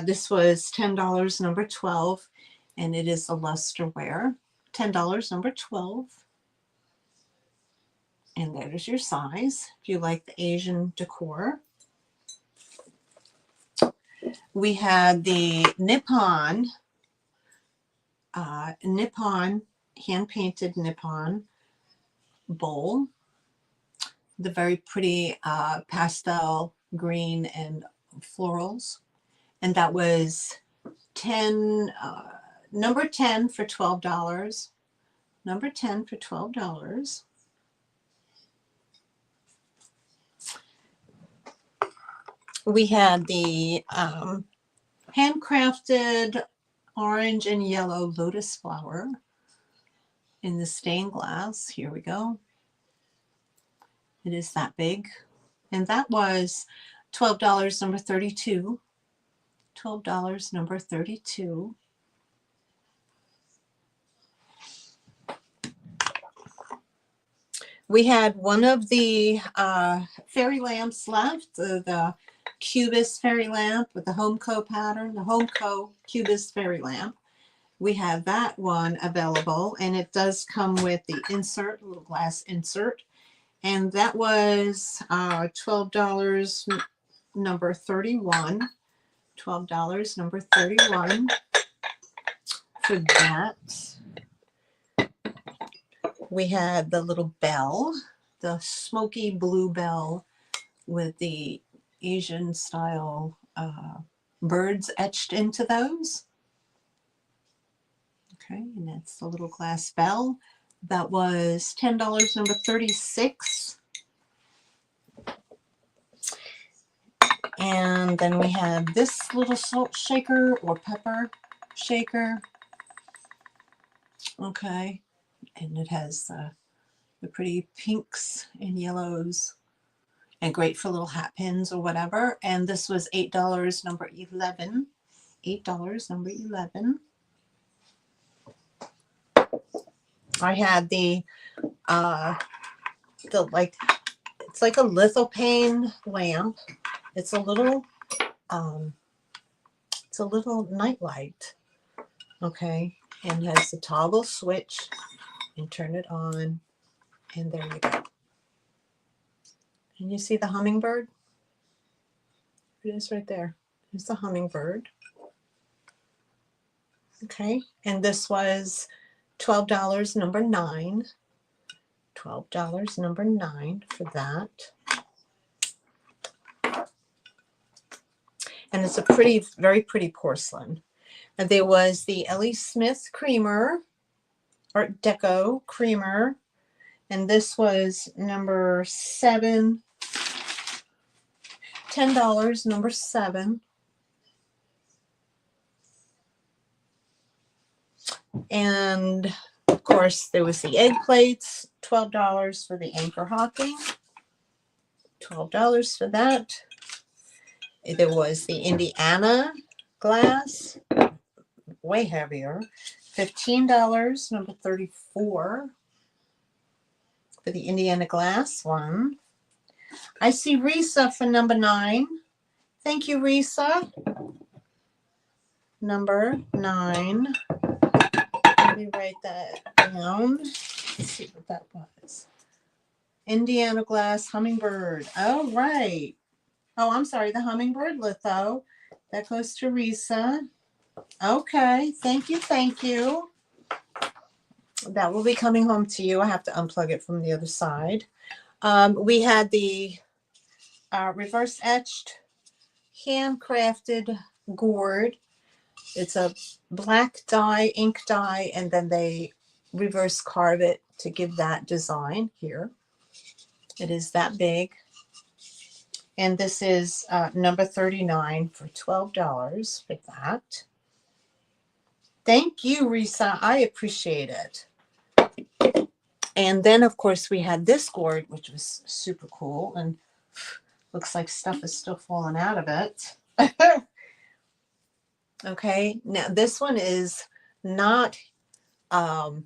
This was $10, number 12, and it is a lusterware. $10, number 12. And there's your size if you like the Asian decor. We had the Nippon, hand-painted Nippon bowl. The very pretty pastel green and florals. And that was number 10 for $12. Number 10 for $12. We had the handcrafted orange and yellow lotus flower in the stained glass. Here we go. It is that big. And that was $12, number 32. $12, number 32. We had one of the fairy lamps left, the Cubis fairy lamp with the Homeco pattern, the Homeco Cubis fairy lamp. we have that one available, and it does come with the insert, little glass insert. And that was $12, number 31. $12, number 31 for that. We had the little bell, the smoky blue bell with the Asian style birds etched into those. Okay, and that's the little glass bell. That was $10, number 36. And then we have this little salt shaker or pepper shaker. Okay, and it has the pretty pinks and yellows, and great for little hat pins or whatever. And this was $8, number 11. $8, number 11. I had the like, it's like a lithophane lamp. It's a little nightlight. Okay, and has the toggle switch, and turn it on, and there you go. And you see the hummingbird? It is right there. There's the hummingbird. Okay, and this was $12, number 9. $12, number 9 for that. And it's a pretty, very pretty porcelain. And there was the Ellie Smith creamer, Art Deco creamer. And this was number 7. $10, number 7. And of course, there was the egg plates, $12 for the anchor hocking. $12 for that. There was the Indiana glass, way heavier. $15, number 34 for the Indiana glass one. I see Risa for number 9. Thank you, Risa. Number 9. Let me write that down. Let's see what that was. Indiana glass hummingbird. Oh, right. Oh, I'm sorry, the hummingbird litho. That goes to Risa. Okay, thank you, thank you. That will be coming home to you. I have to unplug it from the other side. We had the reverse etched, handcrafted gourd. It's a black dye, ink dye, and then they reverse carve it to give that design here. It is that big. And this is number 39 for $12 for that. Thank you, Risa. I appreciate it. And then, of course, we had this gourd, which was super cool. And looks like stuff is still falling out of it. Okay. Now, this one is not, it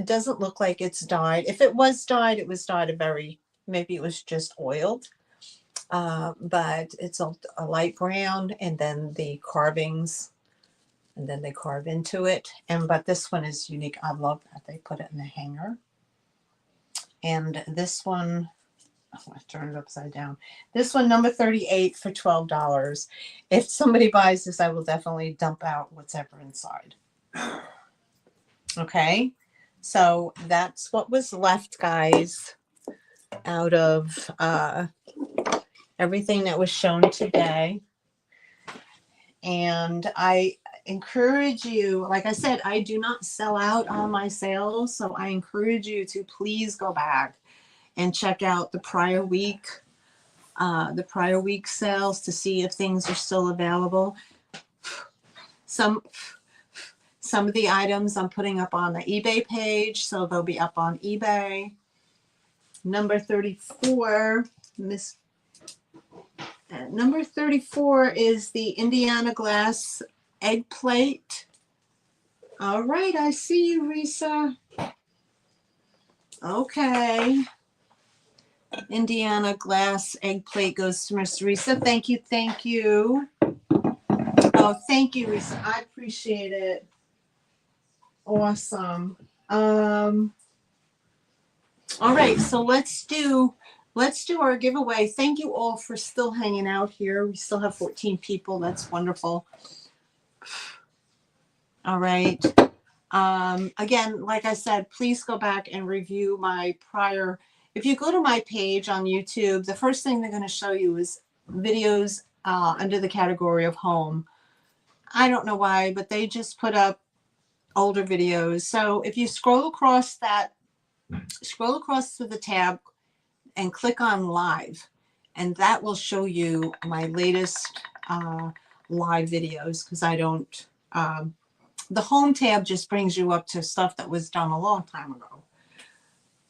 doesn't look like it's dyed. If it was dyed, it was dyed a very, maybe it was just oiled. But it's a light brown, and then the carvings, and then they carve into it. But this one is unique. I love that they put it in the hanger. And this one, oh, I turned it upside down. This one, number 38 for $12. If somebody buys this, I will definitely dump out whatever inside. Okay, so that's what was left, guys, out of everything that was shown today. And I encourage you, like I said, I do not sell out on my sales, so I encourage you to please go back and check out the prior week sales to see if things are still available. Some of the items I'm putting up on the eBay page, so they'll be up on eBay. Number 34, number 34 is the Indiana glass egg plate. All right, I see you, Risa. Okay. Indiana glass egg plate goes to Miss Risa. Thank you, thank you. Oh, thank you, Lisa. I appreciate it. Awesome. All right, so let's do our giveaway. Thank you all for still hanging out here. We still have 14 people. That's wonderful. All right. Again, like I said, please go back and review my prior. If you go to my page on YouTube, the first thing they're going to show you is videos under the category of home. I don't know why, but they just put up older videos. So if you scroll across to the tab and click on live, and that will show you my latest live videos, because I don't, the home tab just brings you up to stuff that was done a long time ago.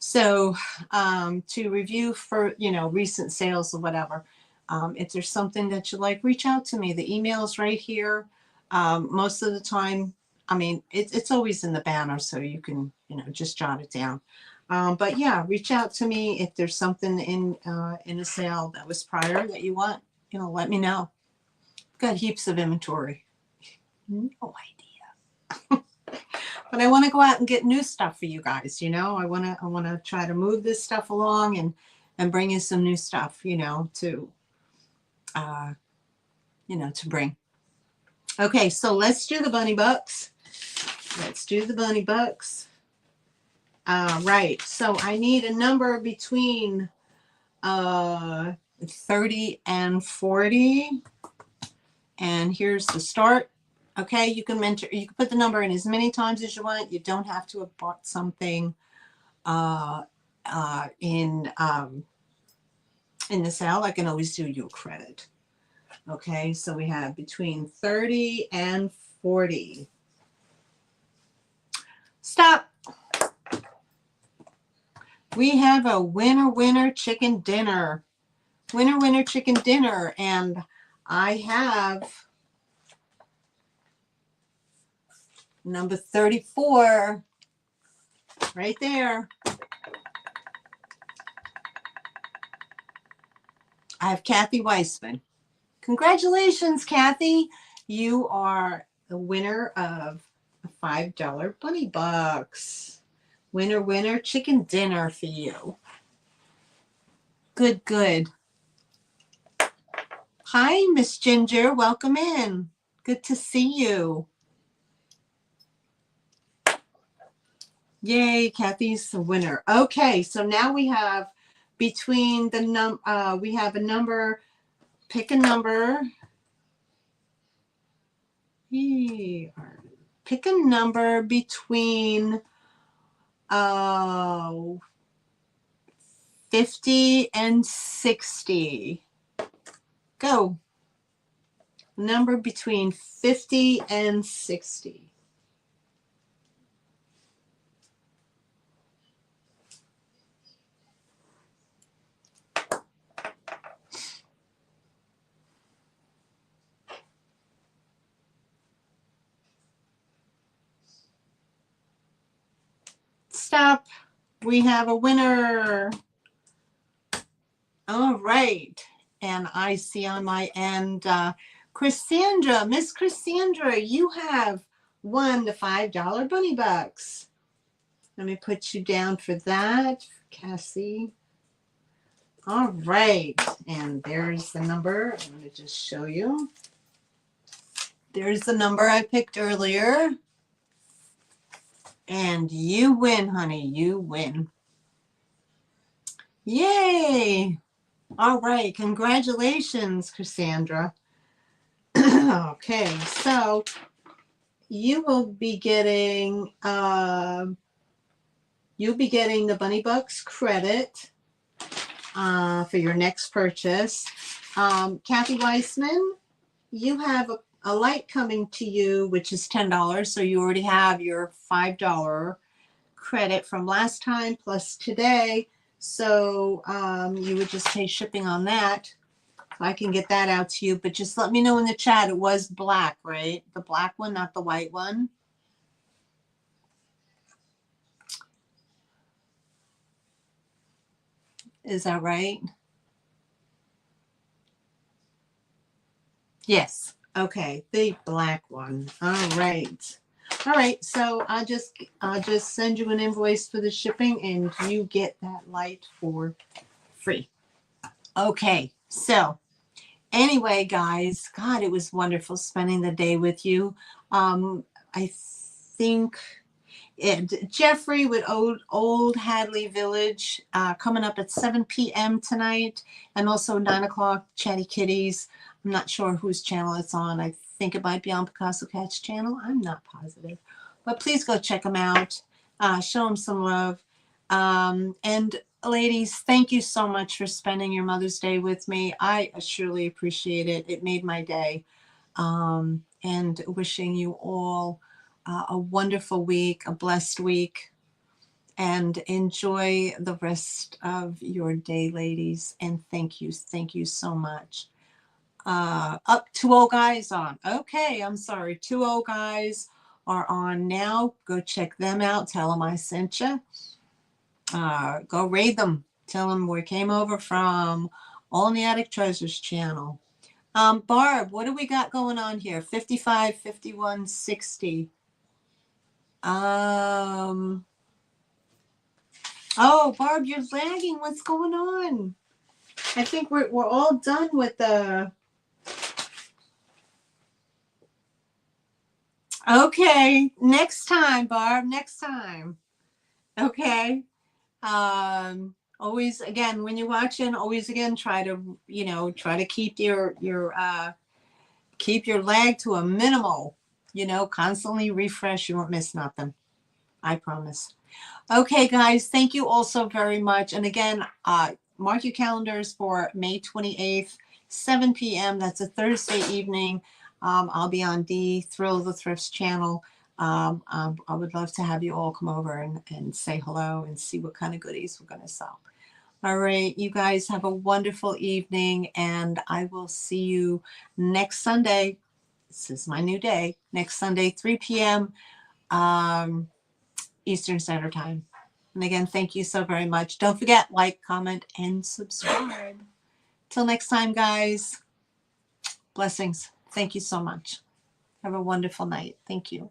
So to review for, recent sales or whatever, if there's something that you like, reach out to me. The email is right here. Most of the time, I mean, it's always in the banner, so you can, just jot it down. But yeah, reach out to me if there's something in a sale that was prior that you want, let me know. Got heaps of inventory. No idea. But I want to go out and get new stuff for you guys, I want to try to move this stuff along and bring you some new stuff, to bring. Okay, so let's do the bunny bucks. Right, so I need a number between 30 and 40. And here's the start. Okay, you can put the number in as many times as you want. You don't have to have bought something in the sale. I can always do you a credit. Okay, so we have between 30 and 40. Stop. We have a winner chicken dinner. Winner chicken dinner. And I have number 34 right there. I have Kathy Weissman. Congratulations, Kathy. You are the winner of a $5 bunny bucks. Winner chicken dinner for you. Good. Hi, Miss Ginger. Welcome in. Good to see you. Yay, Kathy's the winner. Okay, so now we have between the we have a number. Pick a number. Pick a number between 50 and 60. Go. Number between 50 and 60. Stop. We have a winner. All right. And I see on my end, Cassandra, Miss Cassandra, you have won the $5 bunny bucks. Let me put you down for that, Cassie. All right. And there's the number. I'm going to just show you. There's the number I picked earlier. And you win, honey. You win. Yay. All right. Congratulations, Cassandra. Okay. So you will be getting, the Bunny Bucks credit for your next purchase. Kathy Weissman, you have a light coming to you, which is $10. So you already have your $5 credit from last time plus today. So you would just pay shipping on that. I can get that out to you, but just let me know in the chat. It was black, right? The black one, not the white one. Is that right? Yes. Okay, the black one. All right. All right, so I'll just send you an invoice for the shipping and you get that light for free. Okay, so anyway, guys, God, it was wonderful spending the day with you. I think Jeffrey with Old Hadley Village coming up at 7 p.m. tonight, and also 9 o'clock Chatty Kitties. I'm not sure whose channel it's on. I think it might be on Picasso Cat's channel. I'm not positive. But please go check them out. Show them some love. And ladies, thank you so much for spending your Mother's Day with me. I surely appreciate it. It made my day. And wishing you all a wonderful week, a blessed week, and enjoy the rest of your day, ladies. And thank you so much. Up 2 guys on. Okay, I'm sorry. 2 guys are on now. Go check them out. Tell them I sent you. Go raid them. Tell them we came over from All in the Attic Treasures channel. Barb, what do we got going on here? 55, 51, 60. Oh, Barb, you're lagging. What's going on? I think we're all done with the. Okay, next time, Barb. Next time. Okay. Always again when you're watching. Always again try to keep your keep your lag to a minimal. Constantly refresh. You won't miss nothing. I promise. Okay, guys, thank you all so very much. And again, mark your calendars for May 28th, 7 p.m. That's a Thursday evening. I'll be on the Thrill of the Thrifts channel. I would love to have you all come over and say hello and see what kind of goodies we're going to sell. All right, you guys have a wonderful evening, and I will see you next Sunday. This is my new day. Next Sunday, 3 p.m. Eastern Standard Time. And again, thank you so very much. Don't forget, like, comment, and subscribe. Till next time, guys. Blessings. Thank you so much. Have a wonderful night. Thank you.